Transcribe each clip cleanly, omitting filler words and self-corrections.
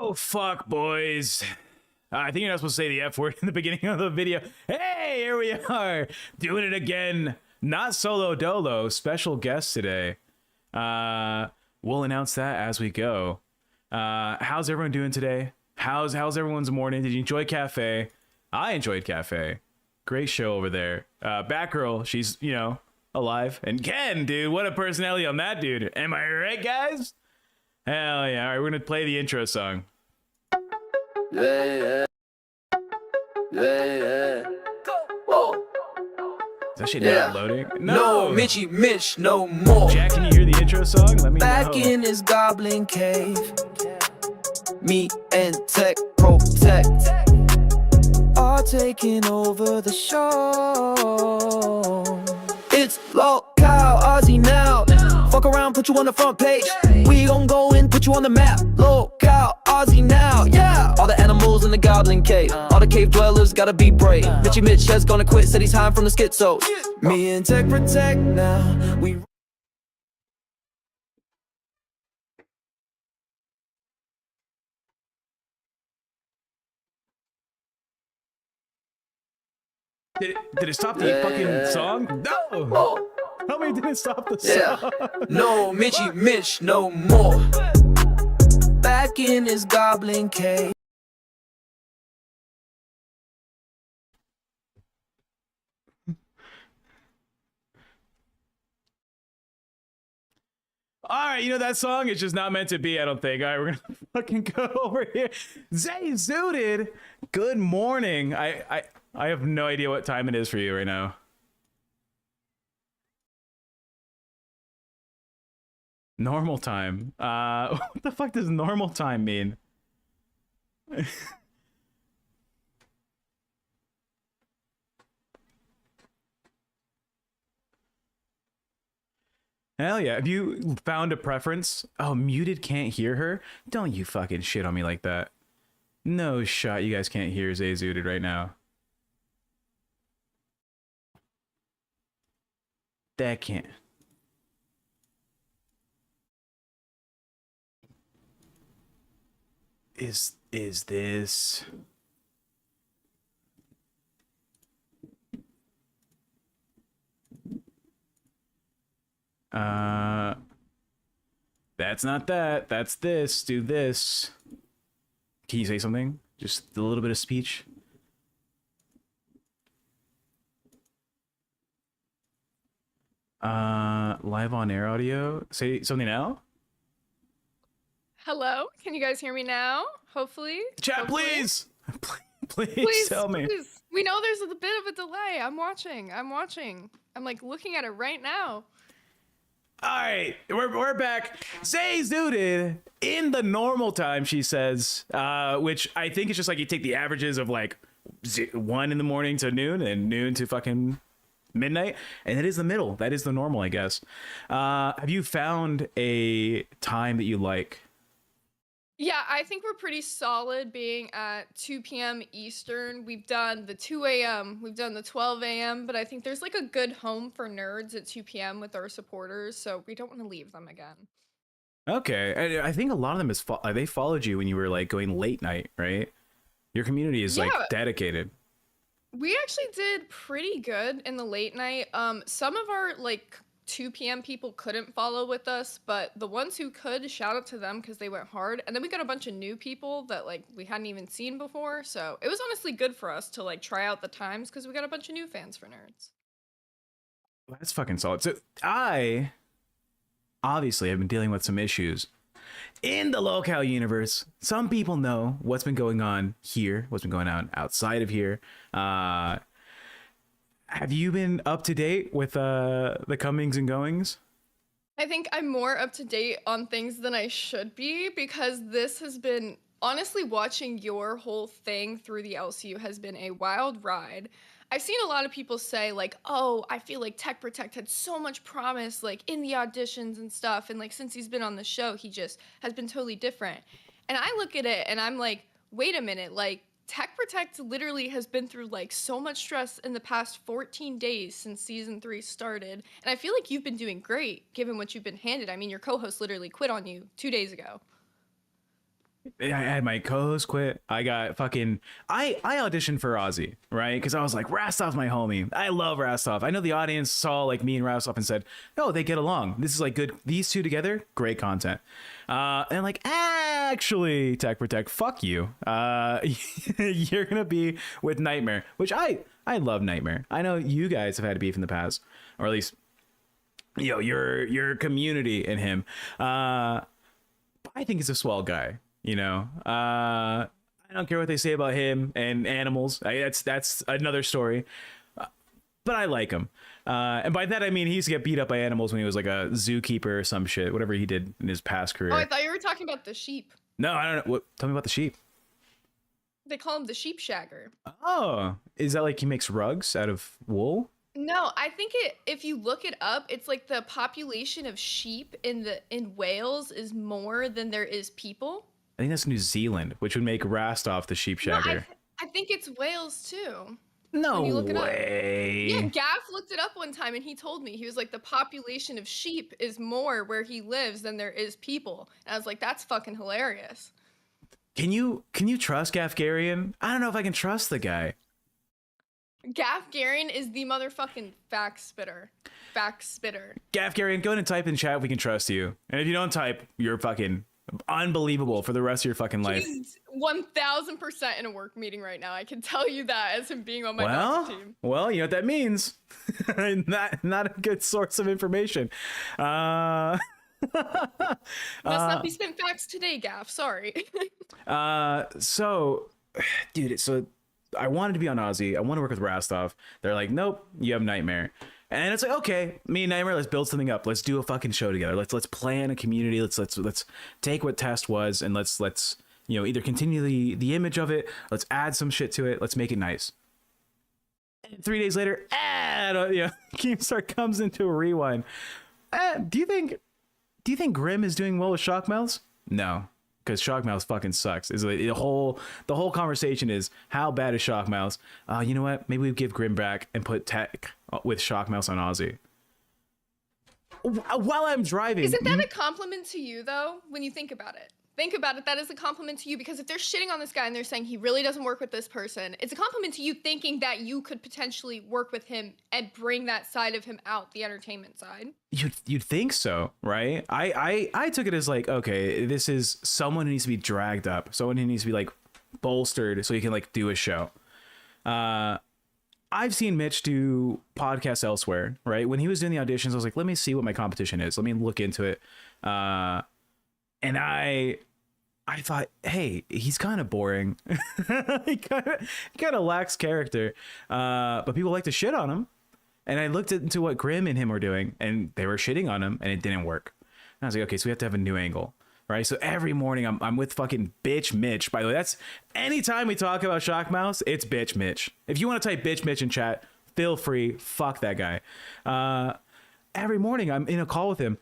Oh, fuck, boys. I think you're not supposed to say the F word in the beginning of the video. Hey, here we are, doing it again. Not solo dolo, special guest today. We'll announce that as we go. How's everyone doing today? How's everyone's morning? Did you enjoy cafe? I enjoyed cafe. Great show over there. Batgirl, she's, alive. And Ken, dude, what a personality on that dude. Am I right, guys? Hell yeah. All right, we're going to play the intro song. Yeah. Is that shit not loading? No, Mitch, no more. Jack, can you hear the intro song? Let me Back know. in his goblin cave, me and Tech Protect are taking over the show. It's Lolcow, Aussie now. Fuck around, put you on the front page. We gon' go and put you on the map. Lolcow, Aussie now, yeah. All the animals in the goblin cave, all the cave dwellers gotta be brave. Mitch has gonna quit, said he's hiding from the schizos. Me and Tech Protect now, we. Did it stop the fucking song? No! Tell me it didn't stop the song. No, Mitch, no more. Back in his goblin cave. Alright, that song is just not meant to be, I don't think. Alright, we're gonna fucking go over here. Zay Zooted, good morning. I have no idea what time it is for you right now. Normal time. What the fuck does normal time mean? Hell yeah. Have you found a preference? Oh, muted can't hear her? Don't you fucking shit on me like that. No shot you guys can't hear Zay Zooted right now. That can't. Is this... That's not that. That's this. Do this. Can you say something? Just a little bit of speech. Live on air audio. Say something now. Hello, can you guys hear me now? Hopefully. Chat, please. Please tell me. Please. We know there's a bit of a delay. I'm watching. I'm like looking at it right now. All right, we're back. Zay Zooted in the normal time, she says, which I think is just like you take the averages of like 1 in the morning to noon and noon to fucking midnight, and it is the middle. That is the normal, I guess. Have you found a time that you like? Yeah, I think we're pretty solid being at 2 p.m. Eastern. We've done the 2 a.m., we've done the 12 a.m., but I think there's like a good home for nerds at 2 p.m. with our supporters, so we don't want to leave them again. Okay, I think a lot of them they followed you when you were like going late night, right? Your community is like dedicated. We actually did pretty good in the late night. Some of our like 2 p.m. people couldn't follow with us, but the ones who could, shout out to them because they went hard. And then we got a bunch of new people that like we hadn't even seen before, so it was honestly good for us to like try out the times because we got a bunch of new fans for nerds. That's fucking solid. So I obviously have been dealing with some issues in the Lolcow universe. Some people know what's been going on here, what's been going on outside of here. Have you been up to date with the comings and goings? I think I'm more up to date on things than I should be because this has been, honestly, watching your whole thing through the LCU has been a wild ride. I've seen a lot of people say like, oh, I feel like Tech Protect had so much promise like in the auditions and stuff, and like since he's been on the show, he just has been totally different. And I look at it and I'm like, wait a minute, like Tech Protect literally has been through like so much stress in the past 14 days since season 3 started. And I feel like you've been doing great given what you've been handed. I mean, your co-host literally quit on you 2 days ago. I had my co-host quit. I got fucking I auditioned for Ozzy, right? Because I was like, Rastov's my homie. I love Rastov. I know the audience saw like me and Rastov and said, oh, they get along. This is like good. These two together, great content. And like, actually, Tech Protect, fuck you. You're gonna be with Nightmare, which I love Nightmare. I know you guys have had beef in the past, or at least your community and him. I think he's a swell guy. I don't care what they say about him and animals. That's another story. But I like him. And by that, I mean he used to get beat up by animals when he was like a zookeeper or some shit, whatever he did in his past career. Oh, I thought you were talking about the sheep. No, I don't know. Tell me about the sheep. They call him the sheep shagger. Oh, is that like he makes rugs out of wool? No, I think if you look it up, it's like the population of sheep in Wales is more than there is people. I think that's New Zealand, which would make Rastov the sheep No, shagger. I think it's Wales too. No When you look it up. way. Yeah, Gaff looked it up one time and he told me, he was like, the population of sheep is more where he lives than there is people. And I was like, that's fucking hilarious. Can you trust Gafgarian? I don't know if I can trust the guy. Gaff Garion is the motherfucking fact spitter. Gafgarian, go ahead and type in chat if we can trust you. And if you don't type, you're fucking unbelievable for the rest of your fucking life. He's 1000% in a work meeting right now. I can tell you that as him being on my doctor team. Well, you know what that means. not a good source of information. Must not be spent facts today, Gaff. Sorry. So, dude, so I wanted to be on Ozzy. I want to work with Rastov. They're like, nope, you have Nightmare. And it's like, okay, me and Nightmare, let's build something up. Let's do a fucking show together. Let's plan a community. Let's take what Test was and let's either continue the image of it. Let's add some shit to it. Let's make it nice. And 3 days later, Keemstar comes into a rewind. Do you think Grim is doing well with Shockmouths? No, because Shockmouths fucking sucks. Is the whole conversation is how bad is Shockmouths? You know what? Maybe we give Grim back and put Tech with Shockmouths on Ozzy. While I'm driving, Isn't that a compliment to you though? When you think about it. That is a compliment to you, because if they're shitting on this guy and they're saying he really doesn't work with this person, it's a compliment to you thinking that you could potentially work with him and bring that side of him out, the entertainment side. You'd think so, right? I took it as like, okay, this is someone who needs to be dragged up, someone who needs to be like bolstered so he can like do a show. I've seen Mitch do podcasts elsewhere, right? When he was doing the auditions, I was like, let me see what my competition is. Let me look into it. And I thought, hey, he's kind of boring. he kind of lacks character. But people like to shit on him. And I looked into what Grim and him were doing, and they were shitting on him, and it didn't work. And I was like, okay, so we have to have a new angle, right? So every morning I'm with fucking bitch Mitch. By the way, that's anytime we talk about Shockmouse, it's bitch Mitch. If you want to type bitch Mitch in chat, feel free. Fuck that guy. Every morning I'm in a call with him.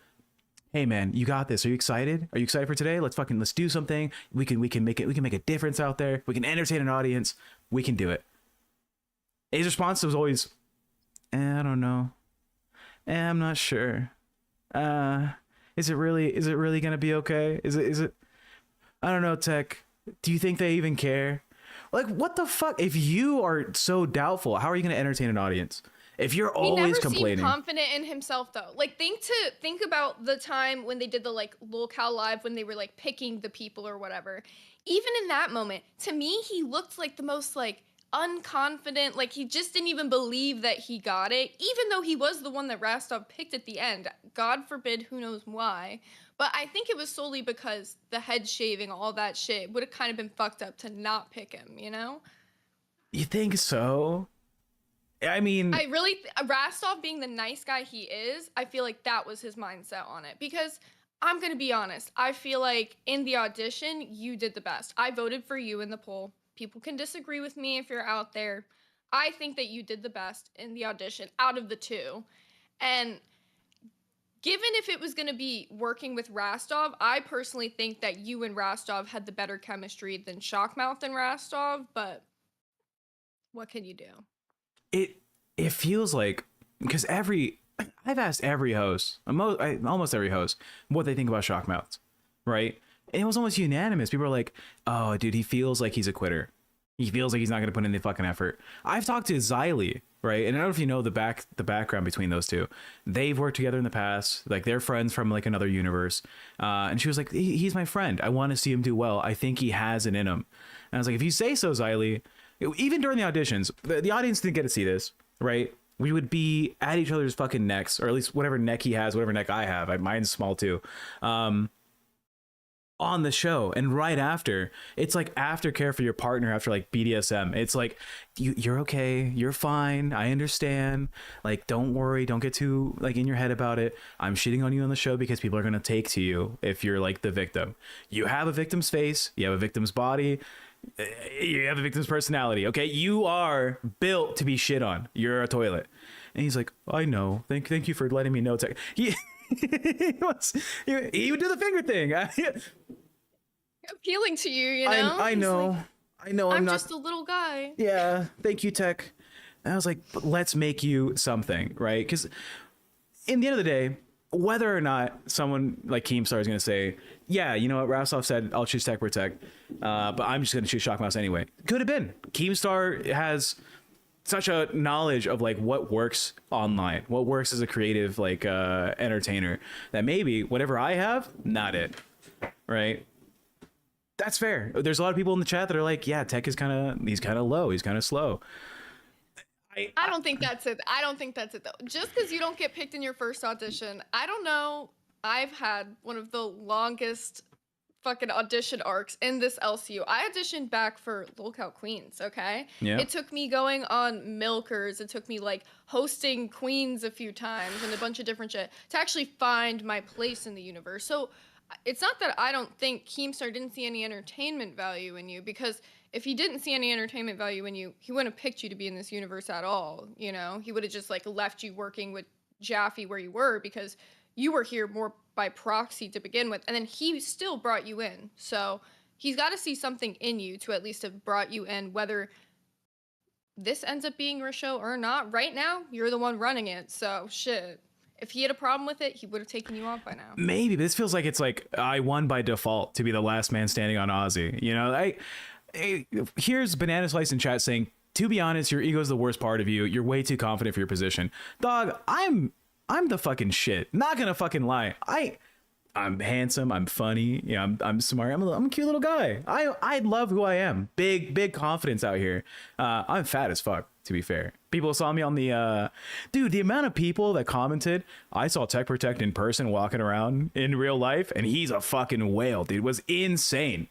Hey man, you got this. Are you excited? Are you excited for today? Let's do something. We can make a difference out there. We can entertain an audience. We can do it. His response was always, I don't know. I'm not sure. Is it really gonna be okay? Is it I don't know, Tech. Do you think they even care? Like, what the fuck? If you are so doubtful, how are you gonna entertain an audience? If you're always complaining. He never seemed confident in himself though. Like think about the time when they did the like Lolcow live when they were like picking the people or whatever. Even in that moment, to me, he looked like the most like unconfident, like he just didn't even believe that he got it, even though he was the one that Rastov picked at the end. God forbid, who knows why. But I think it was solely because the head shaving, all that shit, would have kind of been fucked up to not pick him, you know? You think so? I mean, Rastov being the nice guy he is, I feel like that was his mindset on it. Because I'm going to be honest, I feel like in the audition, you did the best. I voted for you in the poll. People can disagree with me if you're out there. I think that you did the best in the audition out of the two. And given if it was going to be working with Rastov, I personally think that you and Rastov had the better chemistry than Shockmouth and Rastov. But what can you do? It feels like, because I've asked every host, almost every host, what they think about Shockmouths, right? And it was almost unanimous. People were like, oh, dude, he feels like he's a quitter. He feels like he's not going to put in the fucking effort. I've talked to Xylee, right? And I don't know if you know the background between those two. They've worked together in the past. Like, they're friends from like another universe. And she was like, he's my friend. I want to see him do well. I think he has it in him. And I was like, if you say so, Xylee. Even during the auditions, the audience didn't get to see this, right? We would be at each other's fucking necks, or at least whatever neck he has, whatever neck I have. Mine's small too. On the show, and right after, it's like aftercare for your partner after like BDSM. It's like, you're okay, you're fine, I understand, like, don't worry, don't get too like in your head about it. I'm shitting on you on the show because people are gonna take to you if you're like the victim. You have a victim's face, you have a victim's body, you have a victim's personality. Okay, you are built to be shit on. You're a toilet. And he's like, I know, thank you for letting me know. He would do the finger thing. Appealing to you, you know? I know. Like, I know. I'm not just a little guy. Yeah. Thank you, Tech. And I was like, let's make you something, right? Because in the end of the day, whether or not someone like Keemstar is going to say, yeah, you know what, Rasov said, I'll choose Tech Protect, but I'm just going to choose Shockmouse anyway. Could have been. Keemstar has such a knowledge of like what works online, what works as a creative like entertainer, that maybe whatever I have, not it, right? That's fair. There's a lot of people in the chat that are like, yeah, Tech is he's kind of low, he's kind of slow. I don't think that's it. I don't think that's it though. Just because you don't get picked in your first audition, I don't know. I've had one of the longest fucking audition arcs in this LCU. I auditioned back for Lolcow Queens, okay? Yeah. It took me going on Milkers. It took me like hosting Queens a few times and a bunch of different shit to actually find my place in the universe. So it's not that I don't think Keemstar didn't see any entertainment value in you, because if he didn't see any entertainment value in you, he wouldn't have picked you to be in this universe at all, you know? He would have just like left you working with Jaffe where you were, because you were here more by proxy to begin with, and then he still brought you in. So he's got to see something in you to at least have brought you in, whether this ends up being your show or not. Right now, you're the one running it, so shit. If he had a problem with it, he would have taken you off by now. Maybe, but this feels like it's like I won by default to be the last man standing on Ozzy. You know, here's Banana Slice in chat saying, to be honest, your ego's the worst part of you. You're way too confident for your position. Dog, I'm the fucking shit. Not gonna fucking lie. I'm handsome. I'm funny. You know, I'm smart. I'm a cute little guy. I love who I am. Big confidence out here. I'm fat as fuck, to be fair. People saw me on the dude, the amount of people that commented, I saw Tech Protect in person walking around in real life, and he's a fucking whale, dude. It was insane.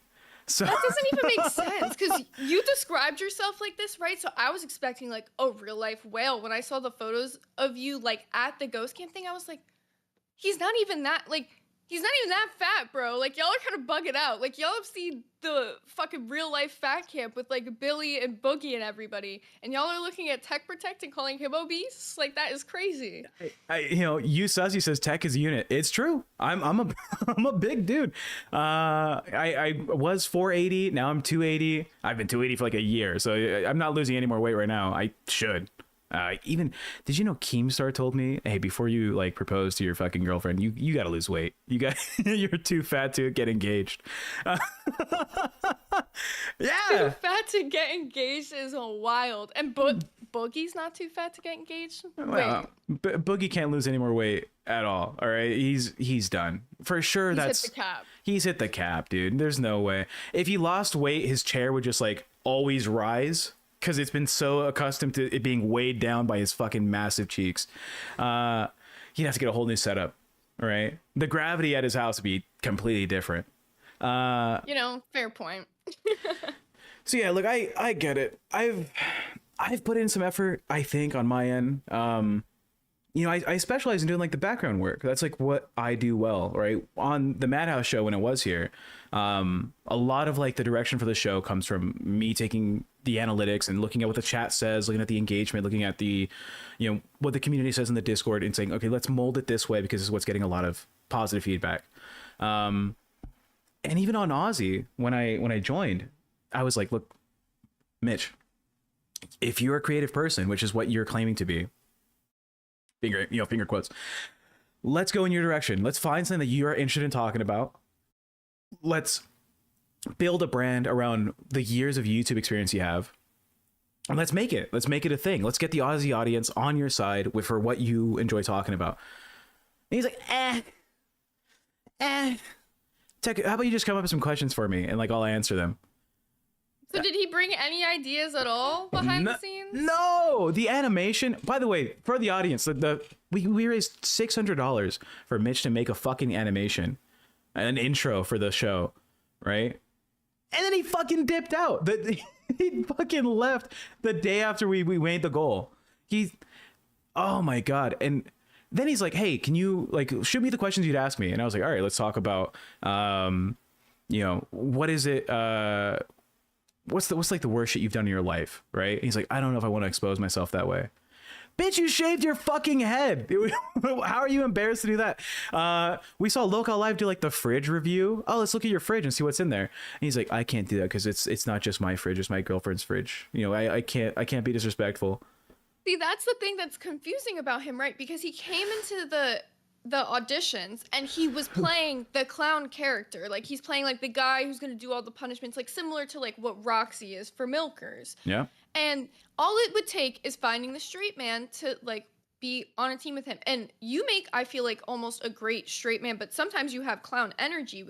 So that doesn't even make sense, because you described yourself like this, right? So I was expecting like a real life whale. When I saw the photos of you like at the ghost camp thing, I was like, he's not even that fat, bro. Like, y'all are kind of bugging out. Like, y'all have seen the fucking real life fat camp with like Billy and Boogie and everybody, and y'all are looking at Tech Protect and calling him obese. Like, that is crazy. Sussy says Tech is a unit. It's true. I'm a big dude. I was 480. Now I'm 280. I've been 280 for like a year, so I'm not losing any more weight right now. I should. Even did you know Keemstar told me, hey, before you like propose to your fucking girlfriend, you gotta lose weight. You're too fat to get engaged. Yeah, too fat to get engaged is wild. And Boogie's not too fat to get engaged. Well, Boogie can't lose any more weight at all. All right, he's done for sure. He's hit the cap. He's hit the cap, dude. There's no way. If he lost weight, his chair would just like always rise, because it's been so accustomed to it being weighed down by his fucking massive cheeks. He'd have to get a whole new setup, right? The gravity at his house would be completely different. Fair point. So yeah, look, I get it. I've put in some effort, I think, on my end. I specialize in doing like the background work. That's like what I do well, right? On the Madhouse show when it was here, a lot of like the direction for the show comes from me taking the analytics and looking at what the chat says, looking at the engagement, looking at the, what the community says in the Discord, and saying, okay, let's mold it this way because this is what's getting a lot of positive feedback. And even on Aussie, when I joined, I was like, look, Mitch, if you're a creative person, which is what you're claiming to be, finger quotes, let's go in your direction. Let's find something that you're interested in talking about. let's build a brand around the years of YouTube experience you have. And let's make it a thing. Let's get the Aussie audience on your side for what you enjoy talking about. And he's like, Tech, how about you just come up with some questions for me and like I'll answer them. So did he bring any ideas at all behind the scenes? No, the animation. By the way, for the audience, we raised $600 for Mitch to make a fucking animation, an intro for the show, right? And then he fucking dipped out. He fucking left the day after we made the goal. Oh my god! And then he's like, "Hey, can you like shoot me the questions you'd ask me?" And I was like, "All right, let's talk about, what is it? What's like the worst shit you've done in your life, right?" And he's like, "I don't know if I want to expose myself that way." Bitch, you shaved your fucking head. How are you embarrassed to do that? We saw Lolcow Live do like the fridge review. Oh, let's look at your fridge and see what's in there. And he's like, I can't do that because it's not just my fridge, it's my girlfriend's fridge. You know, I can't be disrespectful. See, that's the thing that's confusing about him, right? Because he came into the auditions and he was playing the clown character. Like he's playing like the guy who's going to do all the punishments, like similar to like what Roxy is for Milkers. Yeah. And all it would take is finding the straight man to like be on a team with him. And you make, I feel like, almost a great straight man, but sometimes you have clown energy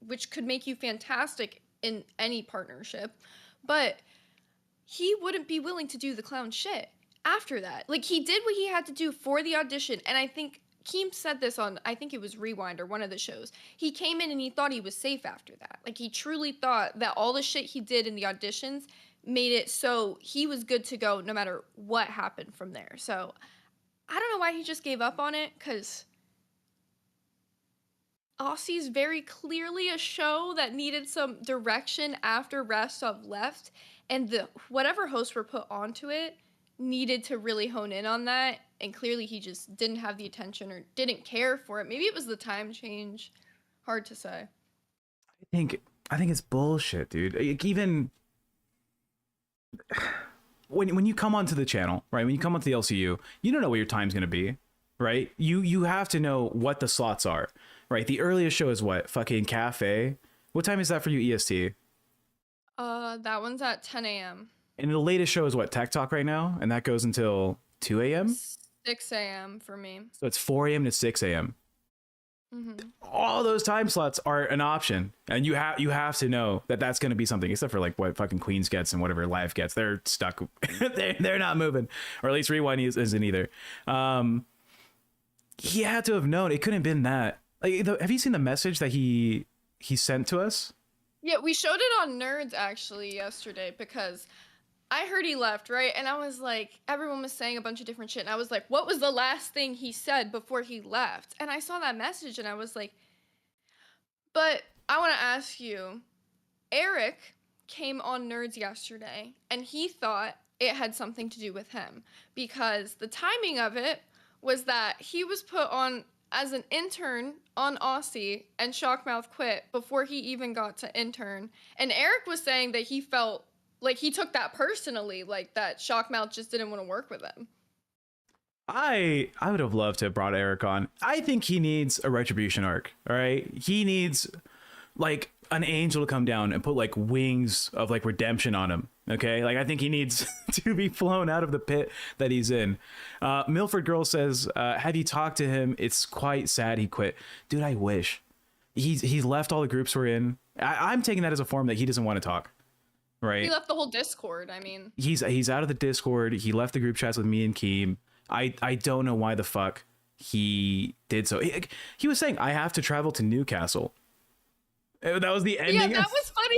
which could make you fantastic in any partnership. But he wouldn't be willing to do the clown shit after that. Like he did what he had to do for the audition. And I think Keem said this on, I think it was Rewind or one of the shows. He came in and he thought he was safe after that. Like he truly thought that all the shit he did in the auditions made it so he was good to go no matter what happened from there. So I don't know why he just gave up on it, because Aussie's very clearly a show that needed some direction after Rostov left, and whatever hosts were put onto it needed to really hone in on that, and clearly he just didn't have the attention or didn't care for it. Maybe it was the time change. Hard to say. I think it's bullshit, dude. Like, even when you come onto the channel, right? When you come onto the LCU, you don't know what your time's gonna be, right? You have to know what the slots are, right? The earliest show is what? Fucking cafe. What time is that for you, EST? That one's at 10 a.m. And the latest show is what? Tech Talk right now, and that goes until 2 a.m. 6 a.m. for me. So it's 4 a.m. to 6 a.m. Mm-hmm. All those time slots are an option, and you have to know that that's going to be something, except for like what fucking Queens gets and whatever Live gets. They're stuck. they're not moving, or at least Rewind isn't either. He had to have known it couldn't have been that. Like, have you seen the message that he sent to us? Yeah, we showed it on Nerds actually yesterday, because I heard he left, right? And I was like, everyone was saying a bunch of different shit. And I was like, what was the last thing he said before he left? And I saw that message and I was like, but I want to ask you, Eric came on Nerds yesterday and he thought it had something to do with him, because the timing of it was that he was put on as an intern on Aussie and Shockmouth quit before he even got to intern. And Eric was saying that he felt like he took that personally, like that Shockmouth just didn't want to work with him. I would have loved to have brought Eric on. I think he needs a retribution arc. All right, he needs like an angel to come down and put like wings of like redemption on him. Okay, like I think he needs to be flown out of the pit that he's in. Milford Girl says, have you talked to him? It's quite sad he quit. Dude, I wish. He's left all the groups we're in. I'm taking that as a form that he doesn't want to talk. Right. He left the whole Discord. I mean, he's out of the Discord. He left the group chats with me and Keem. I don't know why the fuck he did so. He was saying, I have to travel to Newcastle. That was the ending. Yeah, that was funny.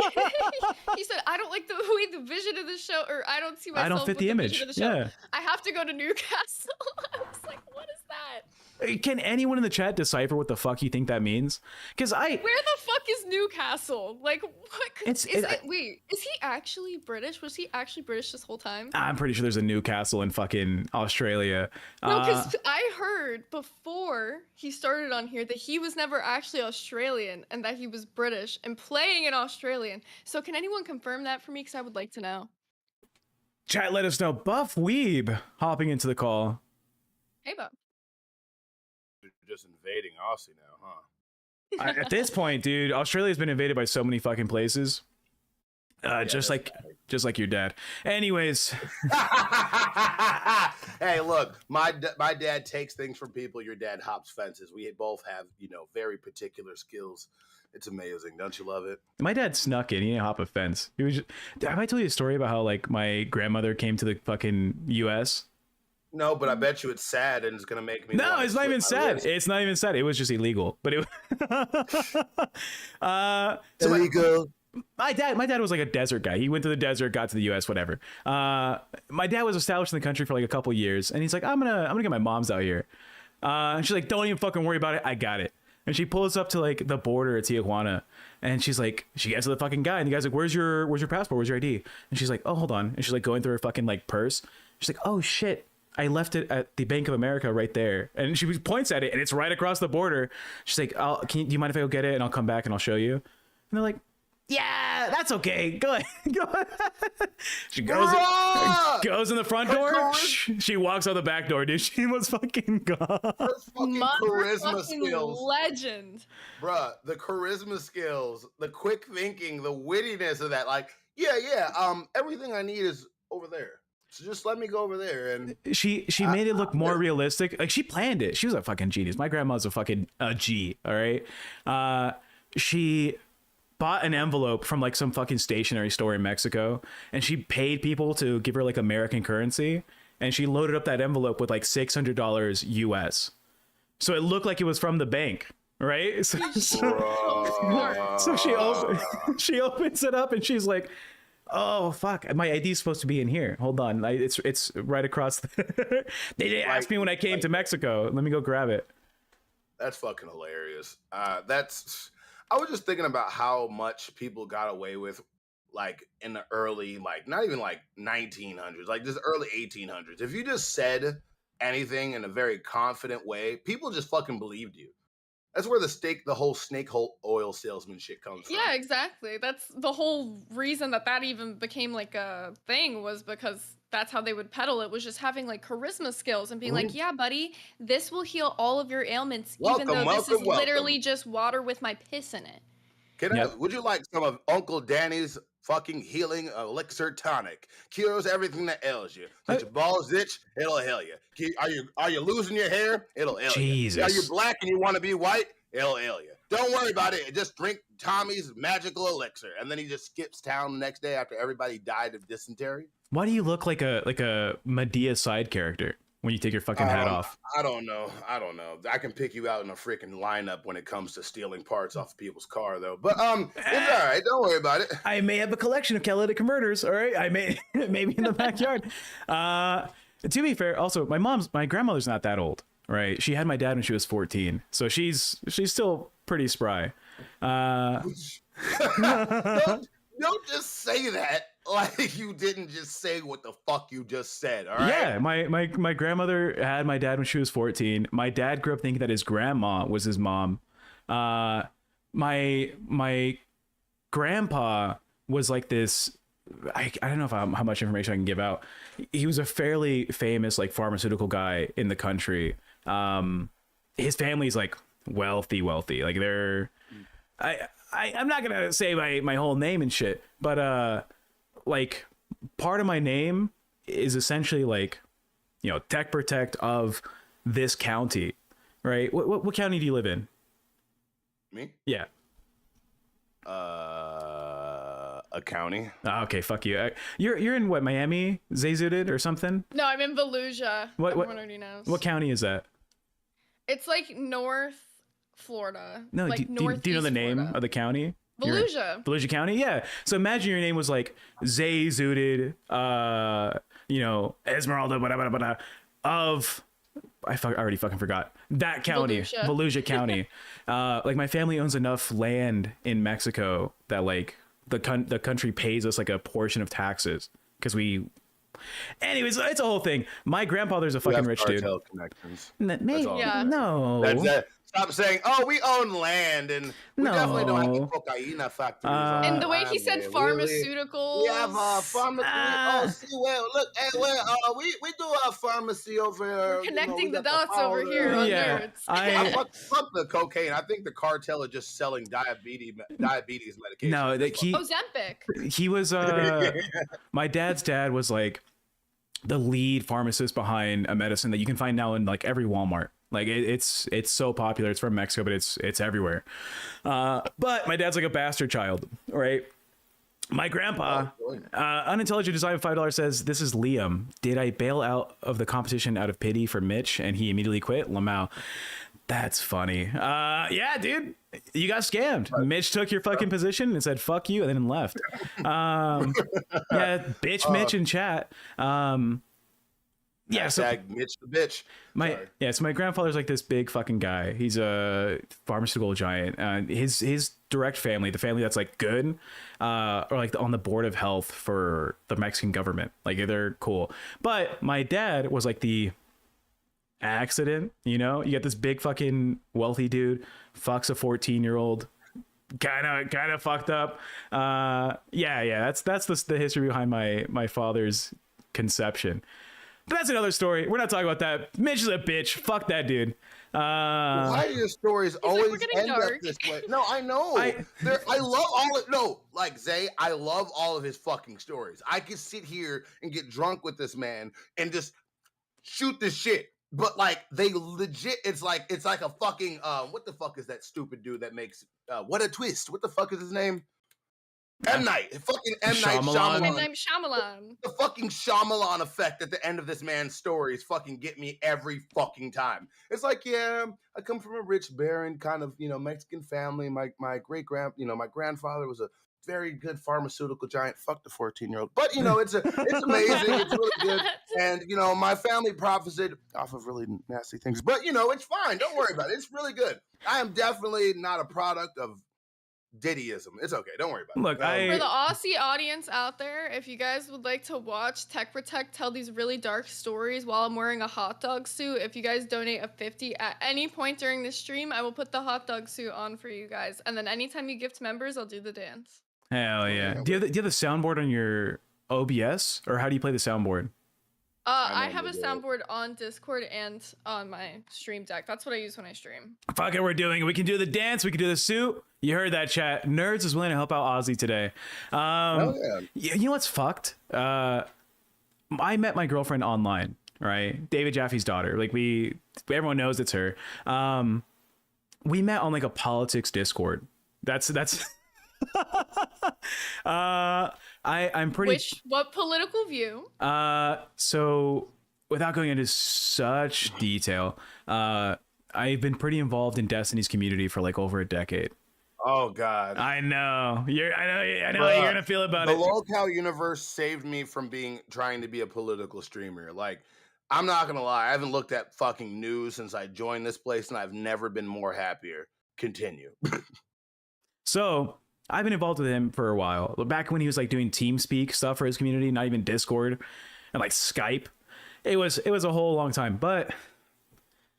He said, I don't like the vision of the show, or I don't see myself. I don't fit with the image. Vision of the show. Yeah. I have to go to Newcastle. I was like, what is that? Can anyone in the chat decipher what the fuck you think that means? Because where the fuck is Newcastle? Like, what? Wait, is he actually British? Was he actually British this whole time? I'm pretty sure there's a Newcastle in fucking Australia. No, because I heard before he started on here that he was never actually Australian and that he was British and playing an Australian. So can anyone confirm that for me? Because I would like to know. Chat, let us know. Buff Weeb hopping into the call. Hey, Buff. You're just invading Aussie now, huh? At this point, dude, Australia's been invaded by so many fucking places. Just like your dad. Anyways. Hey, look, my dad takes things from people. Your dad hops fences. We both have, very particular skills. It's amazing. Don't you love it? My dad snuck in. He didn't hop a fence. He was have I told you a story about how like my grandmother came to the fucking US? No, but I bet you it's sad and it's gonna make me. No, it's not even sad. Wrist. It's not even sad. It was just illegal. But it Illegal. My dad was like a desert guy. He went to the desert, got to the US, whatever. My dad was established in the country for like a couple years, and he's like, I'm gonna get my mom's out here. And she's like, don't even fucking worry about it. I got it. And she pulls up to like the border at Tijuana, and she's like, she gets to the fucking guy, and the guy's like, where's your passport? Where's your ID? And she's like, oh, hold on. And she's like going through her fucking like purse. She's like, oh shit, I left it at the Bank of America right there. And she points at it, and it's right across the border. She's like, do you mind if I go get it, and I'll come back and I'll show you? And they're like, yeah, that's okay. Go ahead. Go ahead. She goes in the front door. She walks out the back door, dude. She was fucking gone. Charisma skills. Legend. Bruh, the charisma skills, the quick thinking, the wittiness of that. Like, yeah. Everything I need is over there. So just let me go over there. And she made it look more realistic. Like, she planned it. She was a fucking genius. My grandma's a fucking G. All right. She bought an envelope from like some fucking stationery store in Mexico, and she paid people to give her like American currency, and she loaded up that envelope with like $600 US. So it looked like it was from the bank, right? So she opens it up, and she's like, oh fuck, my ID is supposed to be in here. Hold on, it's right across. They asked me when I came to Mexico. Let me go grab it. That's fucking hilarious. I was just thinking about how much people got away with, like, in the early, like, not even, like, 1900s, like, just early 1800s. If you just said anything in a very confident way, people just fucking believed you. That's where the whole snake oil salesman shit comes from. Yeah, exactly. That's the whole reason that even became, like, a thing, was because that's how they would peddle it, was just having like charisma skills and being like, yeah, buddy, this will heal all of your ailments, even though this is literally just water with my piss in it. Would you like some of Uncle Danny's fucking healing elixir tonic? Cures everything that ails you. Get your balls itch, it'll heal you. Are you losing your hair? It'll ail you. Are you black and you want to be white? It'll ail you. Don't worry about it. Just drink Tommy's magical elixir. And then he just skips town the next day after everybody died of dysentery. Why do you look like a Medea side character when you take your fucking hat off? I don't know. I can pick you out in a freaking lineup when it comes to stealing parts off of people's car, though. But it's all right. Don't worry about it. I may have a collection of catalytic converters. All right, I may maybe in the backyard. To be fair, also my grandmother's not that old, right? She had my dad when she was 14, so she's still pretty spry. Don't just say that like you didn't just say what the fuck you just said. All right. Yeah, my grandmother had my dad when she was 14. My dad grew up thinking that his grandma was his mom. My grandpa was like this. I don't know how much information I can give out. He was a fairly famous like pharmaceutical guy in the country. His family's like wealthy. Like they're. I'm not gonna say my whole name and shit, but like part of my name is essentially like, tech protect of this county, right? What county do you live in? Me? Yeah. A county. Oh, okay, fuck you. You're in what, Miami, Zayzooted or something? No, I'm in Volusia. Everyone already knows. What county is that? It's like North Florida. No, like do you know the name of the county? Volusia. Volusia County? Yeah. So imagine your name was like Zayzooted, Esmeralda, blah, of... I already fucking forgot. That county. Volusia County. Like my family owns enough land in Mexico that like the country pays us like a portion of taxes because we... Anyways, it's a whole thing. My grandfather's a fucking rich dude. Connections. Maybe, yeah. No. Stop saying, "Oh, we own land and we definitely don't have any cocaine factories." And the way he said pharmaceuticals. We have pharmacy. Oh, see, well, look, hey, well, we do a pharmacy over here. Connecting the dots over here on Nerds. Fuck the cocaine. I think the cartel are just selling diabetes medication. No, Ozempic. He was my dad's dad was like the lead pharmacist behind a medicine that you can find now in like every Walmart. Like it's so popular. It's from Mexico, but it's everywhere. But my dad's like a bastard child, right? My grandpa, unintelligent design $5 says, "This is Liam. Did I bail out of the competition out of pity for Mitch and he immediately quit?" Lamau. That's funny. Yeah, dude, you got scammed. Mitch took your fucking position and said "fuck you" and then left. Yeah, bitch, Mitch in chat. Yeah, so Mitch the bitch. So my grandfather's like this big fucking guy. He's a pharmaceutical giant. His direct family, the family that's like good, or like on the board of health for the Mexican government. Like they're cool. But my dad was like the accident. You know, you got this big fucking wealthy dude fucks a 14-year-old. Kind of fucked up. That's the history behind my father's conception. But that's another story. We're not talking about that. Mitch is a bitch. Fuck that dude. Why do your stories always end up this way? No, I know. I love all of like Zay, I love all of his fucking stories. I could sit here and get drunk with this man and just shoot this shit. But like they legit, it's like a fucking what the fuck is that stupid dude that makes What a Twist? What the fuck is his name? M. Night. Fucking M. Night Shyamalan. M. Night Shyamalan. The fucking Shyamalan effect at the end of this man's stories fucking get me every fucking time. It's like, yeah, I come from a rich, barren kind of, Mexican family. My grandfather was a very good pharmaceutical giant. Fuck the 14-year-old. But, it's amazing. It's really good. And, my family profited off of really nasty things. But, it's fine. Don't worry about it. It's really good. I am definitely not a product of Diddyism. It's okay. Don't worry about it. Look, for the Aussie audience out there, if you guys would like to watch Tech Protect tell these really dark stories while I'm wearing a hot dog suit, if you guys donate a 50 at any point during the stream, I will put the hot dog suit on for you guys. And then anytime you gift members, I'll do the dance. Hell yeah. Do you have the soundboard on your OBS, or how do you play the soundboard? I have a soundboard on Discord and on my stream deck. That's what I use when I stream. Fuck it, we're doing it. We can do the dance. We can do the suit. You heard that, chat. Nerds is willing to help out Ozzy today. You know what's fucked? I met my girlfriend online, right? David Jaffe's daughter. Like everyone knows it's her. We met on like a politics Discord. That's I'm pretty. What political view? So without going into such detail, I've been pretty involved in Destiny's community for like over a decade. Oh God! I know I know how you're gonna feel about it. The Lolcow universe saved me from trying to be a political streamer. Like, I'm not gonna lie, I haven't looked at fucking news since I joined this place, and I've never been more happier. Continue. So I've been involved with him for a while. Back when he was like doing TeamSpeak stuff for his community, not even Discord, and like Skype. It was a whole long time, but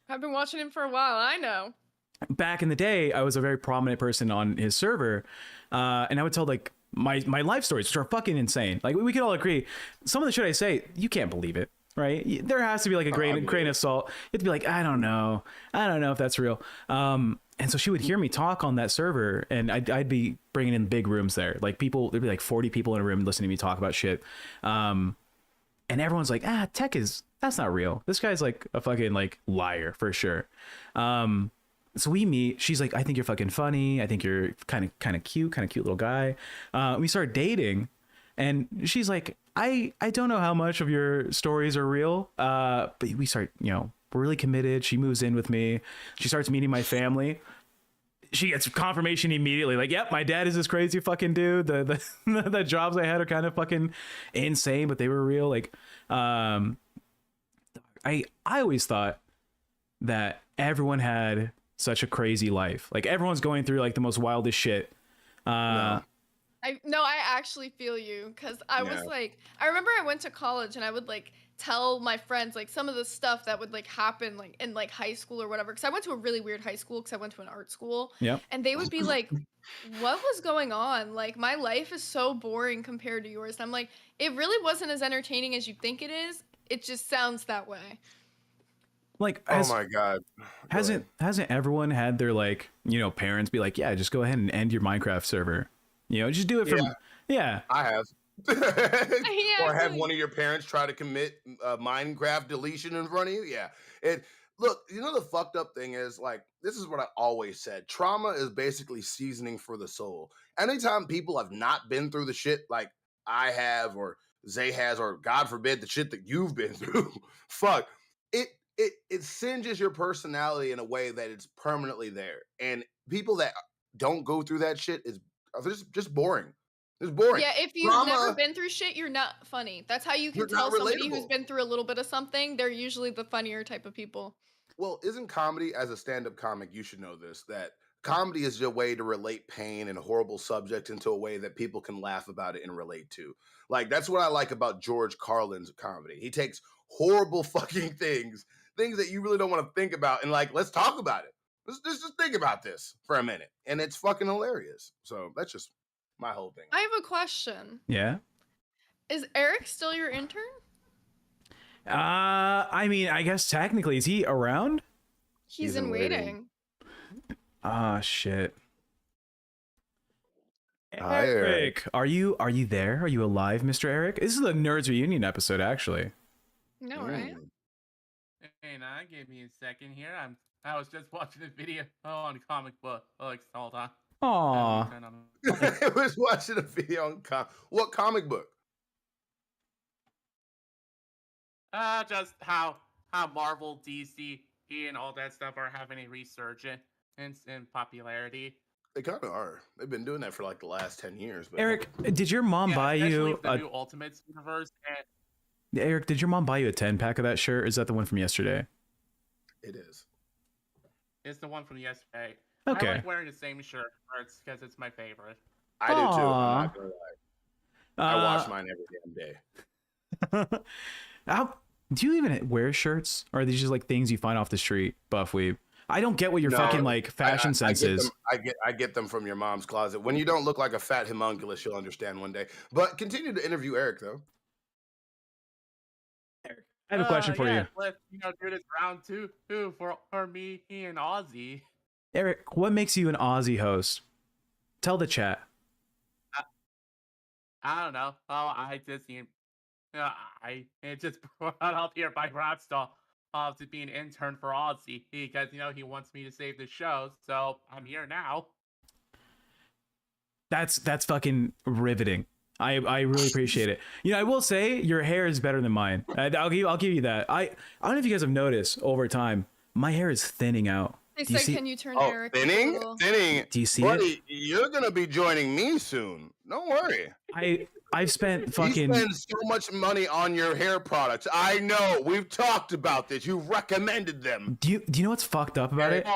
I've been watching him for a while. I know. Back in the day, I was a very prominent person on his server, and I would tell like my life stories, which are fucking insane. Like we could all agree, some of the shit I say, you can't believe it, right? There has to be like a grain of salt. You have to be like, I don't know if that's real. And so she would hear me talk on that server, and I'd be bringing in big rooms there. Like there'd be like 40 people in a room listening to me talk about shit. And everyone's like, that's not real. This guy's like a fucking like liar for sure. So we meet. She's like, I think you're fucking funny. I think you're kind of cute little guy. We start dating, and she's like, I don't know how much of your stories are real. But we start, we're really committed. She moves in with me. She starts meeting my family. She gets confirmation immediately. Like, yep, my dad is this crazy fucking dude. The jobs I had are kind of fucking insane, but they were real. Like, I always thought that everyone had such a crazy life. Like everyone's going through like the most wildest shit. No. I actually feel you because I was Yeah. like, I remember I went to college and I would like tell my friends like some of the stuff that would like happen like in like high school or whatever. Because I went to a really weird high school because I went to an art school, Yep. and they would be like, "What was going on? Like my life is so boring compared to yours." And I'm like, it really wasn't as entertaining as you think it is. It just sounds that way. Like, Oh my God. Go ahead. hasn't everyone had their like parents be like, yeah, just go ahead and end your Minecraft server, just do it from yeah. I have. Yeah, Or I have feel one you. of your parents try to commit Minecraft deletion in front of you. Yeah. It look, the fucked up thing is like this is what I always said. Trauma is basically seasoning for the soul. Anytime people have not been through the shit like I have or Zay has, or God forbid the shit that you've been through, fuck. It singes your personality in a way that it's permanently there. And people that don't go through that shit are just boring. It's boring. Yeah, if you've never Trauma, been through shit, you're not funny. That's how you can you're not tell somebody who's relatable. been through a little bit of something. They're usually the funnier type of people. Well, isn't comedy, as a stand-up comic, you should know this, that comedy is your way to relate pain and horrible subjects into a way that people can laugh about it and relate to. Like, that's what I like about George Carlin's comedy. He takes horrible fucking things that you really don't want to think about, and like, let's talk about it. Let's just think about this for a minute. And it's fucking hilarious. So that's just my whole thing. I have a question. Yeah. Is Eric still your intern? I mean, I guess technically, is he around? He's in waiting. Ah, shit. Hi, Eric. Eric, are you there? Are you alive, Mr. Eric? This is the Nerds Reunion episode, actually. No, right? Hey, now give me a second here. I was just watching a video on comic book like all the time. Aw. I was watching a video on what comic book? Just how Marvel, DC, and all that stuff are having a resurgence in popularity. They kind of are. They've been doing that for like the last 10 years. But Eric, did your mom buy you the new Ultimates universe? And Eric, did your mom buy you a 10-pack of that shirt? Or is that the one from yesterday? it is. it's the one from yesterday. Okay. I like wearing the same shirt because it's my favorite. I do too. I'm Aw. not gonna lie. I wash mine every damn day. Do you even wear shirts? Or are these just like things you find off the street, buff weeb? I don't get what your No, fucking like fashion I sense get is. them, I get them from your mom's closet. When you don't look like a fat homunculus, you'll understand one day. But continue to interview Eric though. I have a question for you. Let's do this round two for me and Ozzy. Eric, what makes you an Aussie host? Tell the chat. I don't know. Oh, I just it just brought up here by Rapstar to be an intern for Ozzy because he wants me to save the show, so I'm here now. That's fucking riveting. I really appreciate it. I will say your hair is better than mine. I'll give you that. I don't know if you guys have noticed over time, my hair is thinning out. They Do you said, see- can you turn Oh, Eric a thinning? little- Thinning. Do you see Buddy, it? you're gonna be joining me soon. Don't worry. I've spent You fucking spend so much money on your hair products. I know. We've talked about this. You've recommended them. Do you know what's fucked up about it?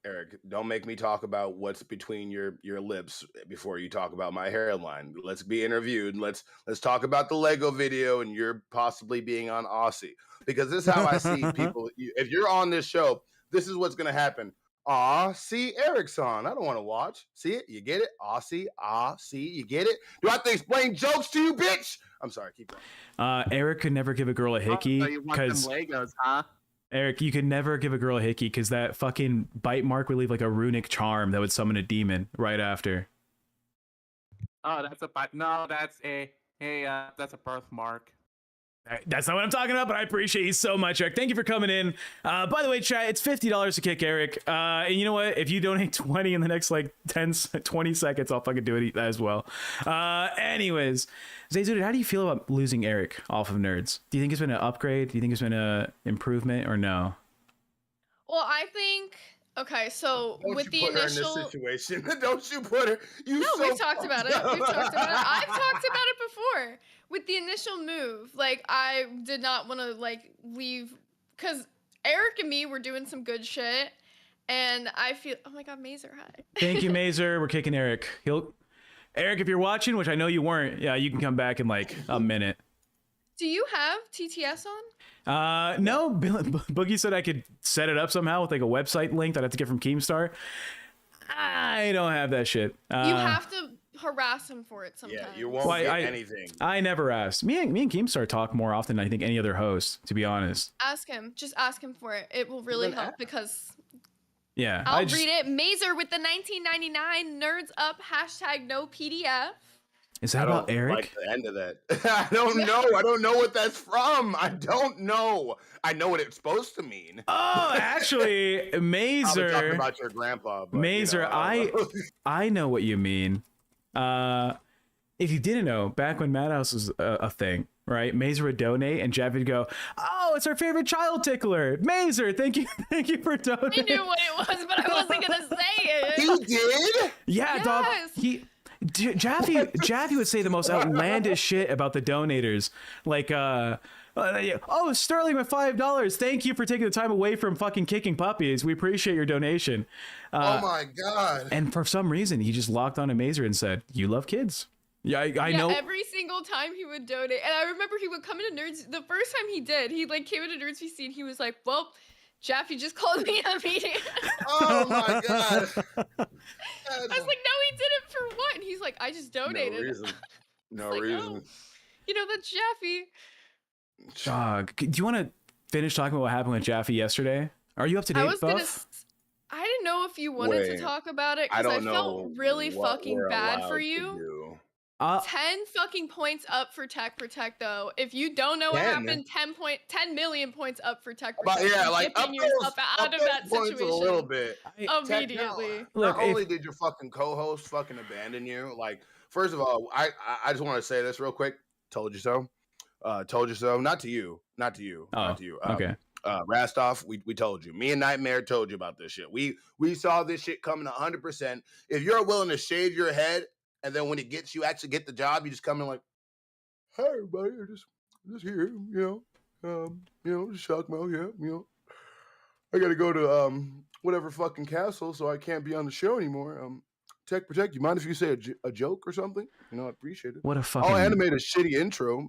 Eric, don't make me talk about what's between your lips before you talk about my hairline. Let's be interviewed. Let's talk about the Lego video and you're possibly being on Aussie. Because this is how I see people. If you're on this show, this is what's gonna happen. Aw, see, Eric's on. I don't want to watch. See it? You get it? See, you get it? Do I have to explain jokes to you, bitch? I'm sorry, keep going. Eric could never give a girl a hickey So you want them because Legos, huh? Eric, you could never give a girl a hickey because that fucking bite mark would leave like a runic charm that would summon a demon right after. Oh, that's a birthmark. That's not what I'm talking about, but I appreciate you so much, Eric. Thank you for coming in. By the way, chat, it's $50 to kick Eric. And you know what? If you donate 20 in the next like 20 seconds, I'll fucking do it as well. Anyways, Zayzudit, how do you feel about losing Eric off of Nerds? Do you think it's been an upgrade? Do you think it's been an improvement or no? Well, I think okay. So Don't with you the put her in initial, this situation. Don't you put her. no, we've talked about it. We've talked about it. I've talked about it before. With the initial move, like I did not want to like leave because Eric and me were doing some good shit, And I feel, oh my God, Mazer, hi. Thank you, Mazer. We're kicking Eric. Eric, if you're watching, which I know you weren't, yeah, you can come back in like a minute. Do you have TTS on? No, Boogie said I could set it up somehow with like a website link that I have to get from Keemstar. I don't have that shit. You have to harass him for it sometimes. Yeah, you won't get anything. I never asked. Me and Keemstar talk more often than I think any other host, to be honest. Ask him. Just ask him for it. It will really help because yeah, I'll read it. Mazer with the 1999 nerds up hashtag no PDF. Is that about Eric? Like the end of that. I don't know. I don't know what that's from. I don't know. I know what it's supposed to mean. Oh, actually, Mazer. Talking about your grandpa. But, Mazer, I know what you mean. If you didn't know, back when Madhouse was a thing, right? Mazer would donate, and Jeff would go, "Oh, it's our favorite child tickler, Mazer. Thank you for donating." I knew what it was, but I wasn't gonna say it. He did? Yeah, yes. dog. Jaffe would say the most outlandish shit about the donators, like oh, Sterling with $5. Thank you for taking the time away from fucking kicking puppies. We appreciate your donation. Oh my God. And for some reason, he just locked on to Mazer and said, "You love kids." Yeah, I know. Every single time he would donate, and I remember he would come into Nerds. The first time he did, he like came into Nerds VC and he was like, "Well, Jaffe just called me a meeting." Oh my God. I was like, "No, he did it for what?" And he's like, "I just donated." No Like, reason. oh, you know, that's Jaffe. Dog, do you want to finish talking about what happened with Jaffe yesterday? Are you up to date, Buff? I didn't know if you wanted to talk about it because I felt really fucking bad for you. 10 fucking points up for Tech Protect though. If you don't know what happened, 10 million points up for Tech Protect. But yeah, like up yourself out of that situation a little bit immediately. Not only did your fucking co-host fucking abandon you, like first of all, I just want to say this real quick. Told you so. Told you so. Not to you. Not to you. Not to you. Okay. Rastov, we told you. Me and Nightmare told you about this shit. We saw this shit coming 100%. If you're willing to shave your head, and then when it gets you actually get the job, you just come in like, "Hey everybody, I just here, just shock mouth, I gotta go to whatever fucking castle, so I can't be on the show anymore. Tech Protect, you mind if you say a joke or something? I appreciate it. What a fucking... I'll animate a shitty intro,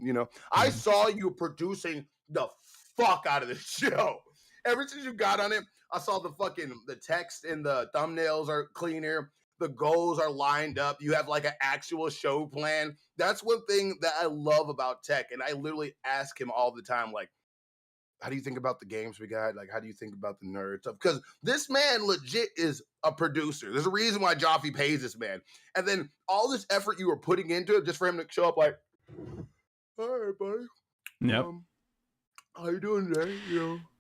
I saw you producing the fuck out of this show. Ever since you got on it, I saw the text and the thumbnails are cleaner. The goals are lined up. You have like an actual show plan. That's one thing that I love about Tech. And I literally ask him all the time, like, how do you think about the games we got? Like, how do you think about the nerd stuff? Because this man legit is a producer. There's a reason why Jaffe pays this man. And then all this effort you were putting into it just for him to show up like, "All right, buddy. Yep. How you doing today?"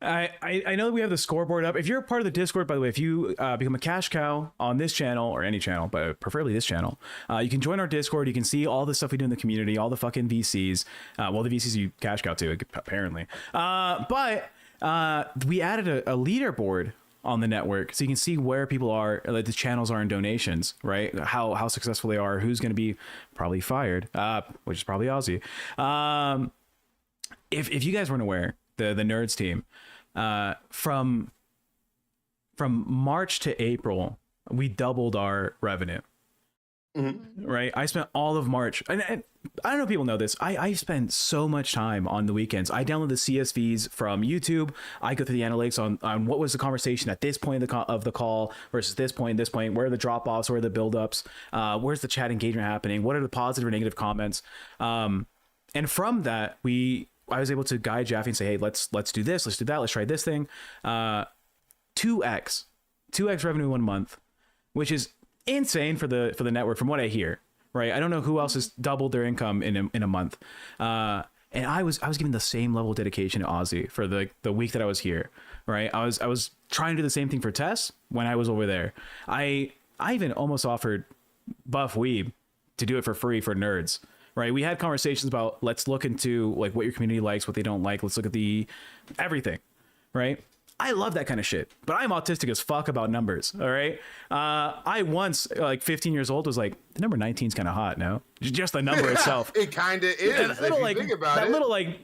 I know that we have the scoreboard up. If you're a part of the Discord, by the way, if you become a cash cow on this channel or any channel, but preferably this channel, you can join our Discord. You can see all the stuff we do in the community, all the fucking VCs. Well, the VCs you cash cow to, apparently. But we added a leaderboard on the network, so you can see where people are, like the channels are in donations, right? How successful they are, who's going to be probably fired, which is probably Ozzy. If you guys weren't aware, the Nerds team, from March to April, we doubled our revenue. Mm-hmm. Right? I spent all of March, and I don't know if people know this. I spend so much time on the weekends. I download the CSVs from YouTube. I go through the analytics on what was the conversation at this point of the call versus this point, where are the drop-offs, where are the build-ups, where's the chat engagement happening, what are the positive or negative comments. And from that, I was able to guide Jaffe and say, "Hey, let's do this, let's do that, let's try this thing." 2x revenue 1 month, which is insane for the network from what I hear. Right? I don't know who else has doubled their income in a month. And I was giving the same level of dedication to Ozzy for the week that I was here. Right? I was trying to do the same thing for Tess when I was over there. I even almost offered Buff Weeb to do it for free for nerds. Right, we had conversations about let's look into like what your community likes, what they don't like. Let's look at everything, right? I love that kind of shit, but I'm autistic as fuck about numbers. All right, I once, like 15 years old, was like, the number 19 is kind of hot. No, just the number itself. It kind of is. That little, like, think about that little, like,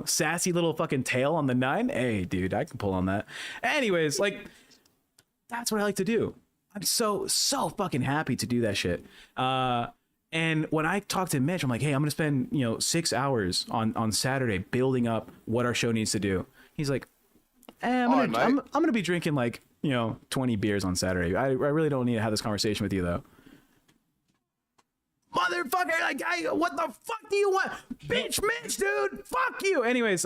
sassy little fucking tail on the 9. Hey, dude, I can pull on that. Anyways, like, That's what I like to do. I'm so fucking happy to do that shit. And when I talk to Mitch, I'm like, hey, I'm gonna spend 6 hours on Saturday building up what our show needs to do. He's like, I'm gonna be drinking like 20 beers on Saturday. I really don't need to have this conversation with you though. Motherfucker, like, what the fuck do you want? Bitch, Mitch, dude, fuck you. Anyways,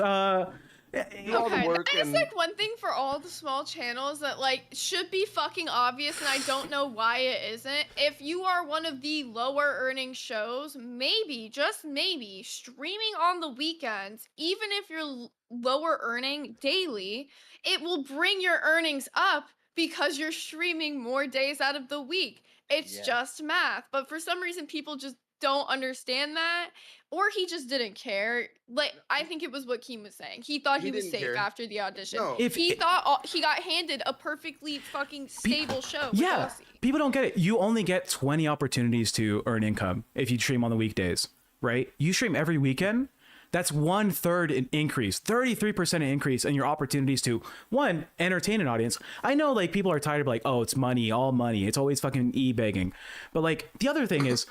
Okay, that is like one thing for all the small channels that like should be fucking obvious, and I don't know why it isn't. If you are one of the lower earning shows, maybe, just maybe, streaming on the weekends, even if you're lower earning daily, it will bring your earnings up because you're streaming more days out of the week. It's just math. But for some reason, people just don't understand that, or he just didn't care. Like, I think it was what Keem was saying. He thought he was safe after the audition. No. He thought he got handed a perfectly fucking stable show. Yeah, people don't get it. You only get 20 opportunities to earn income if you stream on the weekdays, right? You stream every weekend. That's 1/3 an increase, 33% increase in your opportunities to, one, entertain an audience. I know like people are tired of like, oh, it's money, all money. It's always fucking e-begging. But like the other thing is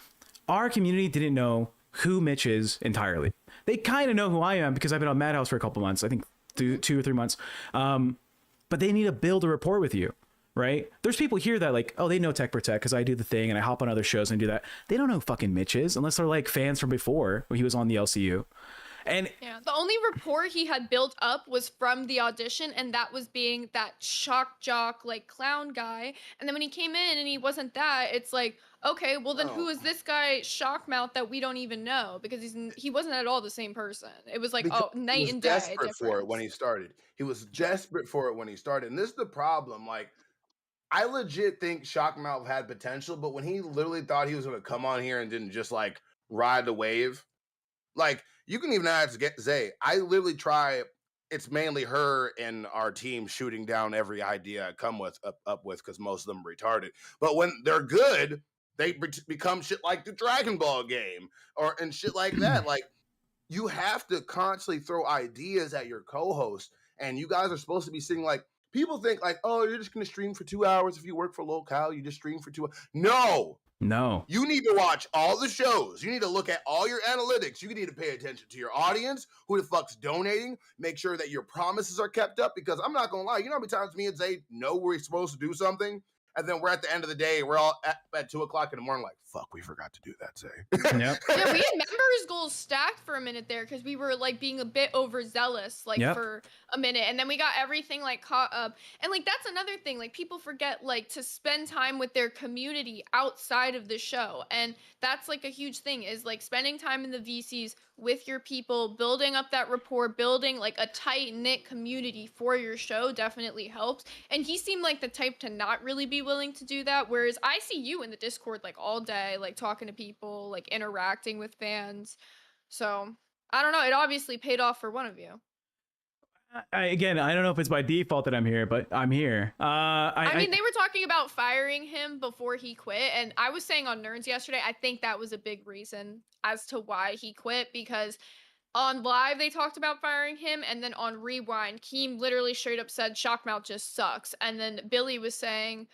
our community didn't know who Mitch is entirely. They kind of know who I am because I've been on Madhouse for a couple months, I think 2 or 3 months. But they need to build a rapport with you, right? There's people here that like, oh, they know Tech Protect because I do the thing and I hop on other shows and do that. They don't know who fucking Mitch is unless they're like fans from before when he was on the LCU. And yeah, the only rapport he had built up was from the audition, and that was being that shock jock, like clown guy. And then when he came in and he wasn't that, it's like, okay, well then who is this guy Shockmouth that we don't even know? Because he wasn't at all the same person. It was like, night and day. He was desperate for it when he started. He was desperate for it when he started. And this is the problem. Like, I legit think Shockmouth had potential, but when he literally thought he was going to come on here and didn't just like ride the wave, like, you can even ask Zay. I literally try. It's mainly her and our team shooting down every idea I come up with because most of them are retarded. But when they're good, they become shit like the Dragon Ball game and shit like that. Like, you have to constantly throw ideas at your co-host, and you guys are supposed to be sitting like, people think like, oh, you're just gonna stream for 2 hours if you work for Lolcow. You just stream for 2 hours. No. You need to watch all the shows. You need to look at all your analytics. You need to pay attention to your audience, who the fuck's donating, make sure that your promises are kept up, because I'm not going to lie. You know how many times me and Zay know we're supposed to do something, and then we're at the end of the day, we're all at 2 o'clock in the morning like, fuck, we forgot to do that, Zay. Yep. Yeah, we had members goals stacked for a minute there because we were like being a bit overzealous for a minute, and then we got everything like caught up. And like that's another thing, like people forget like to spend time with their community outside of the show, and that's like a huge thing, is like spending time in the VCs with your people, building up that rapport, building like a tight-knit community for your show definitely helps. And he seemed like the type to not really be willing to do that, whereas I see you in the Discord like all day, like talking to people, like interacting with fans. So I don't know, it obviously paid off for one of you. Again, I don't know if it's by default that I'm here, but I'm here. I mean, they were talking about firing him before he quit, and I was saying on Nerds yesterday, I think that was a big reason as to why he quit, because on live they talked about firing him, and then on Rewind, Keem literally straight up said Shockmouth just sucks, and then Billy was saying,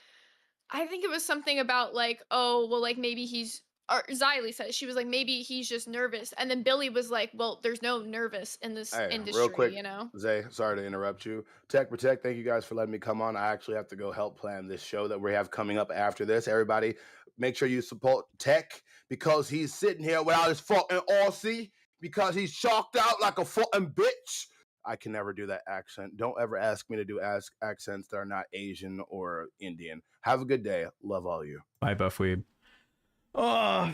I think it was something about like, oh, well, like maybe he's, or Xylee said, she was like, maybe he's just nervous. And then Billy was like, well, there's no nervous in this industry, real quick, you know? Zay, sorry to interrupt you. Tech Protect, thank you guys for letting me come on. I actually have to go help plan this show that we have coming up after this. Everybody, make sure you support Tech, because he's sitting here without his fucking Aussie, because he's shocked out like a fucking bitch. I can never do that accent. Don't ever ask me to do accents that are not Asian or Indian. Have a good day. Love all you. Bye, Buffweeb. Oh,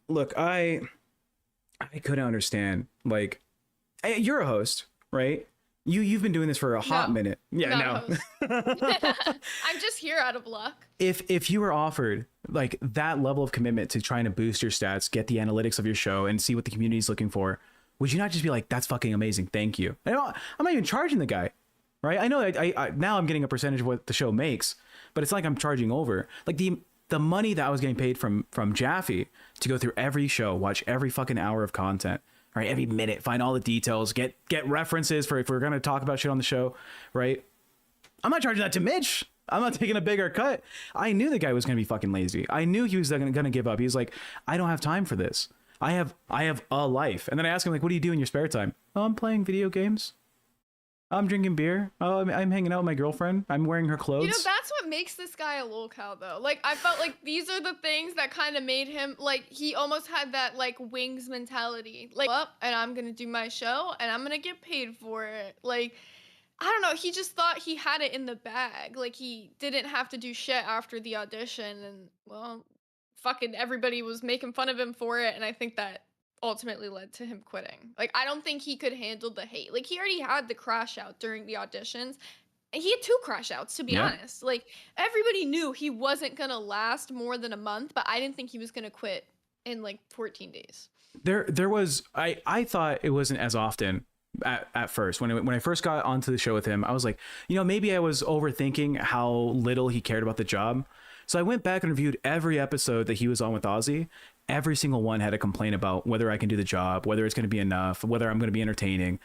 look, I couldn't understand. Like, you're a host, right? You've been doing this for a hot minute. Yeah, no. I'm just here out of luck. If you were offered like that level of commitment to trying to boost your stats, get the analytics of your show, and see what the community is looking for, would you not just be like, "That's fucking amazing, thank you"? I'm not even charging the guy, right? I know I now I'm getting a percentage of what the show makes, but it's like I'm charging over. Like the money that I was getting paid from Jaffe to go through every show, watch every fucking hour of content, right? Every minute, find all the details, get references for if we're gonna talk about shit on the show, right? I'm not charging that to Mitch. I'm not taking a bigger cut. I knew the guy was going to be fucking lazy. I knew he was going to give up. He was like, I don't have time for this. I have a life. And then I asked him, like, what do you do in your spare time? Oh, I'm playing video games. I'm drinking beer. Oh, I'm hanging out with my girlfriend. I'm wearing her clothes. You know, that's what makes this guy a Lolcow, though. Like, I felt like these are the things that kind of made him, like, he almost had that, like, Wings mentality. Like, up, and I'm going to do my show, and I'm going to get paid for it. Like, I don't know. He just thought he had it in the bag. Like, he didn't have to do shit after the audition, and, well, fucking everybody was making fun of him for it, and I think that ultimately led to him quitting. Like, I don't think he could handle the hate. Like, he already had the crash out during the auditions. And he had 2 crash outs, to be honest. Like, everybody knew he wasn't gonna last more than a month, but I didn't think he was gonna quit in like 14 days. There was, I thought it wasn't as often at first. When I first got onto the show with him, I was like, you know, maybe I was overthinking how little he cared about the job. So I went back and reviewed every episode that he was on with Ozzy. Every single one had a complaint about whether I can do the job, whether it's going to be enough, whether I'm going to be entertaining.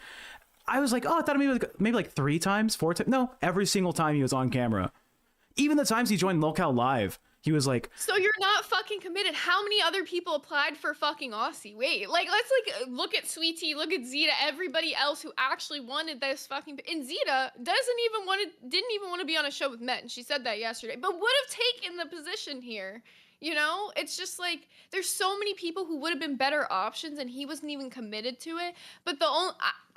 I was like, oh, I thought maybe like 3 times, 4 times. No, every single time he was on camera. Even the times he joined Lolcow Live, he was like, so you're not fucking committed. How many other people applied for fucking Aussie? Wait, like, let's like look at Sweet Tea, look at Zeta, everybody else who actually wanted this fucking. And Zeta didn't even want to be on a show with Met, and she said that yesterday. But would have taken the position here. You know, it's just like there's so many people who would have been better options, and he wasn't even committed to it. But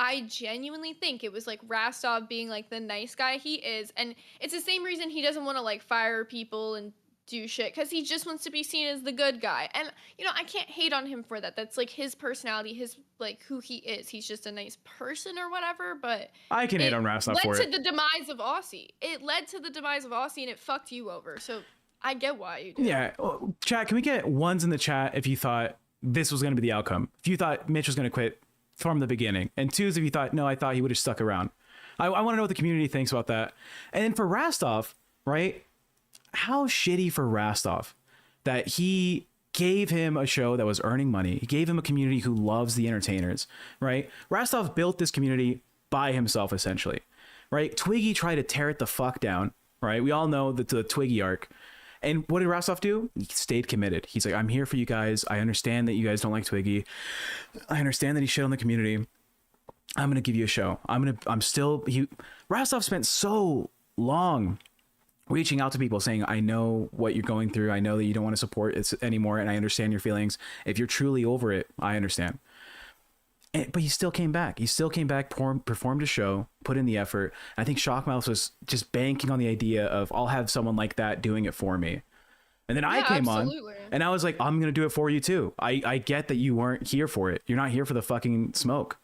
I genuinely think it was like Rastov being like the nice guy he is, and it's the same reason he doesn't want to like fire people and do shit, because he just wants to be seen as the good guy. And you know, I can't hate on him for that. That's like his personality, his like who he is. He's just a nice person or whatever. But I can hate on Rastov for it. Led to the demise of Aussie. It led to the demise of Aussie, and it fucked you over. So I get why you do. Yeah. Chat, can we get ones in the chat if you thought this was going to be the outcome? If you thought Mitch was going to quit from the beginning. And 2s if you thought, no, I thought he would have stuck around. I want to know what the community thinks about that. And then for Rastov, right? How shitty for Rastov that he gave him a show that was earning money. He gave him a community who loves the entertainers, right? Rastov built this community by himself, essentially, right? Twiggy tried to tear it the fuck down, right? We all know the Twiggy arc. And what did Rastov do? He stayed committed. He's like, I'm here for you guys. I understand that you guys don't like Twiggy. I understand that he shit on the community. I'm going to give you a show. Rastov spent so long reaching out to people saying, I know what you're going through. I know that you don't want to support it anymore. And I understand your feelings. If you're truly over it, I understand. But he still came back. He still came back, performed a show, put in the effort. I think Shockmouth was just banking on the idea of, I'll have someone like that doing it for me. And then I came on and I was like, I'm going to do it for you too. I get that you weren't here for it. You're not here for the fucking smoke.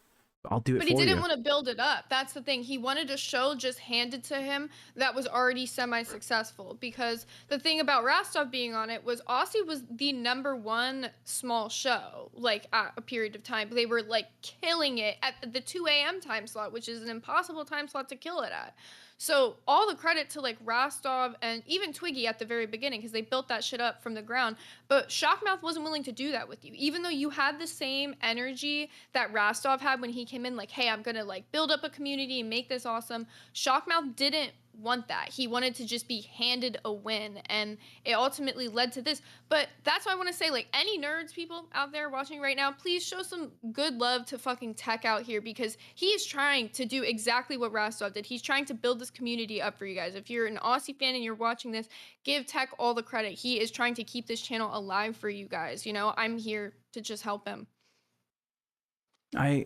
I'll do it for you. But he didn't want to build it up. That's the thing. He wanted a show just handed to him that was already semi-successful. Because the thing about Rastov being on it was Aussie was the #1 small show, like at a period of time. They were like killing it at the 2 a.m. time slot, which is an impossible time slot to kill it at. So all the credit to like Rastov and even Twiggy at the very beginning, because they built that shit up from the ground. But Shockmouth wasn't willing to do that with you, even though you had the same energy that Rastov had when he came in. Like, hey, I'm gonna like build up a community and make this awesome. Shockmouth didn't want that. He wanted to just be handed a win, and it ultimately led to this. But that's why I want to say, like, any nerds people out there watching right now, please show some good love to fucking Tech out here, because he is trying to do exactly what Rastov did. He's trying to build this community up for you guys. If you're an Aussie fan and you're watching this, give Tech all the credit. He is trying to keep this channel alive for you guys. You know, I'm here to just help him. I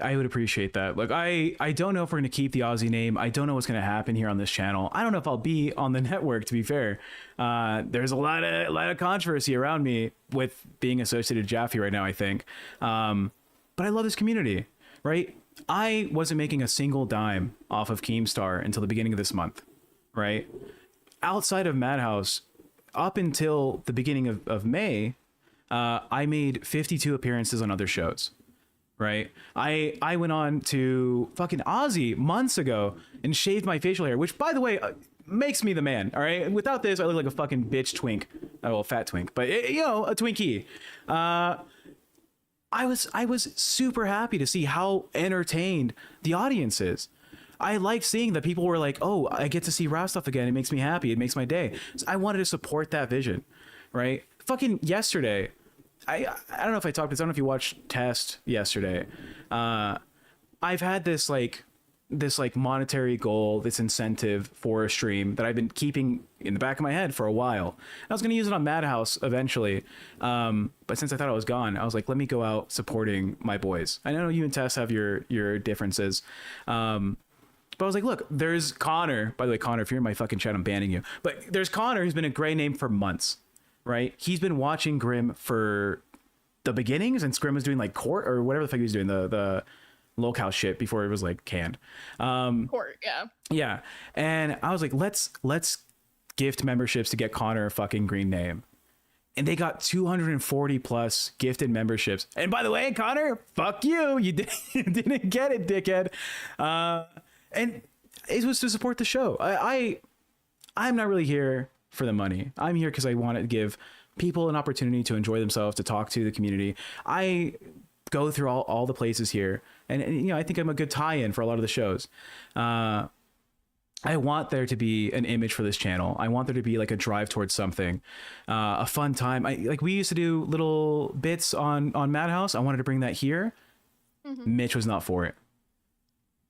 would appreciate that. Look, I don't know if we're going to keep the Aussie name. I don't know what's going to happen here on this channel. I don't know if I'll be on the network, to be fair. There's a lot of controversy around me with being associated with Jaffe right now, I think. But I love this community, right? I wasn't making a single dime off of Keemstar until the beginning of this month, right? Outside of Madhouse, up until the beginning of May, I made 52 appearances on other shows. Right. I went on to fucking Aussie months ago and shaved my facial hair, which, by the way, makes me the man. All right. Without this, I look like a fucking bitch twink. Oh, well, fat twink, but you know, a Twinkie. I was super happy to see how entertained the audience is. I like seeing that people were like, oh, I get to see Rostov again. It makes me happy. It makes my day. So I wanted to support that vision, right? Fucking yesterday, I don't know if I talked this. I don't know if you watched Test yesterday. I've had this monetary goal, this incentive for a stream that I've been keeping in the back of my head for a while. I was going to use it on Madhouse eventually. But since I thought I was gone, I was like, let me go out supporting my boys. I know you and Tess have your differences. But I was like, look, there's Connor. By the way, Connor, if you're in my fucking chat, I'm banning you. But there's Connor, who's been a gray name for months, right? He's been watching Grim for the beginning, since Grim was doing like court or whatever the fuck he was doing, the Lolcow shit before it was like canned. Court, yeah. Yeah. And I was like, let's gift memberships to get Connor a fucking green name. And they got 240 plus gifted memberships. And by the way, Connor, fuck you. You didn't get it, dickhead. And it was to support the show. I'm not really here for the money. I'm here because I want to give people an opportunity to enjoy themselves, to talk to the community. I go through all the places here, and you know, I think I'm a good tie-in for a lot of the shows. I want there to be an image for this channel. I want there to be like a drive towards something, a fun time. Like we used to do little bits on Madhouse. I wanted to bring that here. Mitch was not for it.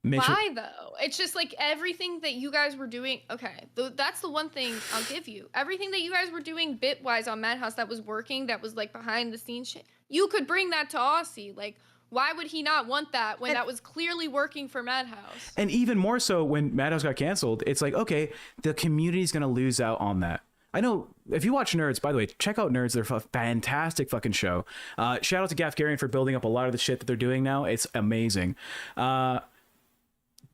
Why though? It's just like everything that you guys were doing. Okay, that's the one thing I'll give you. Everything that you guys were doing bit-wise on Madhouse that was working, that was like behind the scenes shit, you could bring that to Aussie. Like, why would he not want that when that was clearly working for Madhouse? And even more so when Madhouse got canceled, it's like, okay, the community's gonna lose out on that. I know if you watch Nerds, by the way, check out Nerds. They're a fantastic fucking show. Shout out to Gafgarian for building up a lot of the shit that they're doing now. It's amazing.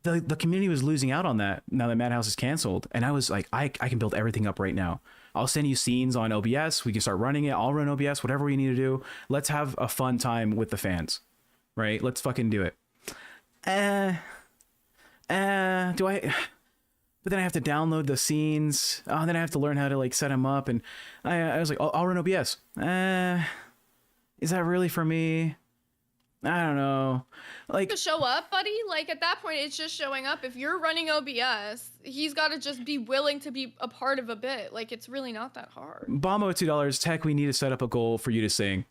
The community was losing out on that now that Madhouse is canceled. And I was like, I can build everything up right now. I'll send you scenes on OBS. We can start running it. I'll run OBS, whatever we need to do. Let's have a fun time with the fans, right? Let's fucking do it. But then I have to download the scenes. Oh, then I have to learn how to like set them up. And I was like, I'll run OBS. Is that really for me? I don't know. Like, to show up, buddy. Like at that point, it's just showing up. If you're running OBS, he's got to just be willing to be a part of a bit. Like it's really not that hard. Bombo $2. Tech, we need to set up a goal for you to sing.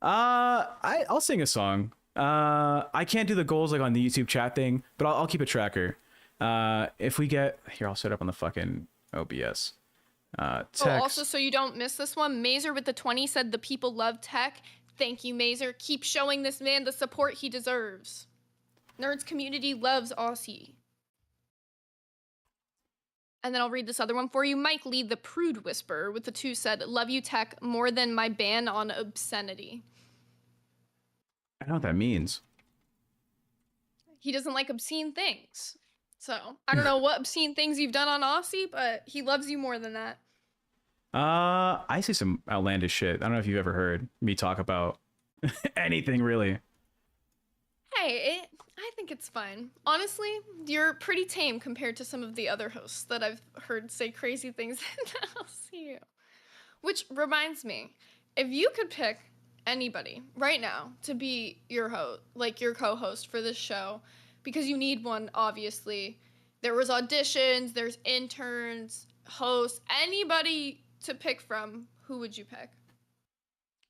I'll sing a song. I can't do the goals like on the YouTube chat thing, but I'll keep a tracker. If we get here, I'll set up on the fucking OBS. Text. Oh, also, so you don't miss this one, Mazer with the 20 said the people love Tech. Thank you, Mazer. Keep showing this man the support he deserves. Nerds community loves Aussie. And then I'll read this other one for you. Mike Lee, the prude whisperer with the 2 said, love you, Tech, more than my ban on obscenity. I don't know what that means. He doesn't like obscene things. So I don't know what obscene things you've done on Aussie, but he loves you more than that. I say some outlandish shit. I don't know if you've ever heard me talk about anything really. Hey, I think it's fine. Honestly, you're pretty tame compared to some of the other hosts that I've heard say crazy things in LCU. Which reminds me, if you could pick anybody right now to be your host, like your co-host for this show, because you need one, obviously. There was auditions, there's interns, hosts, anybody to pick from, who would you pick?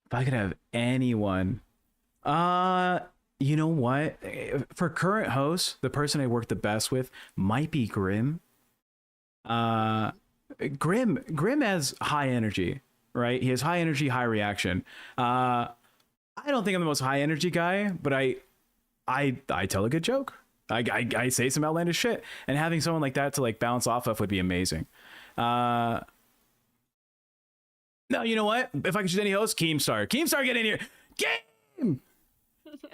If I could have anyone, you know what? For current hosts, the person I work the best with might be Grim. Grim has high energy, right? He has high energy, high reaction. I don't think I'm the most high energy guy, but I tell a good joke. I say some outlandish shit, and having someone like that to like bounce off of would be amazing. No, you know what? If I could choose any host, Keemstar. Keemstar, get in here.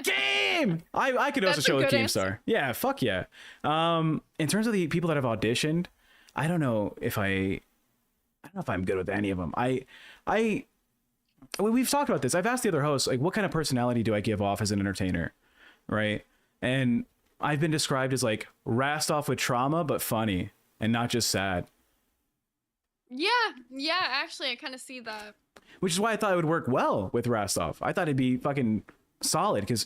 Game. I could host a show with Keemstar. Answer. Yeah, fuck yeah. In terms of the people that have auditioned, I don't know if I'm good with any of them. We've talked about this. I've asked the other hosts, like, what kind of personality do I give off as an entertainer, right? And I've been described as like Rastov with trauma, but funny and not just sad. Yeah, actually, I kind of see that. Which is why I thought it would work well with Rastov. I thought it'd be fucking solid because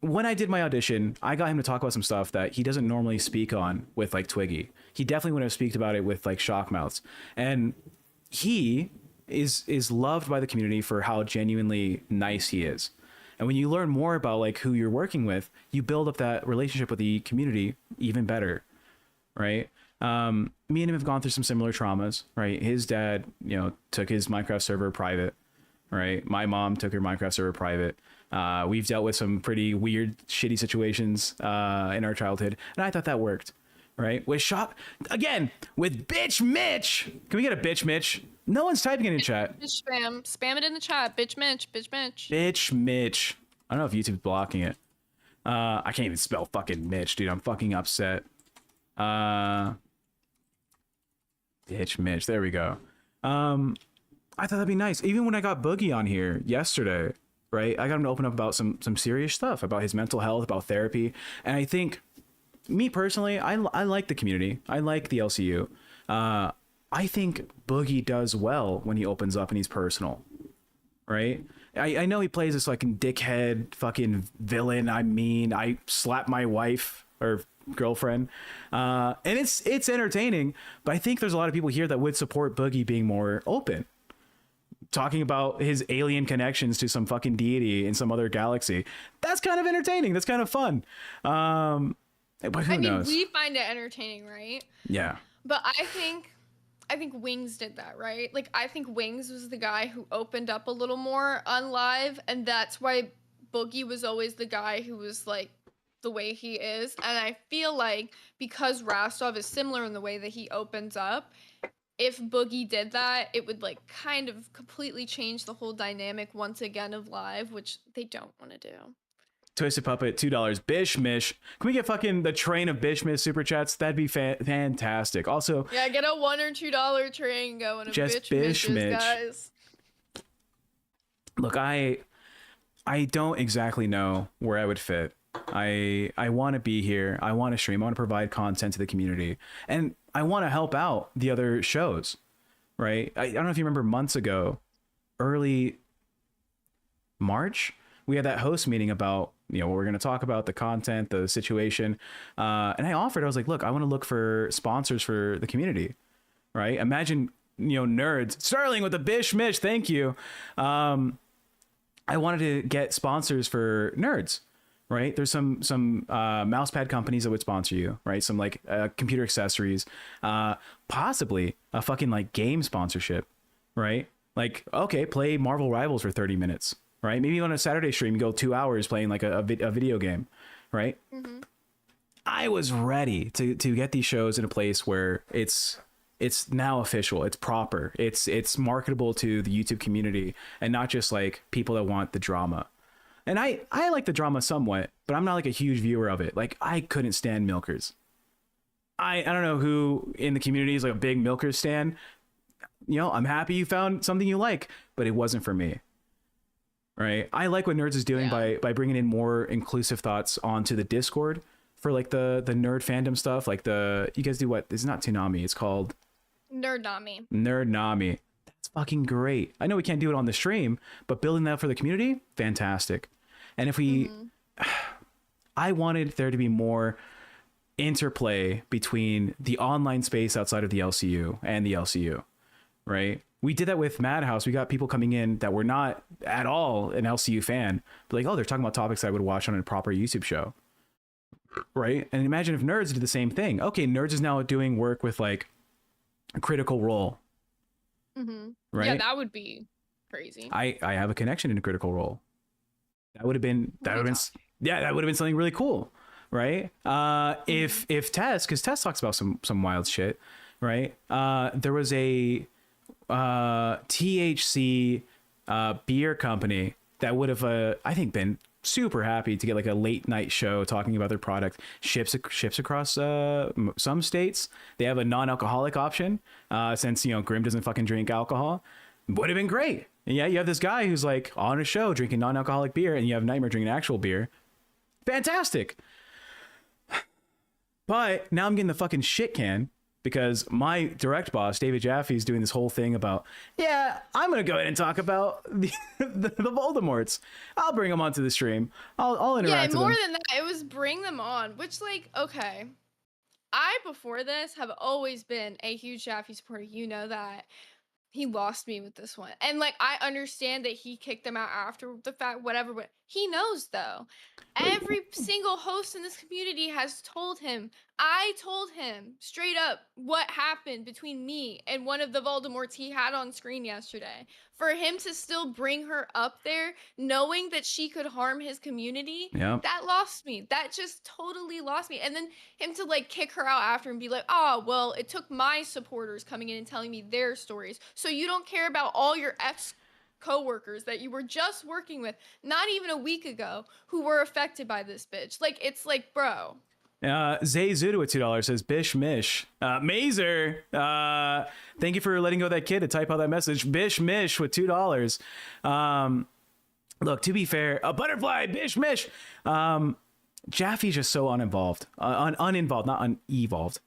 when I did my audition, I got him to talk about some stuff that he doesn't normally speak on with like Twiggy. He definitely wouldn't have speak about it with like Shockmouths. And he is loved by the community for how genuinely nice he is. And when you learn more about like who you're working with, you build up that relationship with the community even better, right? Me and him have gone through some similar traumas, right? His dad, took his Minecraft server private, right? My mom took her Minecraft server private. We've dealt with some pretty weird, shitty situations in our childhood, and I thought that worked, right? With bitch Mitch. Can we get a bitch Mitch? No one's typing it in chat. Bitch spam it in the chat. Bitch Mitch. Bitch Mitch. I don't know if YouTube's blocking it. I can't even spell fucking Mitch, dude. I'm fucking upset. Bitch Mitch. There we go. I thought that'd be nice. Even when I got Boogie on here yesterday, right? I got him to open up about some serious stuff about his mental health, about therapy. And I think, me personally, I like the community. I like the LCU. I think Boogie does well when he opens up and he's personal, right? I know he plays this fucking dickhead fucking villain. I slap my wife or girlfriend, and it's entertaining. But I think there's a lot of people here that would support Boogie being more open, talking about his alien connections to some fucking deity in some other galaxy. That's kind of entertaining. That's kind of fun. But who knows? We find it entertaining, right? Yeah. But I think Wings did that, right? Like, I think Wings was the guy who opened up a little more on live, and that's why Boogie was always the guy who was, like, the way he is. And I feel like because Rostov is similar in the way that he opens up, if Boogie did that, it would, like, kind of completely change the whole dynamic once again of live, which they don't want to do. Twisted Puppet, $2. Bishmish. Can we get fucking the train of Bishmish super chats? That'd be fantastic. Also, yeah, get a $1 or $2 train going. Just Bishmish, guys. Look, I don't exactly know where I would fit. I want to be here. I want to stream. I want to provide content to the community, and I want to help out the other shows. Right? I don't know if you remember months ago, early March, we had that host meeting about, what we're going to talk about, the content, the situation. And I was like, look, I want to look for sponsors for the community, right? Imagine, nerds. Sterling with the Bish Mitch. Thank you. I wanted to get sponsors for nerds, right? There's some mousepad companies that would sponsor you, right? Some like computer accessories, possibly a fucking like game sponsorship, right? Like, okay, play Marvel Rivals for 30 minutes. Right? Maybe on a Saturday stream, you go 2 hours playing like a video game, right? Mm-hmm. I was ready to get these shows in a place where it's now official, it's proper, it's marketable to the YouTube community, and not just like people that want the drama. And I like the drama somewhat, but I'm not like a huge viewer of it. Like, I couldn't stand milkers. I don't know who in the community is like a big milkers stan. I'm happy you found something you like, but it wasn't for me. Right. I like what Nerds is doing by bringing in more inclusive thoughts onto the Discord for like the nerd fandom stuff. Like you guys do what? It's not Toonami. It's called Nerdnami. That's fucking great. I know we can't do it on the stream, but building that for the community, fantastic. And if we, I wanted there to be more interplay between the online space outside of the LCU and the LCU. Right. We did that with Madhouse. We got people coming in that were not at all an LCU fan, but like, oh, they're talking about topics I would watch on a proper YouTube show. Right. And imagine if Nerds did the same thing. Okay, Nerds is now doing work with like a Critical Role. Mm-hmm. Right. Yeah, that would be crazy. I have a connection in a Critical Role. That would have been something really cool. Right. If Tess, because Tess talks about some wild shit. Right. There was a THC beer company that would have I think been super happy to get like a late night show talking about their product. Ships across some states. They have a non-alcoholic option since Grim doesn't fucking drink alcohol. Would have been great. And yeah, you have this guy who's like on a show drinking non-alcoholic beer, and you have Nightmare drinking actual beer. Fantastic. But now I'm getting the fucking shit can because my direct boss, David Jaffe, is doing this whole thing about, yeah, I'm going to go ahead and talk about the Voldemorts. I'll bring them onto the stream. I'll interact with more them. than that, it was bring them on, which, like, okay. I, before this, have always been a huge Jaffe supporter. You know that. He lost me with this one. And, like, I understand that he kicked them out after the fact, whatever, but he knows, though. Every single host in this community has told him, I told him straight up what happened between me and one of the Voldemorts he had on screen yesterday. For him to still bring her up there, knowing that she could harm his community, Yeah. that lost me. That just totally lost me. And then him to, like, kick her out after and be like, oh, well, it took my supporters coming in and telling me their stories. So you don't care about all your ex-coworkers that you were just working with not even a week ago who were affected by this bitch. Like, it's like, bro. Zay Zuda with $2 says, Bish Mish. Mazer, thank you for letting go of that kid to type out that message. Bish Mish with $2. Look, to be fair, a butterfly, Bish Mish. Jaffe's just so uninvolved. Uninvolved, not unevolved.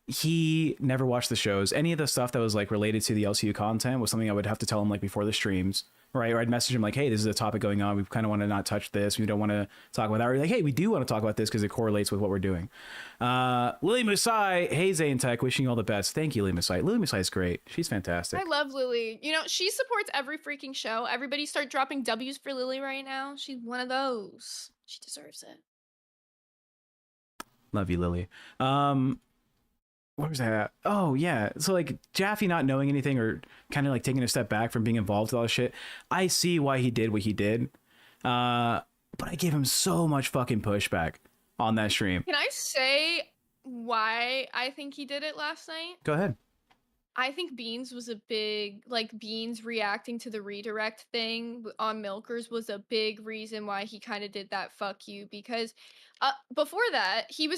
He never watched the shows. Any of the stuff that was like related to the LCU content was something I would have to tell him like before the streams, right? Or I'd message him like, hey, this is a topic going on. We kind of want to not touch this. We don't want to talk about that. Or like, hey, we do want to talk about this because it correlates with what we're doing. Lily Musai, hey, Zay and Tech, wishing you all the best. Thank you, Lily Musai. Lily Musai is great. She's fantastic. I love Lily. You know, she supports every freaking show. Everybody start dropping W's for Lily right now. She's one of those. She deserves it. Love you, Lily. Where's that at? Oh, yeah. So, like, Jaffe not knowing anything or kind of, like, taking a step back from being involved with all this shit, I see why he did what he did. But I gave him so much fucking pushback on that stream. Can I say why I think he did it last night? Go ahead. I think Beans was a big, like, Beans reacting to the redirect thing on Milkers was a big reason why he kind of did that fuck you, because before that, he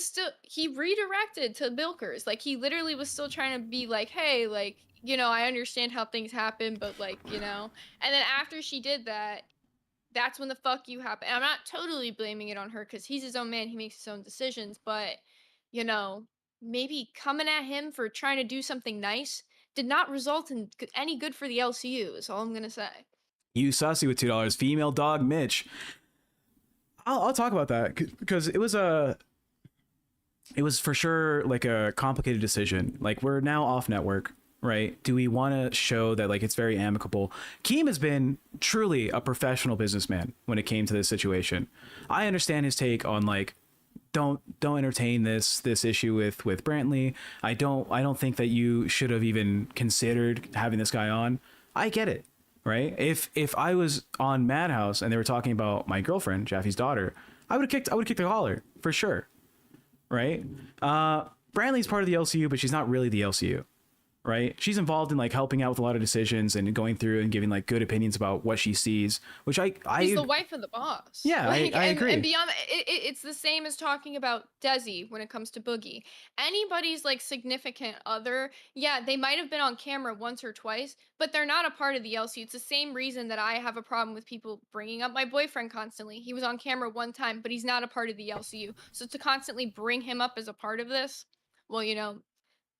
redirected to Milkers. Like, he literally was still trying to be like, hey, like, you know, I understand how things happen, but, like, you know. And then after she did that, that's when the fuck you happened. And I'm not totally blaming it on her because he's his own man. He makes his own decisions. But, you know, maybe coming at him for trying to do something nice did not result in any good for the LCU, is all I'm going to say. You Sussy with $2. Female dog Mitch. I'll talk about that because it was for sure like a complicated decision. Like, we're now off network, right? Do we want to show that like it's very amicable? Keem has been truly a professional businessman when it came to this situation. I understand his take on like, don't entertain this issue with Brantley. I don't think that you should have even considered having this guy on. I get it. Right. If I was on Madhouse and they were talking about my girlfriend, Jaffe's daughter, I would have kicked the collar for sure. Right. Brantley's part of the LCU, but she's not really the LCU. Right. She's involved in like helping out with a lot of decisions and going through and giving like good opinions about what she sees, which She's the wife of the boss. Yeah, like, I agree. And beyond that, it's the same as talking about Desi when it comes to Boogie. Anybody's like significant other, yeah, they might have been on camera once or twice, but they're not a part of the LCU. It's the same reason that I have a problem with people bringing up my boyfriend constantly. He was on camera one time, but he's not a part of the LCU. So to constantly bring him up as a part of this, well, you know,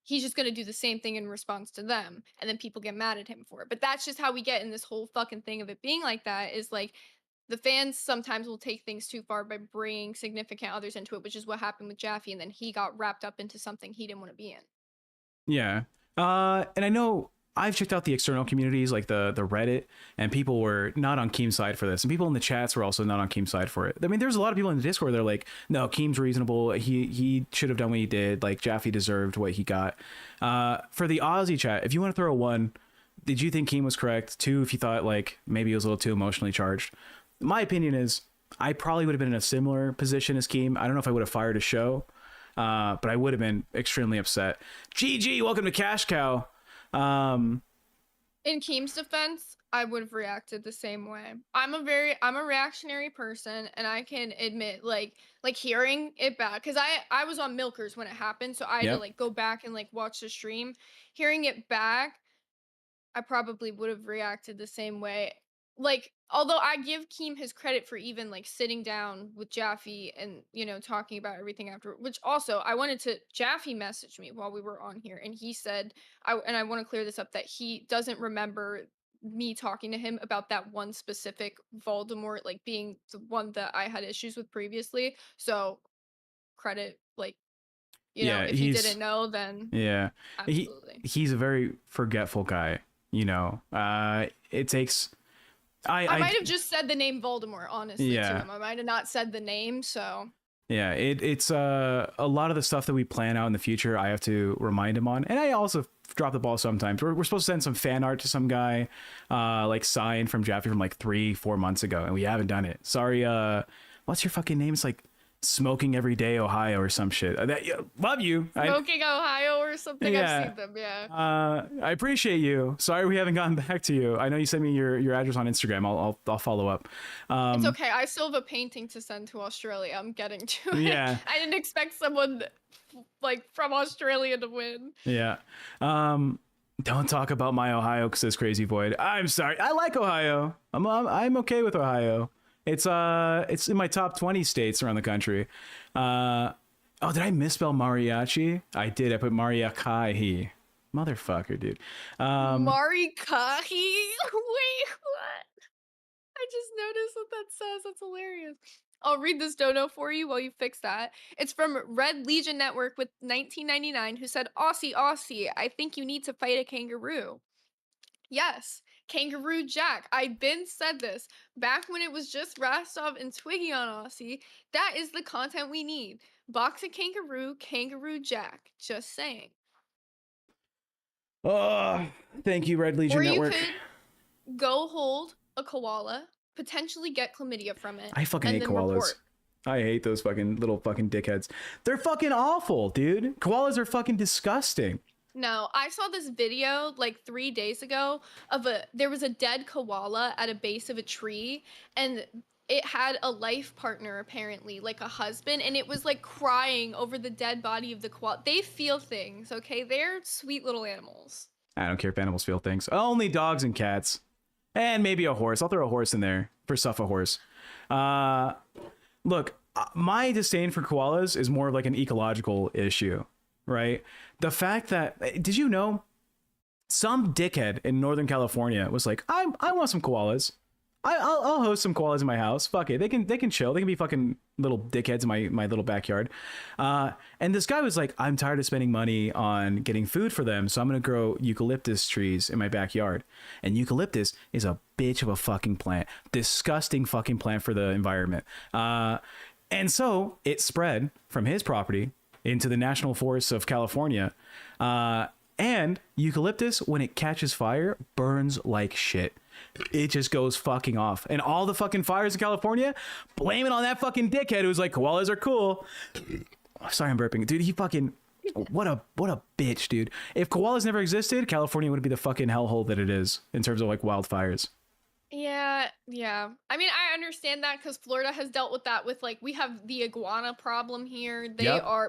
he's just going to do the same thing in response to them. And then people get mad at him for it. But that's just how we get in this whole fucking thing of it being like that, is like the fans sometimes will take things too far by bringing significant others into it, which is what happened with Jaffe. And then he got wrapped up into something he didn't want to be in. Yeah. And I know I've checked out the external communities like the Reddit, and people were not on Keem's side for this, and people in the chats were also not on Keem's side for it. I mean, there's a lot of people in the Discord, they're like, no, Keem's reasonable, he should have done what he did, like Jaffe deserved what he got. For the Aussie chat, if you want to throw a 1, did you think Keem was correct? 2, if you thought like maybe he was a little too emotionally charged. My opinion is I probably would have been in a similar position as Keem. I don't know if I would have fired a show, but I would have been extremely upset. GG, welcome to Cash Cow. In Keem's defense, I would have reacted the same way. I'm a reactionary person, and I can admit like hearing it back, because I was on Milkers when it happened, so I had to like go back and like watch the stream. Hearing it back, I probably would have reacted the same way. Like, although I give Keem his credit for even like sitting down with Jaffe and talking about everything after. Which also Jaffe messaged me while we were on here, and he said, I want to clear this up, that he doesn't remember me talking to him about that one specific Voldemort like being the one that I had issues with previously. So credit, like, if you didn't know, then yeah, absolutely. He's a very forgetful guy. It takes. I might have just said the name Voldemort, honestly, to him. I might have not said the name, so. Yeah, it's a lot of the stuff that we plan out in the future, I have to remind him on. And I also drop the ball sometimes. We're supposed to send some fan art to some guy, like signed from Jaffe from like 3-4 months ago, and we haven't done it. Sorry, what's your fucking name? It's like Smoking Every Day Ohio or some shit. Love you. Smoking Ohio or something. Yeah. I've seen them, yeah. I appreciate you. Sorry we haven't gotten back to you. I know you sent me your address on Instagram. I'll follow up. It's okay. I still have a painting to send to Australia. I'm getting to it. Yeah. I didn't expect someone like from Australia to win. Yeah. Don't talk about my Ohio, says Crazy Void. I'm sorry. I like Ohio. I'm okay with Ohio. It's in my top 20 states around the country. Oh, did I misspell mariachi? I did. I put mariachi. Motherfucker, dude. Marikahi? Wait, what? I just noticed what that says. That's hilarious. I'll read this dono for you while you fix that. It's from Red Legion Network with 1999, who said, Aussie, I think you need to fight a kangaroo. Yes. Kangaroo Jack. I been said this back when it was just Rastov and Twiggy on Aussie. That is the content we need. Box a kangaroo, Kangaroo Jack. Just saying. Oh, thank you, Red Legion Network. Or you could go hold a koala, potentially get chlamydia from it. I fucking hate koalas. Report. I hate those fucking little fucking dickheads. They're fucking awful, dude. Koalas are fucking disgusting. No, I saw this video like 3 days ago of there was a dead koala at a base of a tree, and it had a life partner, apparently, like a husband, and it was like crying over the dead body of the koala. They feel things, okay? They're sweet little animals. I don't care if animals feel things. Only dogs and cats. And maybe a horse. I'll throw a horse in there for stuff a horse. Look, my disdain for koalas is more of like an ecological issue. Right? The fact that, did you know some dickhead in Northern California was like, I want some koalas. I'll host some koalas in my house. Fuck it. They can chill. They can be fucking little dickheads in my little backyard. And this guy was like, I'm tired of spending money on getting food for them, so I'm going to grow eucalyptus trees in my backyard. And eucalyptus is a bitch of a fucking plant. Disgusting fucking plant for the environment. And so it spread from his property into the national forests of California. And eucalyptus, when it catches fire, burns like shit. It just goes fucking off. And all the fucking fires in California, blame it on that fucking dickhead who's like, koalas are cool. Sorry, I'm burping. Dude, he fucking... What a bitch, dude. If koalas never existed, California would be the fucking hellhole that it is in terms of like wildfires. Yeah. I mean, I understand that because Florida has dealt with that with like, we have the iguana problem here.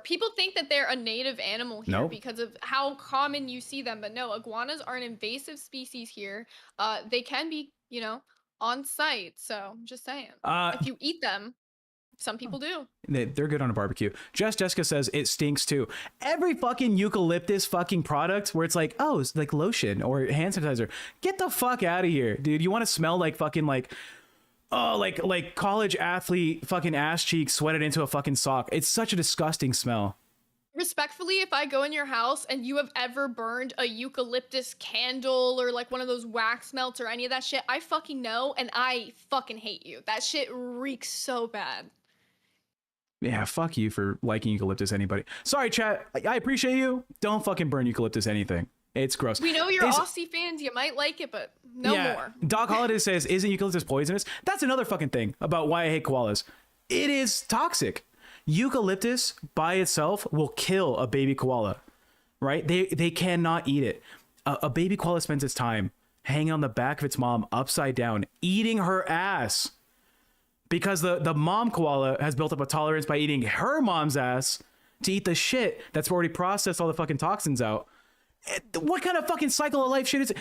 People think that they're a native animal here because of how common you see them. But no, iguanas are an invasive species here. They can be, on site. So just saying, if you eat them, some people do. They're good on a barbecue. Jessica says it stinks too. Every fucking eucalyptus fucking product where it's like, oh, it's like lotion or hand sanitizer. Get the fuck out of here, dude. You want to smell like fucking like college athlete fucking ass cheek sweated into a fucking sock. It's such a disgusting smell. Respectfully, if I go in your house and you have ever burned a eucalyptus candle or like one of those wax melts or any of that shit, I fucking know, and I fucking hate you. That shit reeks so bad. Yeah, fuck you for liking eucalyptus, anybody. Sorry, chat. I appreciate you. Don't fucking burn eucalyptus anything. It's gross. We know you're Aussie fans. You might like it, but no more. Doc Holiday says, isn't eucalyptus poisonous? That's another fucking thing about why I hate koalas. It is toxic. Eucalyptus by itself will kill a baby koala, right? They cannot eat it. A baby koala spends its time hanging on the back of its mom upside down, eating her ass. Because the mom koala has built up a tolerance by eating her mom's ass to eat the shit that's already processed all the fucking toxins out. What kind of fucking cycle of life shit is it?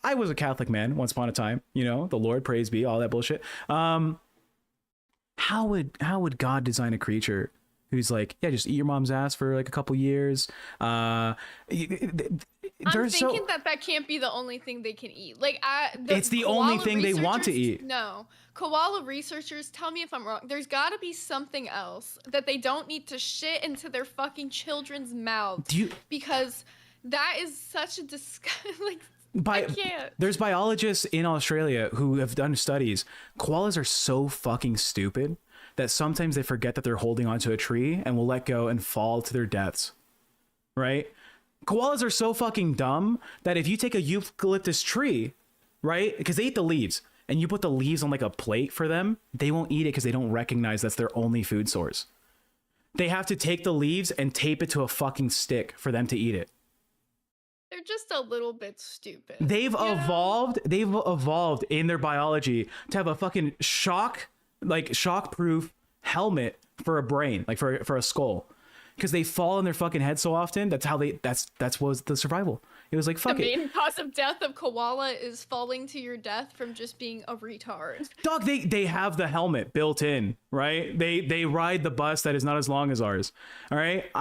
I was a Catholic man once upon a time, you know, the Lord, praise be, all that bullshit. How would God design a creature who's like, yeah, just eat your mom's ass for like a couple years? I'm thinking that can't be the only thing they can eat. Like, it's the only thing they want to eat. No, koala researchers, tell me if I'm wrong. There's got to be something else that they don't need to shit into their fucking children's mouths. Because that is such a disgusting. I can't. There's biologists in Australia who have done studies. Koalas are so fucking stupid that sometimes they forget that they're holding onto a tree and will let go and fall to their deaths. Right? Koalas are so fucking dumb that if you take a eucalyptus tree, right? Because they eat the leaves, and you put the leaves on like a plate for them, they won't eat it because they don't recognize that's their only food source. They have to take the leaves and tape it to a fucking stick for them to eat it. They're just a little bit stupid. They've evolved in their biology to have a fucking shock-proof helmet for a brain, like for a skull. Because they fall on their fucking head so often. That's was the survival. It was like, fuck it. The main cause of death of koala is falling to your death from just being a retard. Dog, they have the helmet built in, right? They ride the bus that is not as long as ours. All right?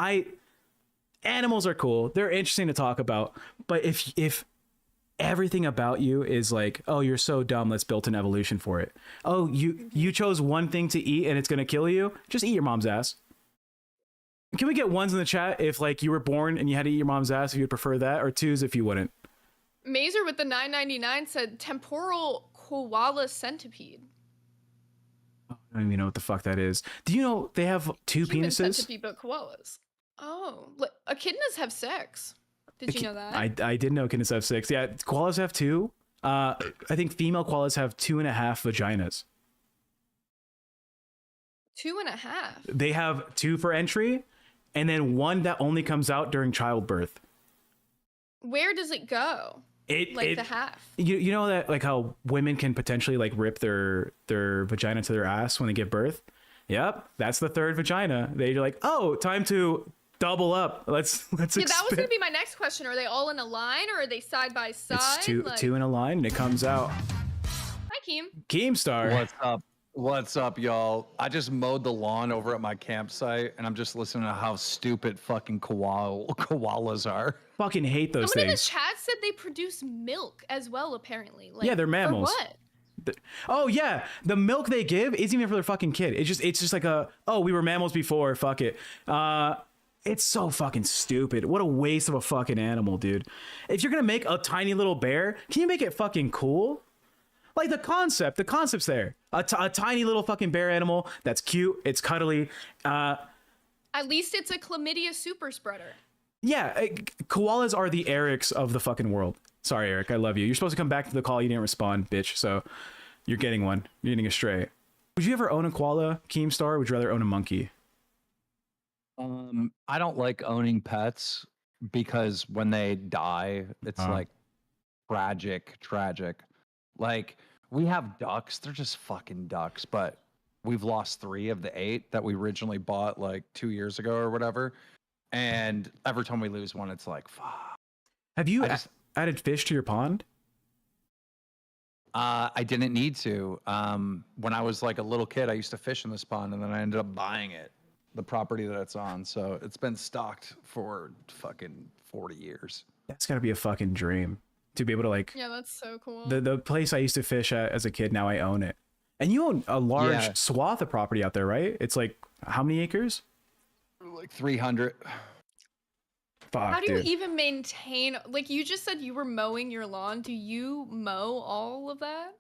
Animals are cool. They're interesting to talk about. But if everything about you is like, oh, you're so dumb, let's build an evolution for it. Oh, you chose one thing to eat and it's gonna kill you? Just eat your mom's ass. Can we get ones in the chat if like you were born and you had to eat your mom's ass, if you'd prefer that, or twos if you wouldn't? Mazer with the 9.99 said temporal koala centipede. I don't even know what the fuck that is. Do you know they have two Human penises? Centipede, but koalas. Oh, echidnas have sex. Did you know that? I did know echidnas have 6. Yeah, koalas have 2. I think female koalas have 2.5 vaginas. 2.5. They have 2 for entry, and then 1 that only comes out during childbirth. Where does it go? The half. You know that like how women can potentially like rip their vagina to their ass when they give birth? Yep, that's the 3rd vagina. They're like, oh, time to double up. Let's Yeah, that was gonna be my next question. Are they all in a line or are they side by side? It's two in a line and it comes out. Hi, Keem. Keemstar. What's up? What's up, y'all? I just mowed the lawn over at my campsite, and I'm just listening to how stupid fucking koalas are. Fucking hate those Someone things. in the chat said they produce milk as well, apparently. Yeah, they're mammals. For what? Oh yeah, the milk they give isn't even for their fucking kid. It's just like we were mammals before. Fuck it. It's so fucking stupid. What a waste of a fucking animal, dude. If you're gonna make a tiny little bear, can you make it fucking cool? Like the concept's there. A tiny little fucking bear animal that's cute. It's cuddly. At least it's a chlamydia super spreader. Yeah, koalas are the Erics of the fucking world. Sorry, Eric, I love you. You're supposed to come back to the call. You didn't respond, bitch. So you're getting one. You're getting a stray. Would you ever own a koala, Keemstar? Or would you rather own a monkey? I don't like owning pets because when they die, it's like tragic. Like we have ducks, they're just fucking ducks, but we've lost 3 of the 8 that we originally bought like 2 years ago or whatever. And every time we lose one, it's like, fuck. Have you added fish to your pond? I didn't need to. When I was like a little kid, I used to fish in this pond, and then I ended up buying it, the property that it's on. So it's been stocked for fucking 40 years. That's gotta be a fucking dream to be able to like. Yeah, that's so cool. The place I used to fish at as a kid, now I own it. And you own a large swath of property out there, right? It's like how many acres? Like 300. Fuck, How do dude. you even maintain? Like you just said, you were mowing your lawn. Do you mow all of that?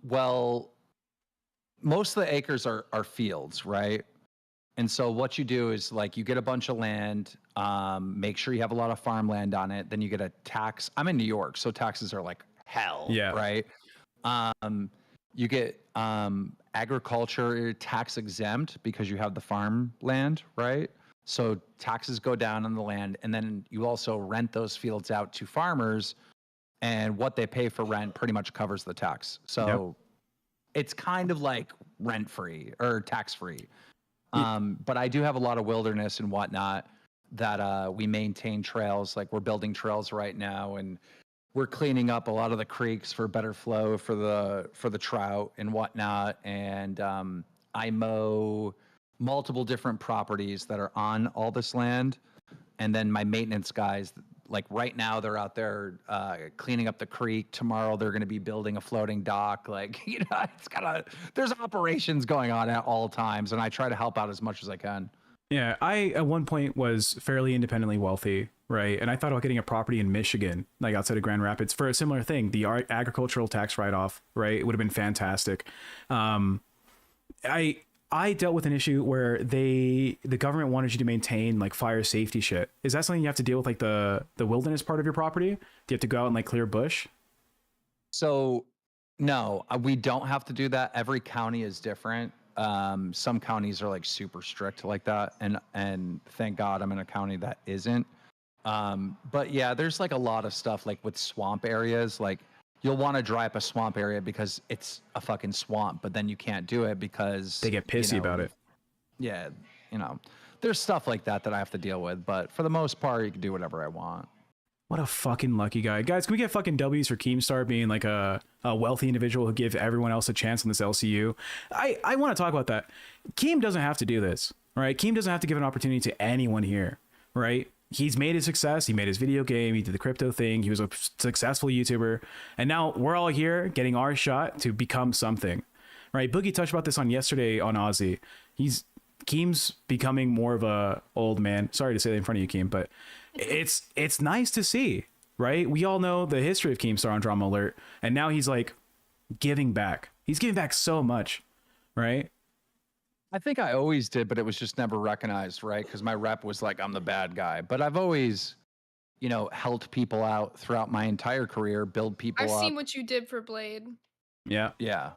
Well, most of the acres are fields, right? And so what you do is like you get a bunch of land, make sure you have a lot of farmland on it. Then you get a tax. I'm in New York, so taxes are like hell, right? You get agriculture tax exempt because you have the farmland, right? So taxes go down on the land, and then you also rent those fields out to farmers, and what they pay for rent pretty much covers the tax. So it's kind of like rent-free or tax-free. But I do have a lot of wilderness and whatnot that we maintain trails. Like we're building trails right now, and we're cleaning up a lot of the creeks for better flow for the trout and whatnot. And I mow multiple different properties that are on all this land. And then my maintenance guys, like right now, they're out there cleaning up the creek. Tomorrow, they're going to be building a floating dock. Like, there's operations going on at all times. And I try to help out as much as I can. Yeah, I at one point was fairly independently wealthy, right? And I thought about getting a property in Michigan, like outside of Grand Rapids, for a similar thing, the agricultural tax write-off, right? It would have been fantastic. I dealt with an issue where the government wanted you to maintain like fire safety shit. Is that something you have to deal with, like the wilderness part of your property? Do you have to go out and like clear bush? So no, we don't have to do that. Every county is different. Some counties are like super strict like that, and thank God I'm in a county that isn't. But yeah, there's like a lot of stuff like with swamp areas. Like you'll want to dry up a swamp area because it's a fucking swamp, but then you can't do it because They get pissy about it. Yeah, there's stuff like that I have to deal with. But for the most part, you can do whatever I want. What a fucking lucky guy. Guys, can we get fucking W's for Keemstar being like a wealthy individual who gives everyone else a chance on this LCU? I want to talk about that. Keem doesn't have to do this, right? Keem doesn't have to give an opportunity to anyone here, right? He's made his success. He made his video game. He did the crypto thing. He was a successful YouTuber. And now we're all here getting our shot to become something, right? Boogie touched about this on yesterday on Aussie. Keem's becoming more of a old man. Sorry to say that in front of you, Keem, but it's nice to see, right? We all know the history of Keemstar on Drama Alert, and now he's like giving back. He's giving back so much, right? I think I always did, but it was just never recognized, right? Because my rep was like, I'm the bad guy. But I've always, helped people out throughout my entire career, build people I've up. seen what you did for Blade. Yeah. Yeah.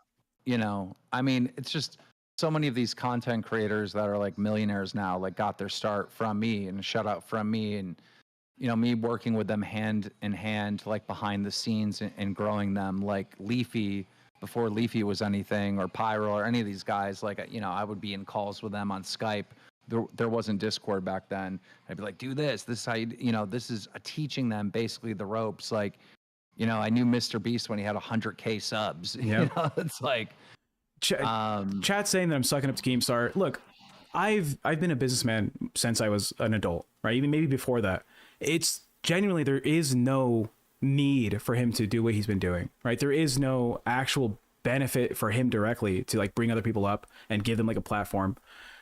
I mean, it's just so many of these content creators that are like millionaires now, like got their start from me, and a shout out from me, and me working with them hand in hand, like behind the scenes and growing them, like Leafy, before Leafy was anything, or Pyro, or any of these guys. Like, I would be in calls with them on Skype. There wasn't Discord back then. I'd be like, do this. This is how this is teaching them basically the ropes. Like, I knew Mr. Beast when he had 100K subs. Yeah. It's like, Chat's saying that I'm sucking up to Keemstar. Look, I've been a businessman since I was an adult, right? Even maybe before that. It's genuinely, there is no need for him to do what he's been doing, right? There is no actual benefit for him directly to like bring other people up and give them like a platform,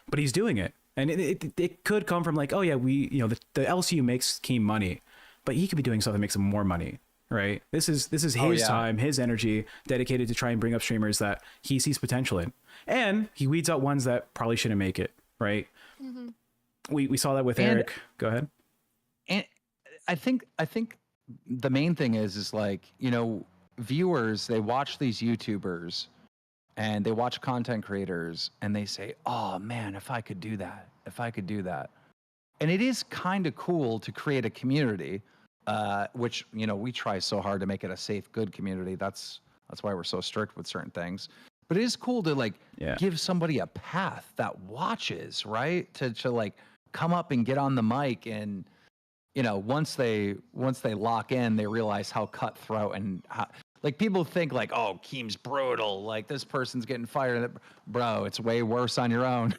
but he's doing it. And it could come from like, oh yeah, the LCU makes Keem money, but he could be doing something that makes him more money, right? This is his time, his energy dedicated to try and bring up streamers that he sees potential in, and he weeds out ones that probably shouldn't make it, right? Mm-hmm. We saw that with Eric. Go ahead. And I think the main thing is like, viewers, they watch these YouTubers and they watch content creators and they say, oh man, if I could do that. And it is kind of cool to create a community, which, we try so hard to make it a safe, good community. That's why we're so strict with certain things. But it is cool to like give somebody a path that watches, right? To like come up and get on the mic, and once they lock in, they realize how cutthroat and how, like, people think like, oh, Keem's brutal, like this person's getting fired. Bro, it's way worse on your own.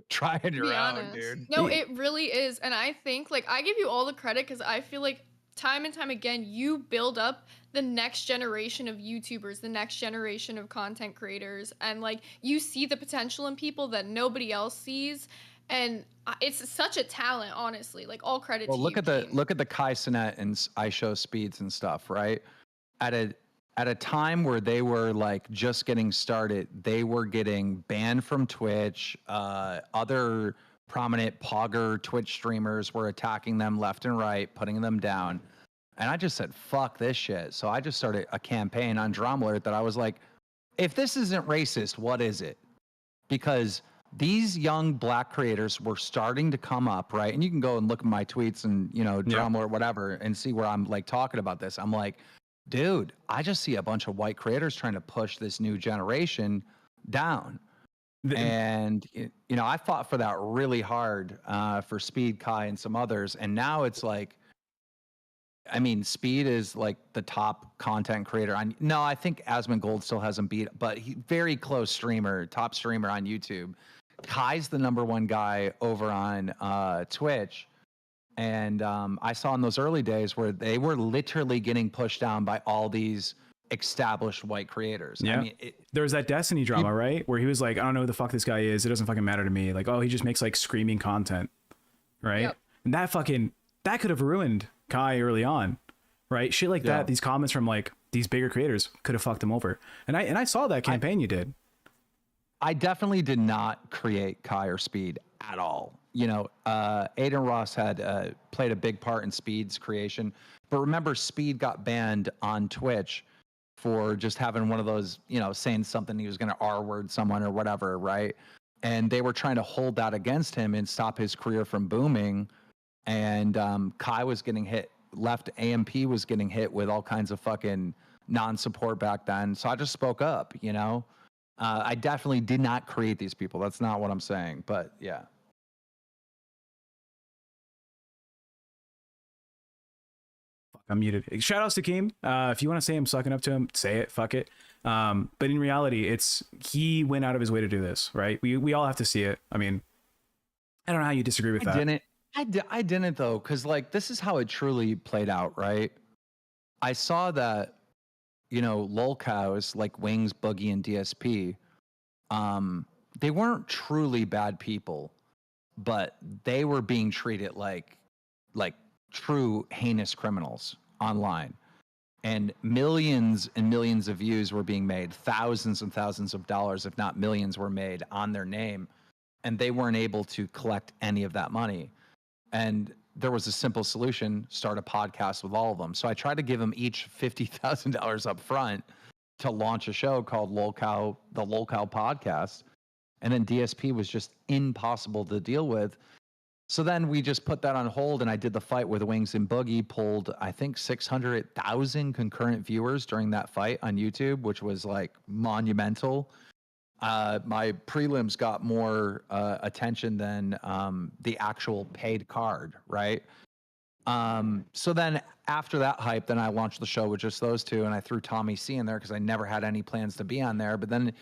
Try on your own, dude. No, it really is. And I think like I give you all the credit because I feel like time and time again, you build up the next generation of YouTubers, the next generation of content creators. And like you see the potential in people that nobody else sees. And it's such a talent, honestly. Like all credit to you. Look at the Kai Cenat and iShow Speeds and stuff, right? At a time where they were like just getting started, they were getting banned from Twitch. Other prominent Pogger Twitch streamers were attacking them left and right, putting them down. And I just said, fuck this shit. So I just started a campaign on Drama Alert that I was like, if this isn't racist, what is it? Because these young black creators were starting to come up, right? And you can go and look at my tweets and, Drama or whatever and see where I'm like talking about this. I'm like, dude, I just see a bunch of white creators trying to push this new generation down. And, I fought for that really hard for Speed, Kai, and some others. And now it's like, I mean, Speed is like the top content creator on. No, I think Asmongold still hasn't beat, but he very close streamer, top streamer on YouTube. Kai's the #1 guy over on Twitch, and I saw in those early days where they were literally getting pushed down by all these established white creators. Yeah. I mean, there was that Destiny drama, right? Where he was like, I don't know who the fuck this guy is. It doesn't fucking matter to me. Like, oh, he just makes like screaming content, right? Yep. And that could have ruined Kai early on, right? Shit like that. These comments from like these bigger creators could have fucked him over. And I saw that campaign you did. I definitely did not create Kai or Speed at all. You know, Aiden Ross had played a big part in Speed's creation. But remember, Speed got banned on Twitch for just having one of those, you know, saying something he was going to R-word someone or whatever, right? And they were trying to hold that against him and stop his career from booming. And Kai was getting hit. Left AMP was getting hit with all kinds of fucking non-support back then. So I just spoke up, you know? I definitely did not create these people. That's not what I'm saying. But yeah. I'm muted. Shout outs to Keem. If you want to say I'm sucking up to him, say it. Fuck it. But in reality, he went out of his way to do this, right? We all have to see it. I mean, I don't know how you disagree with that. I didn't though, because like this is how it truly played out, right? I saw that, you know, Lolcows like Wings, Boogie, and DSP, they weren't truly bad people, but they were being treated like true heinous criminals online. And millions and millions of views were being made, thousands and thousands of dollars, if not millions, were made on their name, and they weren't able to collect any of that money. And there was a simple solution: start a podcast with all of them. So I tried to give them each $50,000 up front to launch a show called Lolcow, the Lolcow podcast. And then DSP was just impossible to deal with. So then we just put that on hold, and I did the fight with Wings and Boogie, pulled, I think, 600,000 concurrent viewers during that fight on YouTube, which was like monumental. My prelims got more attention than the actual paid card, right? So then after that hype, then I launched the show with just those two, and I threw Tommy C in there because I never had any plans to be on there. But then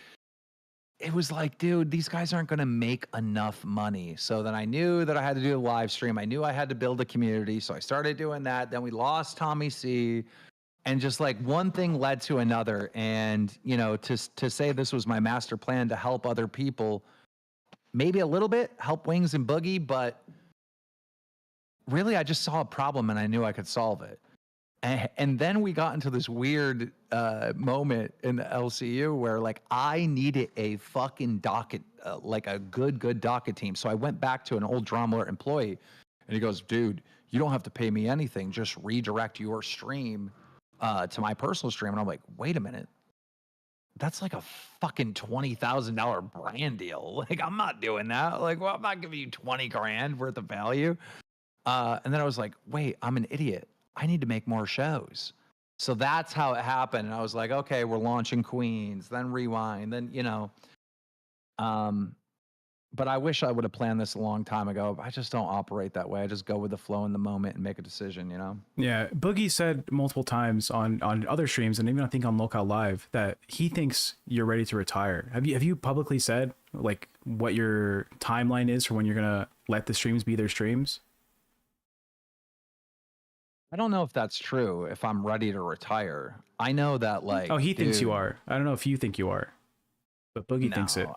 it was like, dude, these guys aren't going to make enough money. So then I knew that I had to do a live stream. I knew I had to build a community. So I started doing that. Then we lost Tommy C. And just like one thing led to another. And, you know, to say this was my master plan to help other people, maybe a little bit, help Wings and Boogie, but really I just saw a problem and I knew I could solve it. And then we got into this weird moment in the LCU where like I needed a fucking docket, like a good docket team. So I went back to an old Drama Alert employee and he goes, dude, you don't have to pay me anything. Just redirect your stream to my personal stream. And I'm like, wait a minute. That's like a fucking $20,000 brand deal. Like, I'm not doing that. Like, well, I'm not giving you 20 grand worth of value. And then I was like, wait, I'm an idiot. I need to make more shows. So that's how it happened. And I was like, okay, we're launching Queens, then Rewind, then, you know. But I wish I would have planned this a long time ago. I just don't operate that way. I just go with the flow in the moment and make a decision, you know? Yeah. Boogie said multiple times on other streams, and even I think on Lolcow Live, that he thinks you're ready to retire. Have you publicly said like what your timeline is for when you're going to let the streams be their streams? I don't know if that's true, if I'm ready to retire. I know that like... Oh, he thinks you are. I don't know if you think you are, but Boogie thinks it.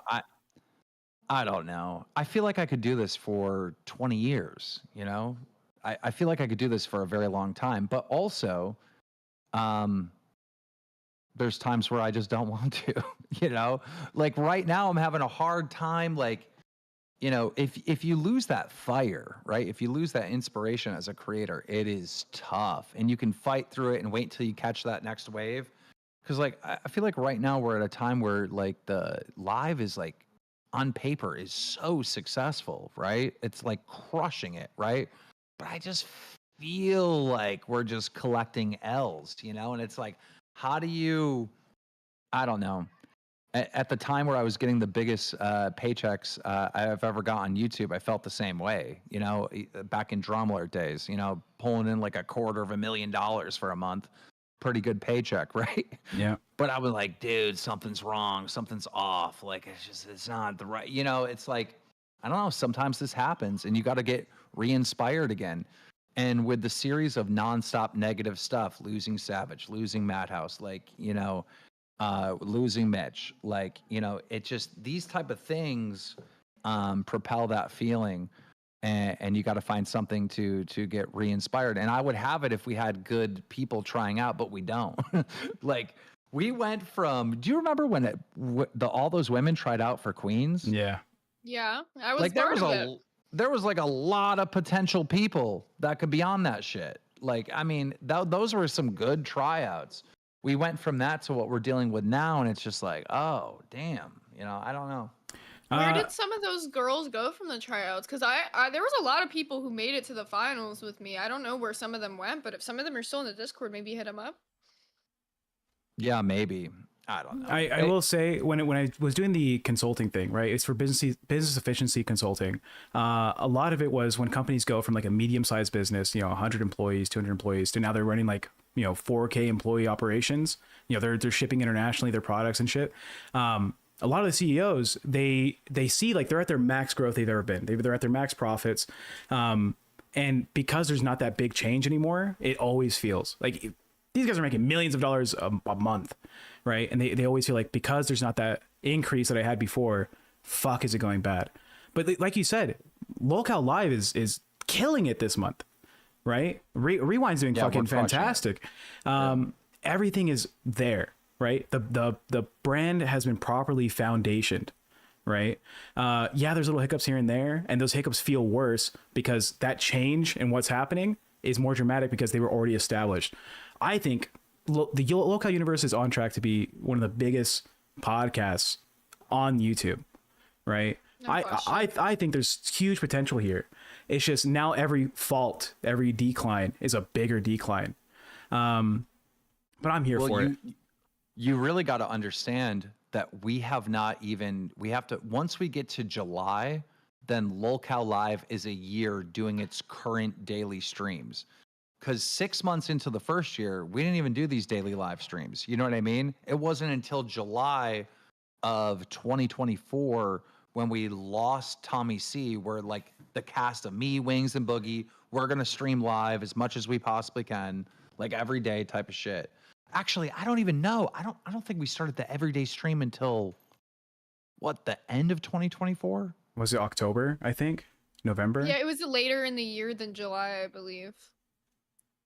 I don't know. I feel like I could do this for 20 years, you know? I feel like I could do this for a very long time, but also there's times where I just don't want to, you know? Like right now I'm having a hard time, like, you know, if you lose that fire, right? If you lose that inspiration as a creator, it is tough, and you can fight through it and wait till you catch that next wave. Because like, I feel like right now we're at a time where like the live is like, on paper is so successful, right? It's like crushing it, right? But I just feel like we're just collecting L's, you know? And it's like, how do you, I don't know. At the time where I was getting the biggest paychecks I've ever got on YouTube, I felt the same way. You know, back in Drumler days, you know, pulling in like $250,000 for a month, pretty good paycheck, right? Yeah. But I was like, dude, something's wrong, something's off. Like it's not the right. You know, it's like I don't know. Sometimes this happens, and you got to get re-inspired again. And with the series of nonstop negative stuff, losing Savage, losing Madhouse, like you know. Losing Mitch, like you know, it just these type of things propel that feeling, and you got to find something to get re-inspired. And I would have it if we had good people trying out, but we don't. Like we went from. Do you remember when all those women tried out for Queens? Yeah. Yeah, I was Like part of it. there was like a lot of potential people that could be on that shit. Like I mean, those were some good tryouts. We went from that to what we're dealing with now, and it's just like, oh, damn. You know, I don't know. Where did some of those girls go from the tryouts? Because I there was a lot of people who made it to the finals with me. I don't know where some of them went, but if some of them are still in the Discord, maybe hit them up. Yeah, maybe. I don't know. I will say when I was doing the consulting thing, right? It's for business efficiency consulting. A lot of it was when companies go from like a medium-sized business, you know, 100 employees, 200 employees, to now they're running like, you know, 4K employee operations. You know, they're shipping internationally their products and shit. A lot of the CEOs, they see like they're at their max growth they've ever been. They're at their max profits. And because there's not that big change anymore, it always feels like these guys are making millions of dollars a month, right? And they always feel like because there's not that increase that I had before, fuck, is it going bad? But like you said, Lolcow Live is killing it this month, right? Rewind's doing fucking fantastic. Everything is there, right? The brand has been properly foundationed, right? Yeah, there's little hiccups here and there, and those hiccups feel worse because that change in what's happening is more dramatic because they were already established. I think the Lolcow universe is on track to be one of the biggest podcasts on YouTube, right? No I think there's huge potential here. It's just now every decline is a bigger decline. But I'm here for it. You really got to understand that we have to, once we get to July, then Lolcow Live is a year doing its current daily streams. Because 6 months into the first year, we didn't even do these daily live streams. You know what I mean? It wasn't until July of 2024 when we lost Tommy C, where like the cast of me, Wings, and Boogie, we're going to stream live as much as we possibly can, like every day type of shit. Actually, I don't even know. I don't think we started the everyday stream until what, the end of 2024? Was it October, I think? November? Yeah, it was later in the year than July, I believe.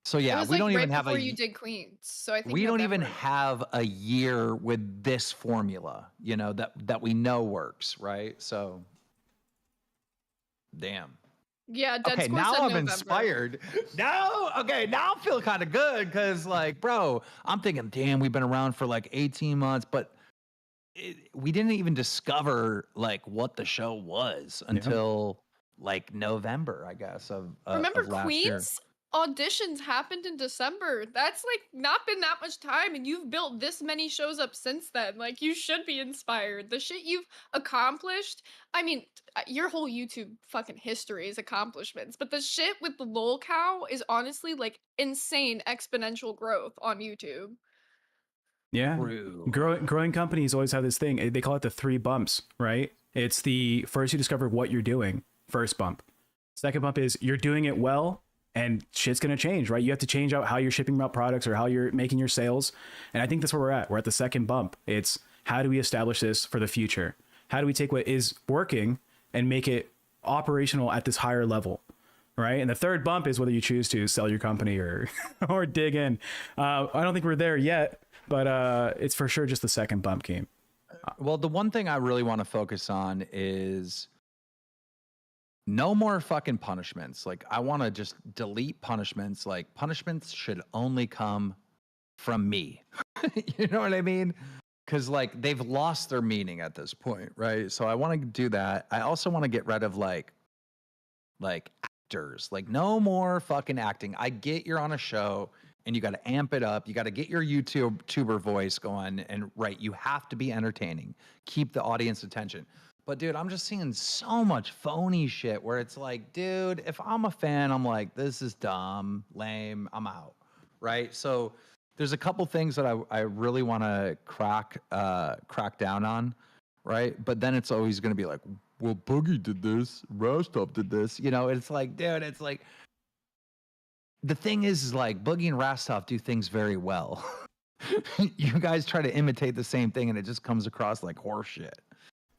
So yeah, we don't even have before you did Queens. So I think we don't even have a year with this formula, you know, that we know works, right? So damn. Yeah, Dead okay, Score now said I'm November. inspired. Now I feel kind of good because, like, bro, I'm thinking, damn, we've been around for like 18 months, but we didn't even discover like what the show was until like November, I guess. Remember of last Queens? year. Auditions happened in December. That's like not been that much time, and you've built this many shows up since then. Like, you should be inspired. The shit you've accomplished. I mean, your whole YouTube fucking history is accomplishments, but the shit with the Lolcow is honestly like insane exponential growth on YouTube. Yeah. Growing companies always have this thing. They call it the 3 bumps, right? It's the first you discover what you're doing, first bump. Second bump is you're doing it well, and shit's going to change, right? You have to change out how you're shipping out products or how you're making your sales. And I think that's where we're at. We're at the second bump. It's how do we establish this for the future? How do we take what is working and make it operational at this higher level, right? And the third bump is whether you choose to sell your company or or dig in. I don't think we're there yet, but it's for sure just the second bump game. Well, the one thing I really want to focus on is no more fucking punishments. Like, I want to just delete punishments. Like, punishments should only come from me. You know what I mean? Because, like, they've lost their meaning at this point, right? So I want to do that. I also want to get rid of, like actors. Like, no more fucking acting. I get you're on a show and you got to amp it up. You got to get your YouTuber voice going, and right, you have to be entertaining. Keep the audience attention. But dude, I'm just seeing so much phony shit where it's like, dude, if I'm a fan, I'm like, this is dumb, lame, I'm out. Right? So there's a couple things that I really want to crack down on, right? But then it's always going to be like, well, Boogie did this, Rostov did this. You know, it's like, dude, it's like, the thing is like Boogie and Rostov do things very well. You guys try to imitate the same thing and it just comes across like horseshit.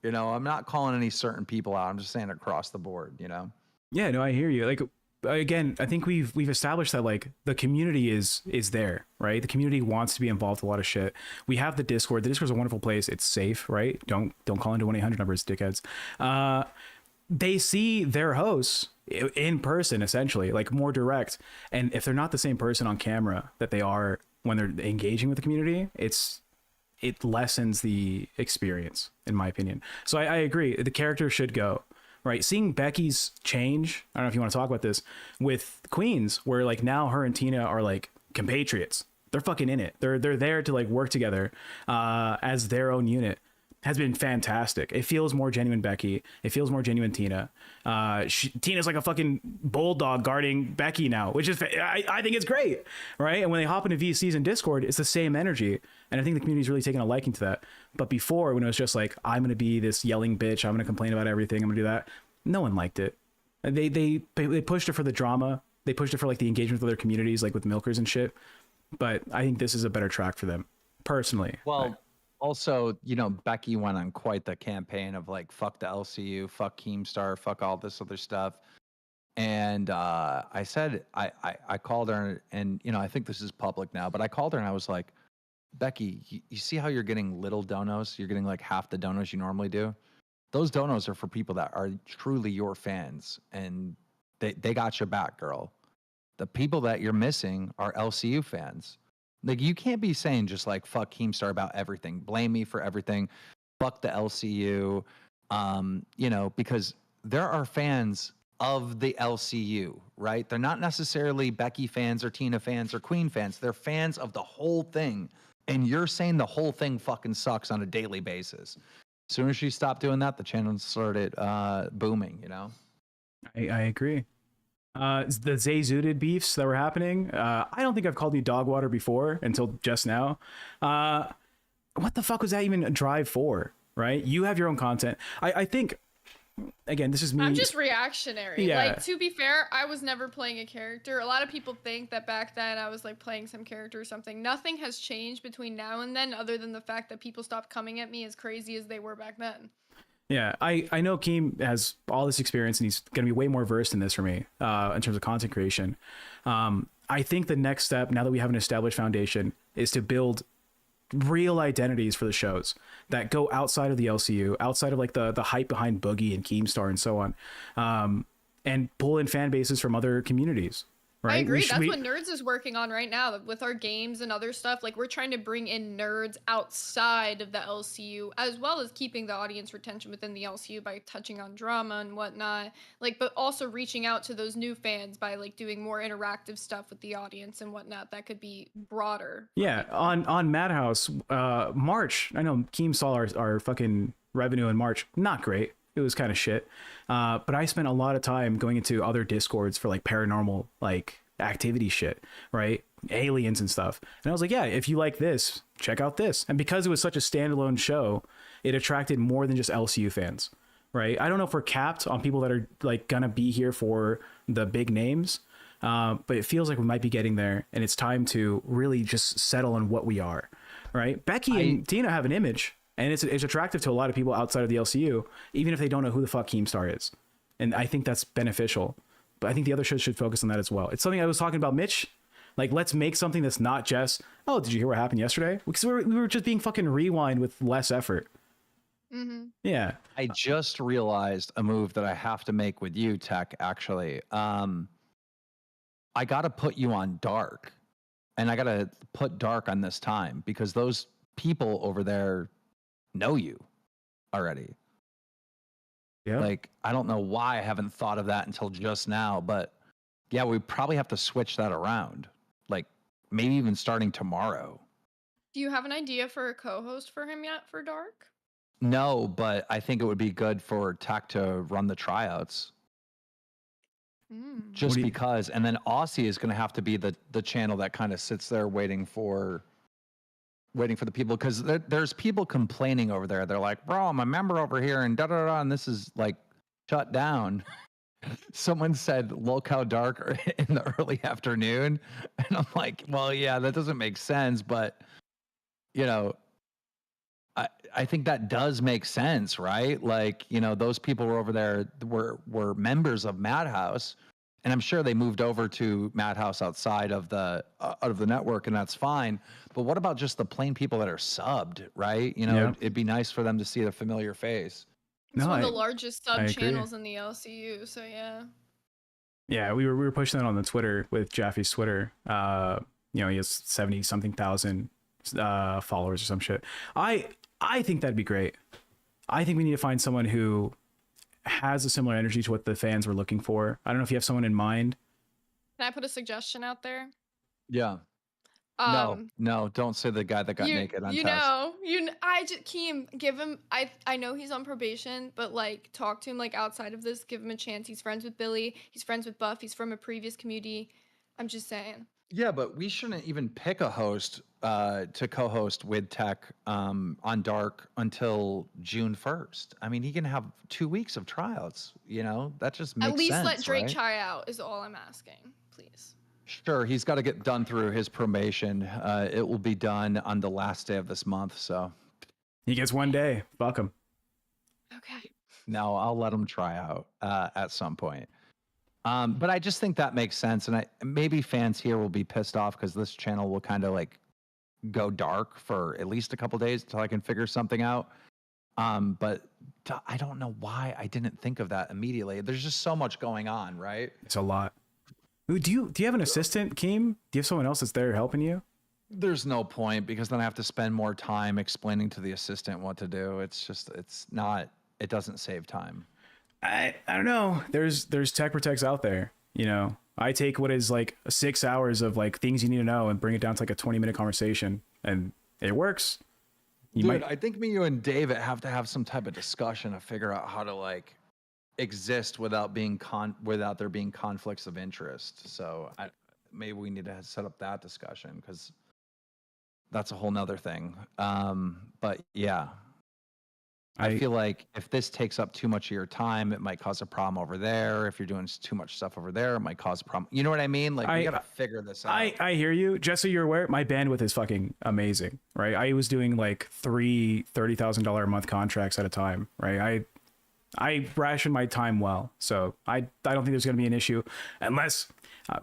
You know, I'm not calling any certain people out. I'm just saying across the board, you know? Yeah, no, I hear you. Like, again, I think we've established that like the community is there, right? The community wants to be involved with a lot of shit. We have the Discord. The Discord's a wonderful place. It's safe, right? Don't call into 1-800 numbers, dickheads. They see their hosts in person, essentially, like more direct. And if they're not the same person on camera that they are when they're engaging with the community, it lessens the experience, in my opinion. So I agree. The character should go. Right, seeing Becky's change, I don't know if you want to talk about this, with Queens, where like now her and Tina are like compatriots. They're fucking in it. They're there to like work together as their own unit. Has been fantastic. It feels more genuine Becky. It feels more genuine Tina. Tina's like a fucking bulldog guarding Becky now, which is, I think it's great, right? And when they hop into VCs and Discord, it's the same energy. And I think the community's really taken a liking to that. But before, when it was just like, I'm going to be this yelling bitch, I'm going to complain about everything, I'm going to do that, no one liked it. They pushed it for the drama. They pushed it for like the engagement with other communities, like with milkers and shit. But I think this is a better track for them, personally. Well, also, you know, Becky went on quite the campaign of like, fuck the LCU, fuck Keemstar, fuck all this other stuff. And I said, I called her, and, you know, I think this is public now, but I called her and I was like, Becky, you see how you're getting little donos? You're getting like half the donos you normally do. Those donos are for people that are truly your fans, and they got your back, girl. The people that you're missing are LCU fans. Like, you can't be saying just like fuck Keemstar about everything, blame me for everything, fuck the LCU, you know, because there are fans of the LCU, right? They're not necessarily Becky fans or Tina fans or Queen fans. They're fans of the whole thing. And you're saying the whole thing fucking sucks on a daily basis. As soon as she stopped doing that, the channel started booming, you know? I agree. The Zay Zooted beefs that were happening. I don't think I've called you dog water before until just now. What the fuck was that even a drive for? Right? You have your own content. I think, again, this is me. I'm just reactionary. Yeah. Like, to be fair, I was never playing a character. A lot of people think that back then I was like playing some character or something. Nothing has changed between now and then, other than the fact that people stopped coming at me as crazy as they were back then. Yeah, I know Keem has all this experience and he's going to be way more versed in this for me in terms of content creation. I think the next step, now that we have an established foundation, is to build real identities for the shows that go outside of the LCU, outside of like the hype behind Boogie and Keemstar and so on, and pull in fan bases from other communities. Right? I agree. That's what Nerds is working on right now with our games and other stuff. Like, we're trying to bring in nerds outside of the LCU, as well as keeping the audience retention within the LCU by touching on drama and whatnot. Like, but also reaching out to those new fans by like doing more interactive stuff with the audience and whatnot. That could be broader. Yeah, on Madhouse, March. I know Keem saw our fucking revenue in March. Not great. It was kind of shit. But I spent a lot of time going into other Discords for like paranormal, like activity shit, right? Aliens and stuff. And I was like, yeah, if you like this, check out this. And because it was such a standalone show, it attracted more than just LCU fans, right? I don't know if we're capped on people that are like gonna be here for the big names, but it feels like we might be getting there, and it's time to really just settle on what we are, right? Becky and Tina have an image. And it's attractive to a lot of people outside of the LCU, even if they don't know who the fuck Keemstar is. And I think that's beneficial. But I think the other shows should focus on that as well. It's something I was talking about, Mitch. Like, let's make something that's not just, oh, did you hear what happened yesterday? Because we were just being fucking rewind with less effort. Mm-hmm. Yeah. I just realized a move that I have to make with you, Tech, actually. I got to put you on dark. And I got to put dark on this time, because those people over there know you already. Yeah. Like, I don't know why I haven't thought of that until just now, but yeah, we probably have to switch that around. Like, maybe even starting tomorrow. Do you have an idea for a co-host for him yet for Dark? No, but I think it would be good for Tech to run the tryouts. Just because, and then Aussie is going to have to be the channel that kind of sits there waiting for the people, because there's people complaining over there. They're like, bro, I'm a member over here and da da da, and this is like shut down. Someone said Lolcow Dark in the early afternoon, and I'm like, well, yeah, that doesn't make sense, but you know, I think that does make sense, right? Like, you know, those people were over there were members of Madhouse, and I'm sure they moved over to Madhouse outside of the network, and that's fine. But what about just the plain people that are subbed, right? You know, it'd be nice for them to see a familiar face. It's one of the largest sub I channels in the LCU, so yeah. Yeah, we were pushing that on the Twitter with Jaffe's Twitter. You know, he has 70 something thousand followers or some shit. I think that'd be great. I think we need to find someone who has a similar energy to what the fans were looking for. I don't know if you have someone in mind. Can I put a suggestion out there? Yeah. No, don't say the guy that got naked on test. Keem, give him. I know he's on probation, but like, talk to him like outside of this. Give him a chance. He's friends with Billy. He's friends with Buff. He's from a previous community. I'm just saying. Yeah, but we shouldn't even pick a host to co-host with Tech on Dark until June 1st. I mean, he can have 2 weeks of tryouts. You know, that just makes sense. At least let Drake right? try out is all I'm asking, please. Sure, he's got to get done through his probation. It will be done on the last day of this month, so He gets 1 day. Fuck him. Okay. no, I'll let him try out at some point. But I just think that makes sense, and maybe fans here will be pissed off because this channel will kind of like go dark for at least a couple days until I can figure something out. But I don't know why I didn't think of that immediately. There's just so much going on, right? It's a lot. Ooh, do you have an assistant, Keem? Do you have someone else that's there helping you? There's no point because then I have to spend more time explaining to the assistant what to do. It doesn't save time. I don't know. There's tech protects out there. You know, I take what is like 6 hours of like things you need to know and bring it down to like a 20-minute conversation, and it works. I think me, you, and David have to have some type of discussion to figure out how to like exist without there being conflicts of interest. So maybe we need to set up that discussion because that's a whole nother thing. But yeah. I feel like if this takes up too much of your time, it might cause a problem over there. If you're doing too much stuff over there, it might cause a problem. You know what I mean? Like, we got to figure this out. I hear you. Just so you're aware, my bandwidth is fucking amazing, right? I was doing like $30,000 a month contracts at a time, right? I ration my time well. So I don't think there's going to be an issue unless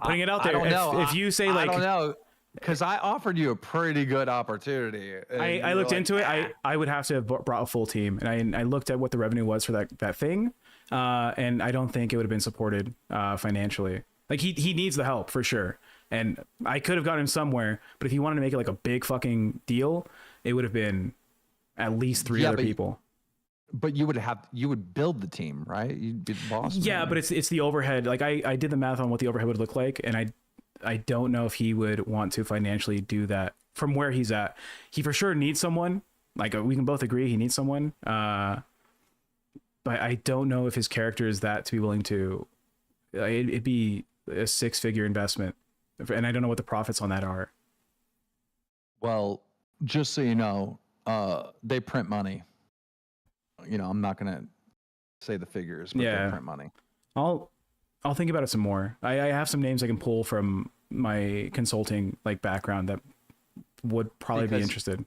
putting it out there. If you say like, I don't know. Because I offered you a pretty good opportunity. I looked into it. I would have to have brought a full team, and I looked at what the revenue was for that thing, and I don't think it would have been supported financially. Like he needs the help for sure, and I could have gotten him somewhere. But if he wanted to make it like a big fucking deal, it would have been at least three other people. But you would build the team, right? You'd be the boss. Yeah, but it's the overhead. Like I did the math on what the overhead would look like, and I don't know if he would want to financially do that from where he's at. He for sure needs someone. Like we can both agree he needs someone. But I don't know if his character is that to be willing to. It'd be a 6-figure investment, and I don't know what the profits on that are. Well, just so you know, they print money. You know, I'm not gonna say the figures, but they print money. I'll think about it some more. I have some names I can pull from my consulting like background that would probably be interested.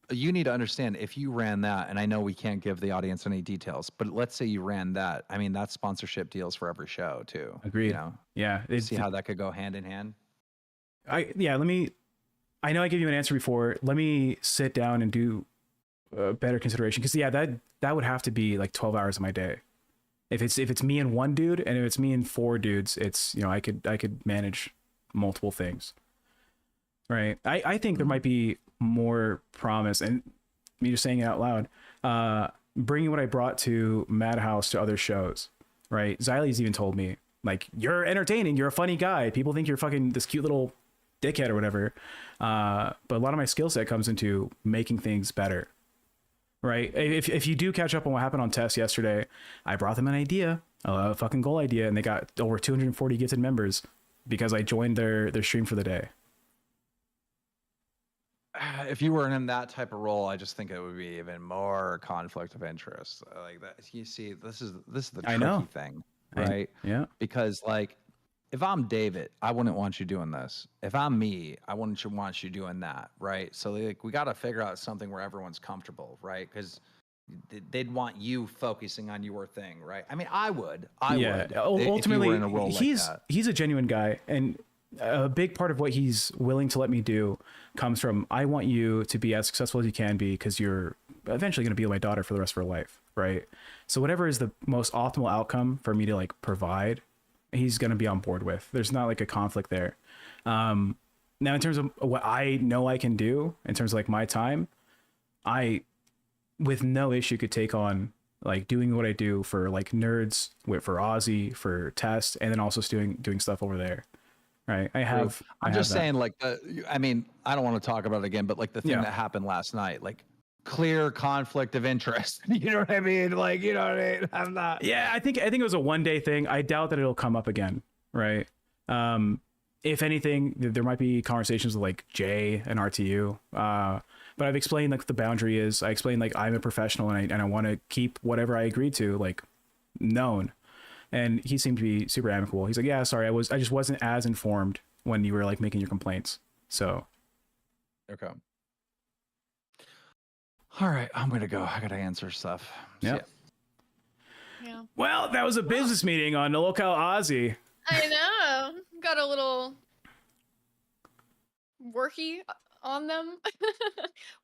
You need to understand, if you ran that, and I know we can't give the audience any details, but let's say you ran that. I mean, that's sponsorship deals for every show too. Agreed. You know? Yeah. See how that could go hand in hand. I know I gave you an answer before. Let me sit down and do better consideration. Cause that would have to be like 12 hours of my day. If it's me and one dude, and if it's me and 4 dudes, it's, you know, I could manage multiple things. Right. I think there might be more promise, and me just saying it out loud, bringing what I brought to Madhouse to other shows. Right. Xylee's even told me, like, you're entertaining. You're a funny guy. People think you're fucking this cute little dickhead or whatever. But a lot of my skill set comes into making things better. Right. If you do catch up on what happened on Test yesterday, I brought them an idea, a fucking goal idea, and they got over 240 gifted members because I joined their stream for the day. If you were in that type of role, I just think it would be even more conflict of interest. Like that, you see, this is the tricky thing, right? Yeah. Because like, if I'm David, I wouldn't want you doing this. If I'm me, I wouldn't want you doing that, right? So like, we got to figure out something where everyone's comfortable, right? Because they'd want you focusing on your thing, right? I mean, I would. Ultimately, if you were in a role he's like that. he's a genuine guy, and a big part of what he's willing to let me do comes from, I want you to be as successful as you can be, because you're eventually going to be my daughter for the rest of her life, right? So whatever is the most optimal outcome for me to like provide, he's going to be on board with. There's not like a conflict there. Now, in terms of what I know I can do in terms of like my time, I, with no issue, could take on like doing what I do for like nerds, for Aussie, for Test, and then also doing stuff over there. Right. I'm just saying, like, I mean, I don't want to talk about it again, but like the thing that happened last night, like clear conflict of interest. You know what I mean? Like, you know what I mean? I'm not. Yeah, I think it was a one-day thing. I doubt that it'll come up again. Right. If anything, there might be conversations with like Jay and RTU. But I've explained like what the boundary is. I explained like I'm a professional and I want to keep whatever I agreed to like known. And he seemed to be super amicable. He's like, yeah, sorry, I just wasn't as informed when you were like making your complaints. So. Okay. All right, I'm going to go. I got to answer stuff. Yeah. Yeah. Well, that was a business meeting on Lolcow Aussie. I know. Got a little worky on them.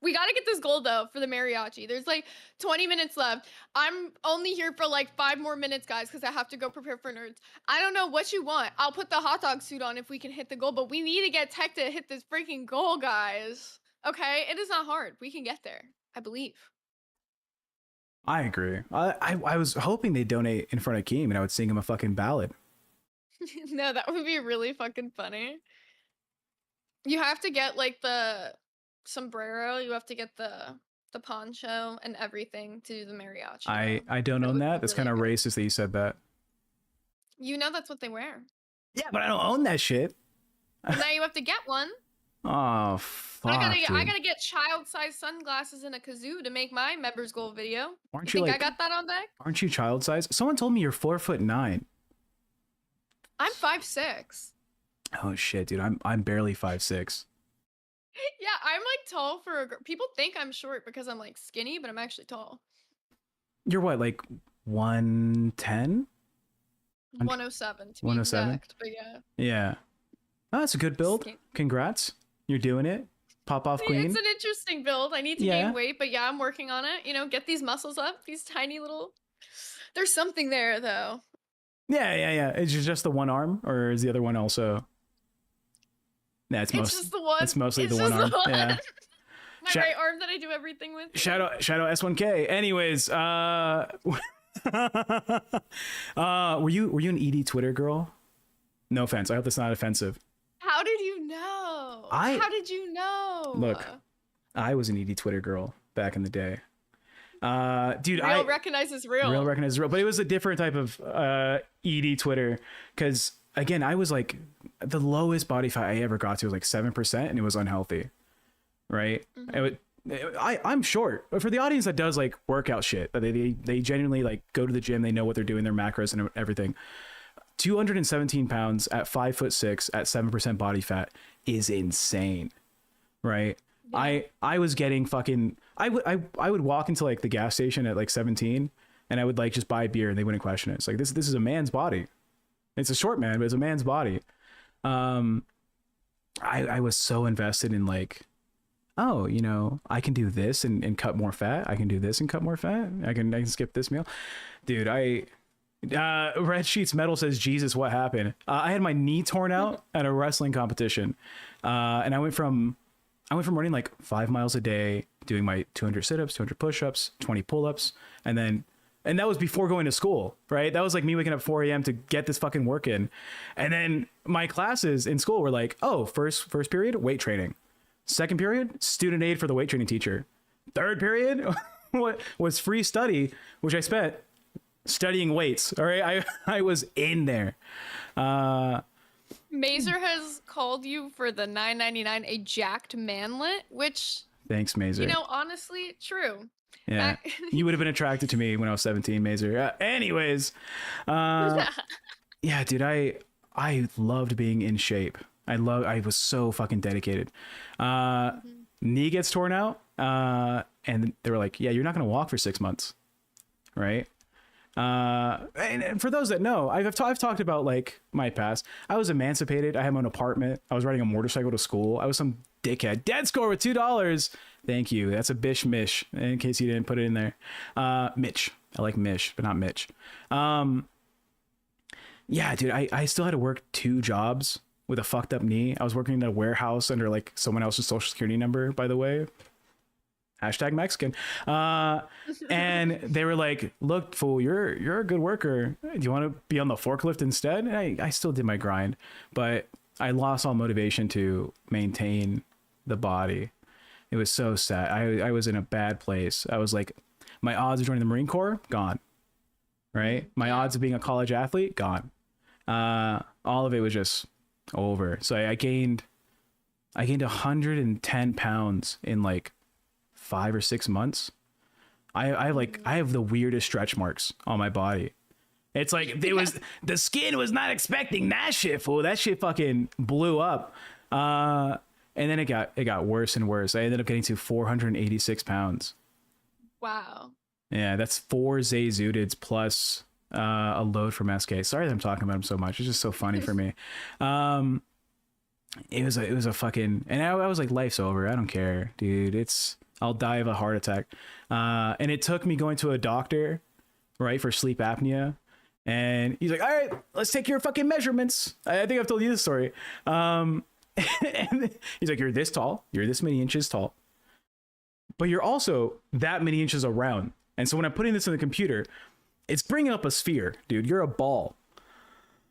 We got to get this gold though for the mariachi. There's like 20 minutes left. I'm only here for like 5 more minutes, guys, because I have to go prepare for nerds. I don't know what you want. I'll put the hot dog suit on if we can hit the goal, but we need to get tech to hit this freaking goal, guys. Okay? It is not hard. We can get there. I believe. I agree. I was hoping they'd donate in front of Keem and I would sing him a fucking ballad. No, that would be really fucking funny. You have to get like the sombrero, you have to get the poncho and everything to do the mariachi. I don't own that. That's really kind of racist that you said that. You know that's what they wear. Yeah, but I don't own that shit. Now you have to get one. Oh fuck. I gotta get child-sized sunglasses and a kazoo to make my members goal video. Aren't you you think like, I got that on deck? Aren't you child size? Someone told me you're 4'9". I'm 5'6". Oh shit, dude. I'm barely 5'6". Yeah, I'm like tall for a girl. People think I'm short because I'm like skinny, but I'm actually tall. You're what, like 110? 107 to be 107? exact, but yeah. Yeah. Oh, that's a good build. Skin- Congrats. You're doing it. Pop off queen. It's an interesting build. I need to gain weight, but yeah, I'm working on it. You know, get these muscles up. These tiny little. There's something there though. Yeah. Is it just the one arm, or is the other one also? Nah, it's just the one. It's mostly It's the one just arm. the one. Yeah. My right arm that I do everything with. Shadow S1K. Anyways, were you an ED Twitter girl? No offense. I hope that's not offensive. How did you know? How did you know? Look, I was an ED Twitter girl back in the day. Dude, real recognizes real. Real recognizes real, but it was a different type of ED Twitter, because again, I was like, the lowest body fat I ever got to was like 7%, and it was unhealthy, right? I'm short, but for the audience that does like workout shit, that they genuinely like go to the gym, they know what they're doing, their macros and everything. 217 pounds at 5'6" at 7% body fat is insane, right? Yeah. I was getting fucking, I would walk into like the gas station at like 17 and I would like just buy a beer and they wouldn't question it. It's like, this is a man's body. It's a short man, but it's a man's body. I was so invested in like, oh, you know, I can do this and cut more fat. I can do this and cut more fat. I can skip this meal. Dude, Red Sheets Metal says, Jesus, what happened? I had my knee torn out at a wrestling competition. And I went from running like 5 miles a day, doing my 200 sit-ups, 200 push-ups, 20 pull-ups. And then And that was before going to school, right? That was like me waking up 4 a.m. to get this fucking work in. And then my classes in school were like, oh, first period, weight training. Second period, student aid for the weight training teacher. Third period was free study, which I spent studying weights. All right. I was in there. Mazer has called you for the $9.99 a jacked manlet, which, Thanks, Mazer. you know, honestly, true. Yeah. You would have been attracted to me when I was 17, Mazer. Anyways. Yeah, dude, I loved being in shape. I was so fucking dedicated. Knee gets torn out. And they were like, yeah, you're not going to walk for 6 months. Right. And for those that know, I've talked about like my past. I was emancipated. I had my own apartment. I was riding a motorcycle to school. I was some dickhead. Dead score with $2. Thank you. That's a bish mish in case you didn't put it in there. Mitch. I like Mish, but not Mitch. Yeah, dude, I still had to work 2 jobs with a fucked up knee. I was working in a warehouse under like someone else's social security number, by the way. Hashtag Mexican. And they were like, look, fool, you're a good worker. Do you want to be on the forklift instead? And I still did my grind, but I lost all motivation to maintain the body. It was so sad. I was in a bad place. I was like, my odds of joining the Marine Corps, gone. Right? My odds of being a college athlete, gone. All of it was just over. So I gained 110 pounds in like 5 or 6 months. I have the weirdest stretch marks on my body. It's like the skin was not expecting that shit, fool. That shit fucking blew up. And then it got worse and worse. I ended up getting to 486 pounds. Wow. Yeah, that's 4 Zayzutids plus a load from SK. Sorry that I'm talking about him so much. It's just so funny for me. It was a fucking, and I was like, life's over. I don't care, dude. I'll die of a heart attack. And it took me going to a doctor, right, for sleep apnea. And he's like, all right, let's take your fucking measurements. I think I've told you this story. And he's like, you're this tall. You're this many inches tall. But you're also that many inches around. And so when I'm putting this in the computer, it's bringing up a sphere, dude. You're a ball.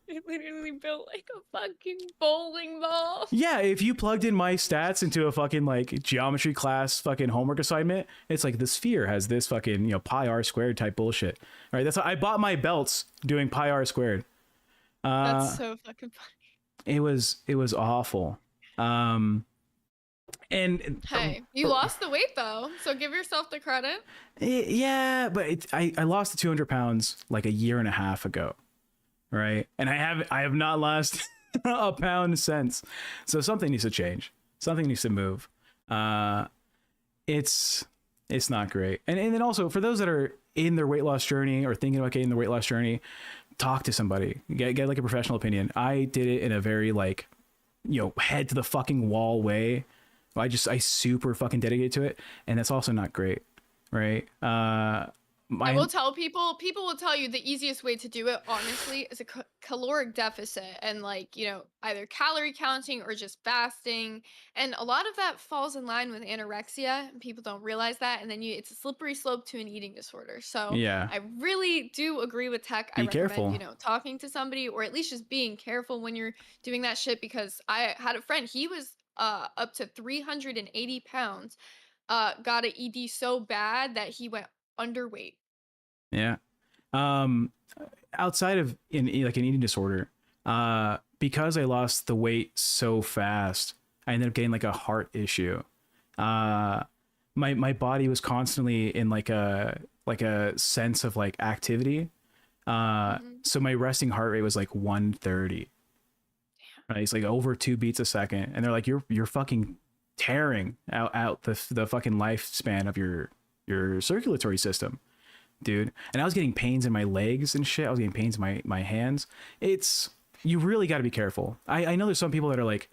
It literally built like a fucking bowling ball. Yeah, if you plugged in my stats into a fucking like geometry class fucking homework assignment, it's like the sphere has this fucking, you know, pi r squared type bullshit. All right, that's how I bought my belts doing pi r squared. That's so fucking funny. It was awful. And hey, you lost the weight though, so give yourself the credit. Yeah, but I lost the 200 pounds like a year and a half ago. Right. And I have not lost a pound since. So something needs to change. Something needs to move. It's not great. And then also for those that are in their weight loss journey or thinking about getting the weight loss journey, talk to somebody, get like a professional opinion. I did it in a very like, you know, head to the fucking wall way. I super fucking dedicated to it. And that's also not great. Right. I will tell people will tell you the easiest way to do it, honestly, is a caloric deficit and like, you know, either calorie counting or just fasting. And a lot of that falls in line with anorexia and people don't realize that. And then it's a slippery slope to an eating disorder. So yeah, I really do agree with Tech. I recommend, careful, you know, talking to somebody or at least just being careful when you're doing that shit, because I had a friend, he was up to 380 pounds, got an ED so bad that he went underweight. Yeah. Outside of like an eating disorder, because I lost the weight so fast, I ended up getting like a heart issue. My body was constantly in like a sense of like activity. So my resting heart rate was like 130. Right? It's like over 2 beats a second. And they're like, you're fucking tearing out the fucking lifespan of your circulatory system, dude. And I was getting pains in my legs and shit. I was getting pains in my hands. You really got to be careful. I know there's some people that are like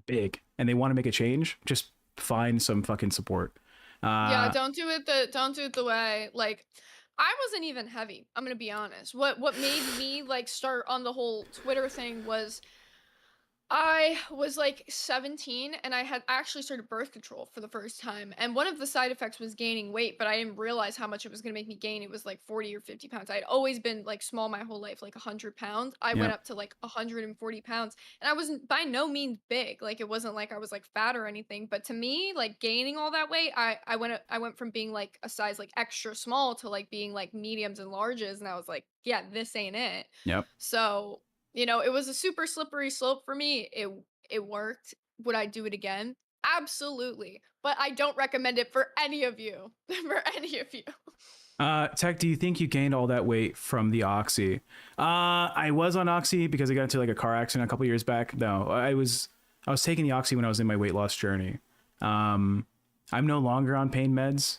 big and they want to make a change. Just find some fucking support. Yeah, don't do it the way, like, I wasn't even heavy. I'm gonna be honest. What made me like start on the whole Twitter thing was I was like 17 and I had actually started birth control for the first time. And one of the side effects was gaining weight, but I didn't realize how much it was going to make me gain. It was like 40 or 50 pounds. I'd always been like small my whole life, like 100 pounds. I went Yeah. up to like 140 pounds and I wasn't by no means big. Like it wasn't like I was like fat or anything. But to me, like gaining all that weight, I went from being like a size like extra small to like being like mediums and larges. And I was like, yeah, this ain't it. Yep. So it was a super slippery slope for me. It worked. Would I do it again? Absolutely. But I don't recommend it for any of you. For any of you. Tech, do you think you gained all that weight from the Oxy? I was on Oxy because I got into like a car accident a couple years back. No, I was taking the Oxy when I was in my weight loss journey. I'm no longer on pain meds,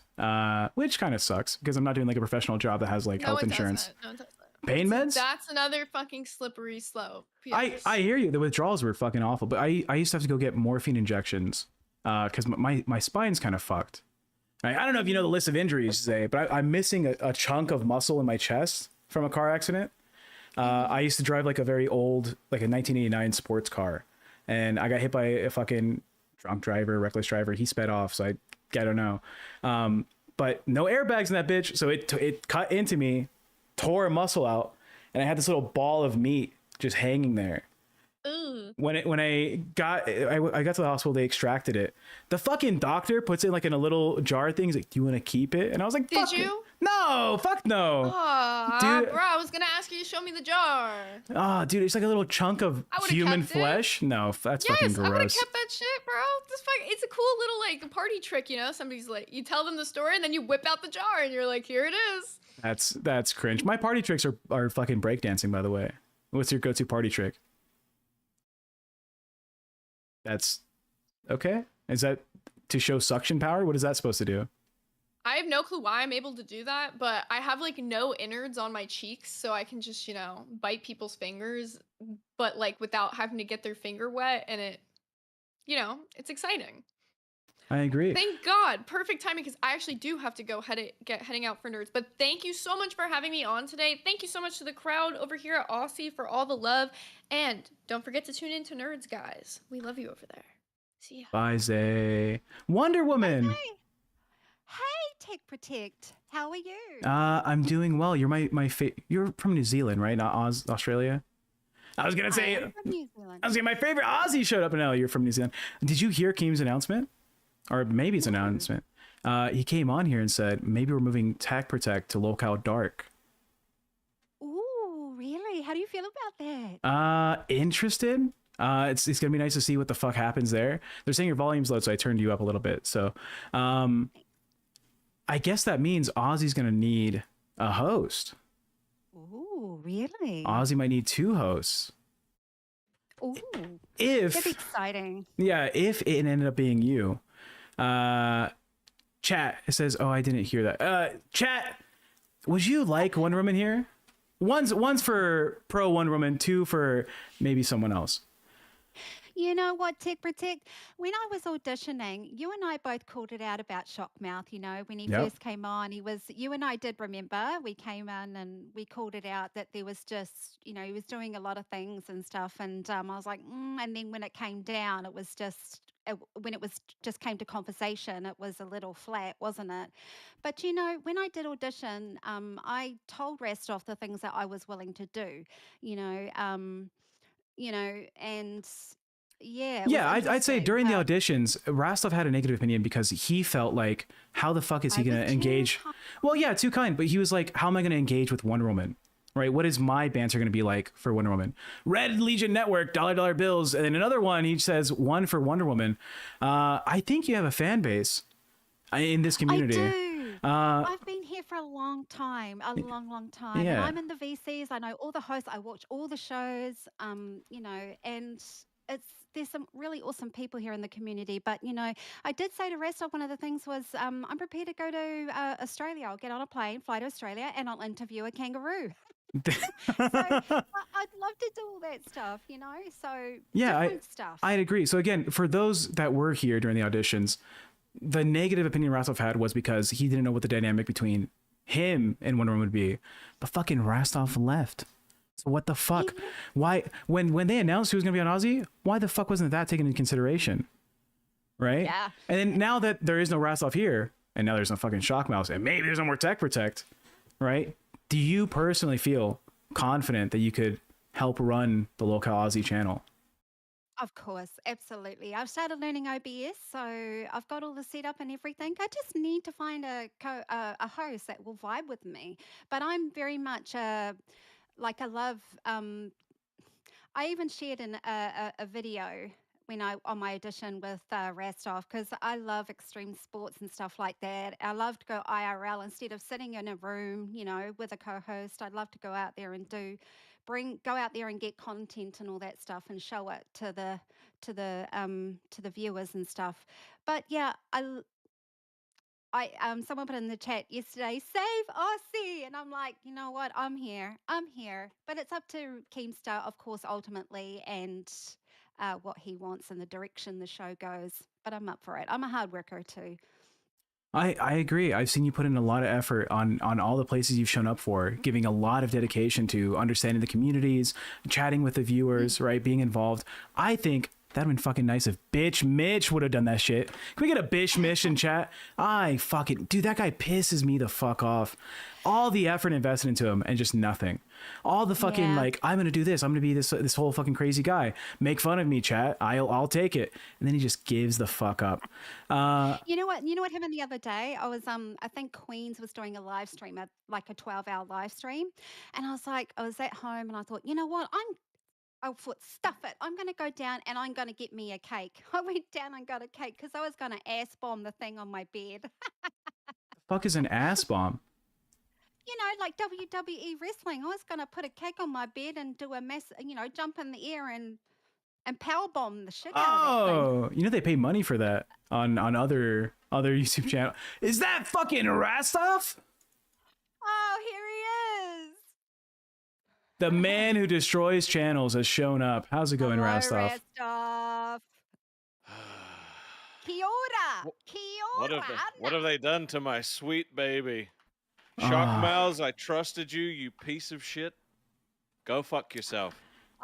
which kind of sucks because I'm not doing like a professional job that has like No health one insurance. does that. No one does that. Pain meds? That's another fucking slippery slope. I Yes. hear you. The withdrawals were fucking awful, but I used to have to go get morphine injections because my spine's kind of fucked. I don't know if you know the list of injuries, Zay, but I'm missing a chunk of muscle in my chest from a car accident. I used to drive like a very old, like a 1989 sports car, and I got hit by a fucking drunk driver, reckless driver. He sped off, so I don't know. But no airbags in that bitch, so it cut into me, tore a muscle out, and I had this little ball of meat just hanging there. Ooh. When I got to the hospital, they extracted it. The fucking doctor puts it like in a little jar thing. He's like, "Do you want to keep it?" And I was like, Did "Fuck you? No, fuck no." Aw, Dude. bro, I was gonna ask you to show me the jar. Oh, dude, it's like a little chunk of I would've human kept it. flesh. No, that's fucking Yes, I would have gross. kept that shit, bro. It's a cool little like party trick, Somebody's like, you tell them the story and then you whip out the jar and you're like, here it is. That's cringe. My party tricks are fucking breakdancing, by the way. What's your go-to party trick? That's okay. Is that to show suction power? What is that supposed to do? I have no clue why I'm able to do that, but I have like no innards on my cheeks, so I can just, bite people's fingers, but like without having to get their finger wet, and it's exciting. I agree. Thank God. Perfect timing because I actually do have to go heading out for nerds. But thank you so much for having me on today. Thank you so much to the crowd over here at Aussie for all the love. And don't forget to tune in to Nerds, guys. We love you over there. See ya. Bye, Zay. Wonder Woman. Hey, Tech Protect. How are you? I'm doing well. You're you're from New Zealand, right? Not Australia. I was gonna say. I am from New Zealand. I was saying my favorite Aussie showed up, and now you're from New Zealand. Did you hear Keem's announcement? Or maybe it's an announcement. He came on here and said, maybe we're moving Tech Protect to Lolcow Dark. Ooh, really? How do you feel about that? Interested? It's gonna be nice to see what the fuck happens there. They're saying your volume's low, so I turned you up a little bit. So, I guess that means Ozzy's gonna need a host. Ooh, really? Ozzy might need 2 hosts. Ooh, If that's exciting. yeah, if it ended up being you. Chat, it says, oh, I didn't hear that. Chat, would you like Wonder Woman here? One's for pro Wonder Woman, 2 for maybe someone else. You know what, Tech Protect? When I was auditioning, you and I both called it out about Shockmouth, when he Yep. first came on. You and I did remember, we came in and we called it out that there was just, he was doing a lot of things and stuff. And I was like, and then when it came down, it was just, when it was just came to conversation, it was a little flat, wasn't it? But when I did audition, I told Rastov the things that I was willing to do, and yeah. it was Yeah, I'd say interesting, during the but auditions, Rastov had a negative opinion because he felt like, how the fuck is he I going was to too engage? kind. Well, yeah, too kind, but he was like, how am I going to engage with Wonder Woman? Right? What is my banter going to be like for Wonder Woman? Red Legion Network, $dollar bills. And then another one, he says, one for Wonder Woman. I think you have a fan base in this community. I do. I've been here for a long time, a long time. And Yeah. I'm in the VCs. I know all the hosts. I watch all the shows. And there's some really awesome people here in the community. But I did say to Restov, one of the things was I'm prepared to go to Australia. I'll get on a plane, fly to Australia, and I'll interview a kangaroo. So I'd love to do all that stuff. So Yeah, different stuff. I'd agree. So again, for those that were here during the auditions, the negative opinion Rastov had was because he didn't know what the dynamic between him and Wonder Woman would be. But fucking Rastov left. So what the fuck? Even- Why when they announced who was gonna be on Aussie, why the fuck wasn't that taken into consideration? Right? Yeah. And then now that there is no Rastov here, and now there's no fucking Shockmouse, and maybe there's no more Tech Protect, right? Do you personally feel confident that you could help run the Lolcow Aussie channel? Of course, absolutely. I've started learning OBS, so I've got all the setup and everything. I just need to find a host that will vibe with me. But I'm very much like I love. I even shared a video when I on my audition with Rastov because I love extreme sports and stuff like that. I love to go IRL instead of sitting in a room, with a co-host. I'd love to go out there and go out there and get content and all that stuff and show it to the viewers and stuff. But yeah, someone put in the chat yesterday, save Aussie, and I'm like, you know what, I'm here, but it's up to Keemstar, of course, ultimately, and what he wants and the direction the show goes. But I'm up for it. I'm a hard worker too. I agree. I've seen you put in a lot of effort on all the places you've shown up for, giving a lot of dedication to understanding the communities, chatting with the viewers, right? Being involved. I think that'd been fucking nice if Bitch Mitch would have done that shit. Can we get a Bitch Mitch in chat? Dude, that guy pisses me the fuck off. All the effort invested into him and just nothing. All the fucking Yeah. like, I'm gonna do this. I'm gonna be this whole fucking crazy guy. Make fun of me, chat. I'll take it. And then he just gives the fuck up. You know what happened the other day? I was I think Queens was doing a live stream, like a 12-hour live stream, and I was at home and I thought, you know what, I thought, stuff it. I'm going to go down and I'm going to get me a cake. I went down and got a cake because I was going to ass bomb the thing on my bed. Fuck is an ass bomb? Like WWE wrestling. I was going to put a cake on my bed and do a mess, jump in the air and power bomb the shit out of that thing. They pay money for that on other YouTube channel. Is that fucking Rastov? Oh, here he is. The man who destroys channels has shown up. How's it going, Hello, Rastov? Rastov. Kia ora. Kia ora. What have they done to my sweet baby? Shockmouse, I trusted you, you piece of shit. Go fuck yourself.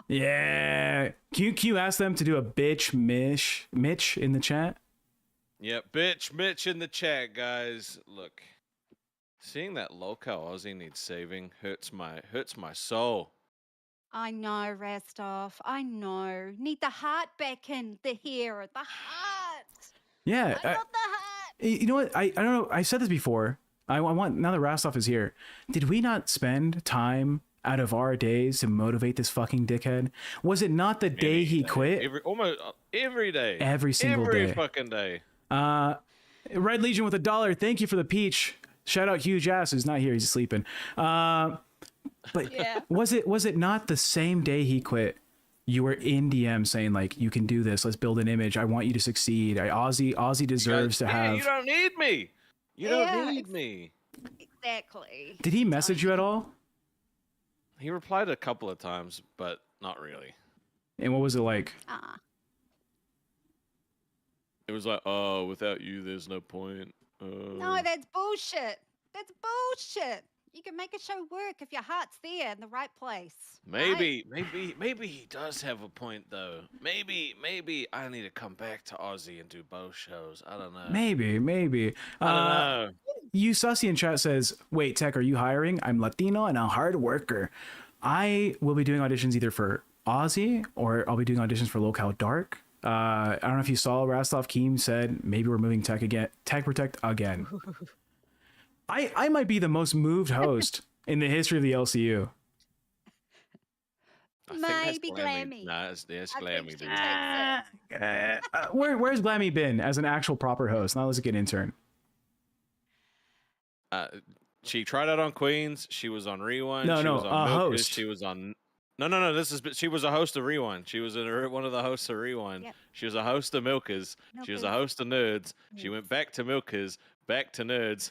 Yeah. Can you ask them to do a bitch Mitch in the chat? Yeah, bitch Mitch in the chat, guys. Look, seeing that Lolcow Aussie needs saving hurts my soul. I know, Rastov. I know. Need the heart back in the hair. The heart. Yeah. I got the heart. You know what? I don't know. I said this before. I want, now that Rastov is here, did we not spend time out of our days to motivate this fucking dickhead? Was it not the day he quit? Almost every day. Every single day. Every fucking day. Red Legion with $1. Thank you for the peach. Shout out Huge Ass, who's not here. He's sleeping. But Yeah. was it not the same day he quit? You were in DM saying like, you can do this. Let's build an image. I want you to succeed. Aussie deserves to have. You don't need me. You Yeah, don't need me. Exactly. Did he message you at all? He replied a couple of times, but not really. And what was it like? It was like, oh, without you, there's no point. No, that's bullshit. That's bullshit. You can make a show work if your heart's there in the right place. Maybe he does have a point though. Maybe I need to come back to Aussie and do both shows. I don't know. Maybe. I don't know. You Sussy in chat says, wait, Tech, are you hiring? I'm Latino and a hard worker. I will be doing auditions either for Aussie or I'll be doing auditions for Lolcow Dark. I don't know if you saw Rastov Keem said maybe we're moving Tech Protect again. I might be the most moved host in the history of the LCU. I think that's Maybe Glammy. Nah, it's I Glammy, think dude. she takes it. Where's Glammy been as an actual proper host? Now let's get intern. She tried out on Queens. She was on Rewind. No, she no, was on Milkers, host. She was on. No. She was a host of Rewind. She was one of the hosts of Rewind. Yep. She was a host of Milkers. She was a host of Nerds. She Yes. went back to Milkers, back to Nerds,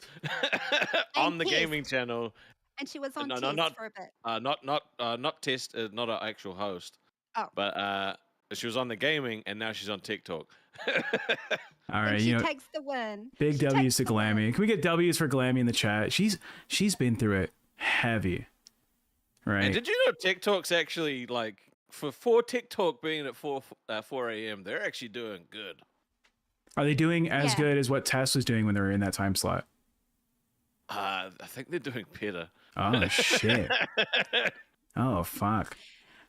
on the Yes. gaming channel. And she was on No, Test for a bit. Not Test, not an actual host. Oh. But she was on the gaming, and now she's on TikTok. All right, And she takes the win. big She W's takes to the win. Glammy. Can we get W's for Glammy in the chat? She's been through it heavy. Right. And did you know TikTok's actually like for TikTok being at 4 a.m. They're actually doing good. Are they doing as Yeah. good as what Tess was doing when they were in that time slot? I think they're doing better. Oh shit. Oh fuck.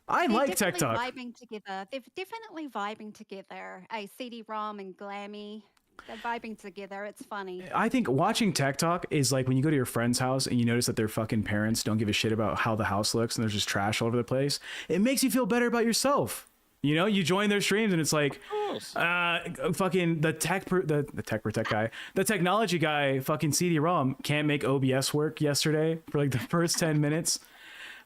I They're like definitely TikTok. vibing together. They're definitely vibing together. A CD-ROM and Glammy. They're vibing together. It's funny. I think watching TikTok is like when you go to your friend's house and you notice that their fucking parents don't give a shit about how the house looks and there's just trash all over the place. It makes you feel better about yourself. You know, you join their streams and it's like, fucking the technology guy, fucking CD-ROM can't make OBS work yesterday for like the first 10 minutes.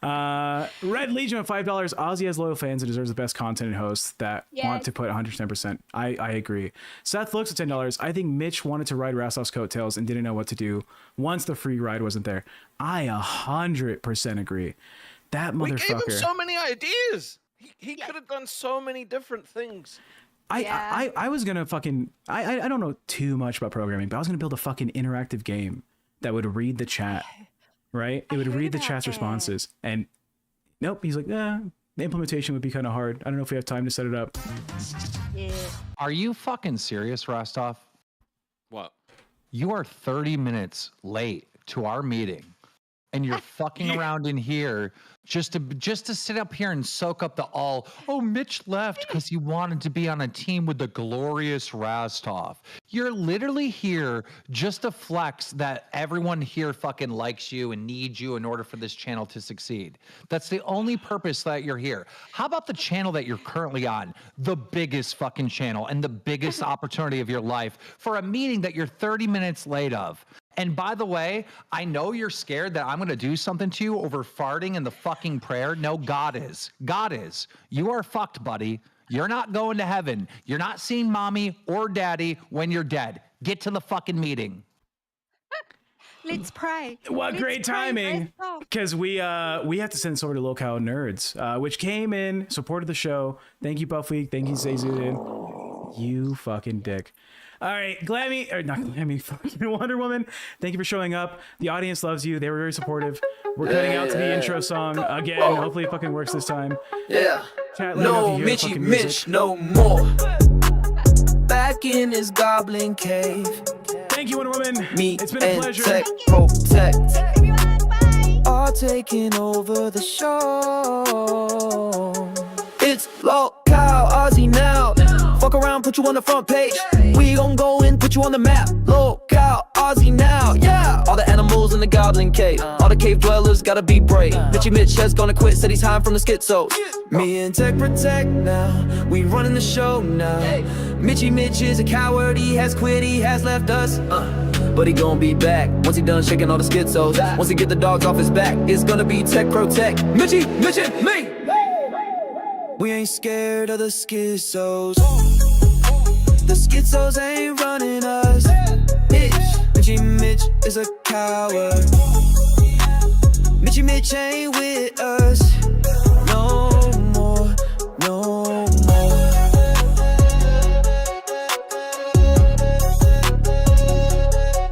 Red Legion of $5. Ozzy has loyal fans and deserves the best content and hosts that want to put 110%. I agree. Seth looks at $10. I think Mitch wanted to ride Rastov's coattails and didn't know what to do once the free ride wasn't there. I 100% agree. That We gave him motherfucker. so many ideas. He could have done so many different things. I was gonna fucking I don't know too much about programming, but I was gonna build a fucking interactive game that would read the chat. Right? It would read the chat's responses. And nope, he's like, the implementation would be kind of hard. I don't know if we have time to set it up. Yeah. Are you fucking serious, Rostov? What? You are 30 minutes late to our meeting, and you're fucking around in here just to sit up here and soak up the all. Oh, Mitch left because he wanted to be on a team with the glorious Rostov. You're literally here just to flex that everyone here fucking likes you and needs you in order for this channel to succeed. That's the only purpose that you're here. How about the channel that you're currently on? The biggest fucking channel and the biggest opportunity of your life for a meeting that you're 30 minutes late of. And by the way, I know you're scared that I'm going to do something to you over farting in the fucking prayer. No, God is. God is. You are fucked, buddy. You're not going to heaven. You're not seeing mommy or daddy when you're dead. Get to the fucking meeting. Let's pray. What Let's great pray, timing! Rostov. Because we have to send this over to Lolcow Nerds, which came in, supported the show. Thank you, Buff Week. Thank you, Zayzudin. You fucking dick. All right, Glammy, or not Glammy, fucking Wonder Woman. Thank you for showing up. The audience loves you. They were very supportive. We're cutting out to the intro song again. Hopefully it fucking works this time. Yeah. Chat, let me know No if you hear the Mitchy fucking Mitch music. no more. Back in his goblin cave. Thank you, Wonder Woman. Me It's been a and pleasure. Tech Protect Everyone, bye. are taking over the show. It's Lolcow, Ozzy now. Fuck around, put you on the front page. We gon' go and put you on the map. Lolcow, Ozzy now. Yeah. All the animals in the goblin cave. All the cave dwellers gotta be brave. Mitchy Mitch has gonna quit, said he's hiding from the schizos. Me and Tech Protect now. We running the show now. Mitchy Mitch is a coward. He has quit, he has left us. But he gon' be back once he done shaking all the schizos. Once he get the dogs off his back, it's gonna be Tech Protect. Mitchy, Mitch and me. We ain't scared of the schizos. The schizos ain't running us. Mitchy Mitch is a coward. Mitchy Mitch ain't with us.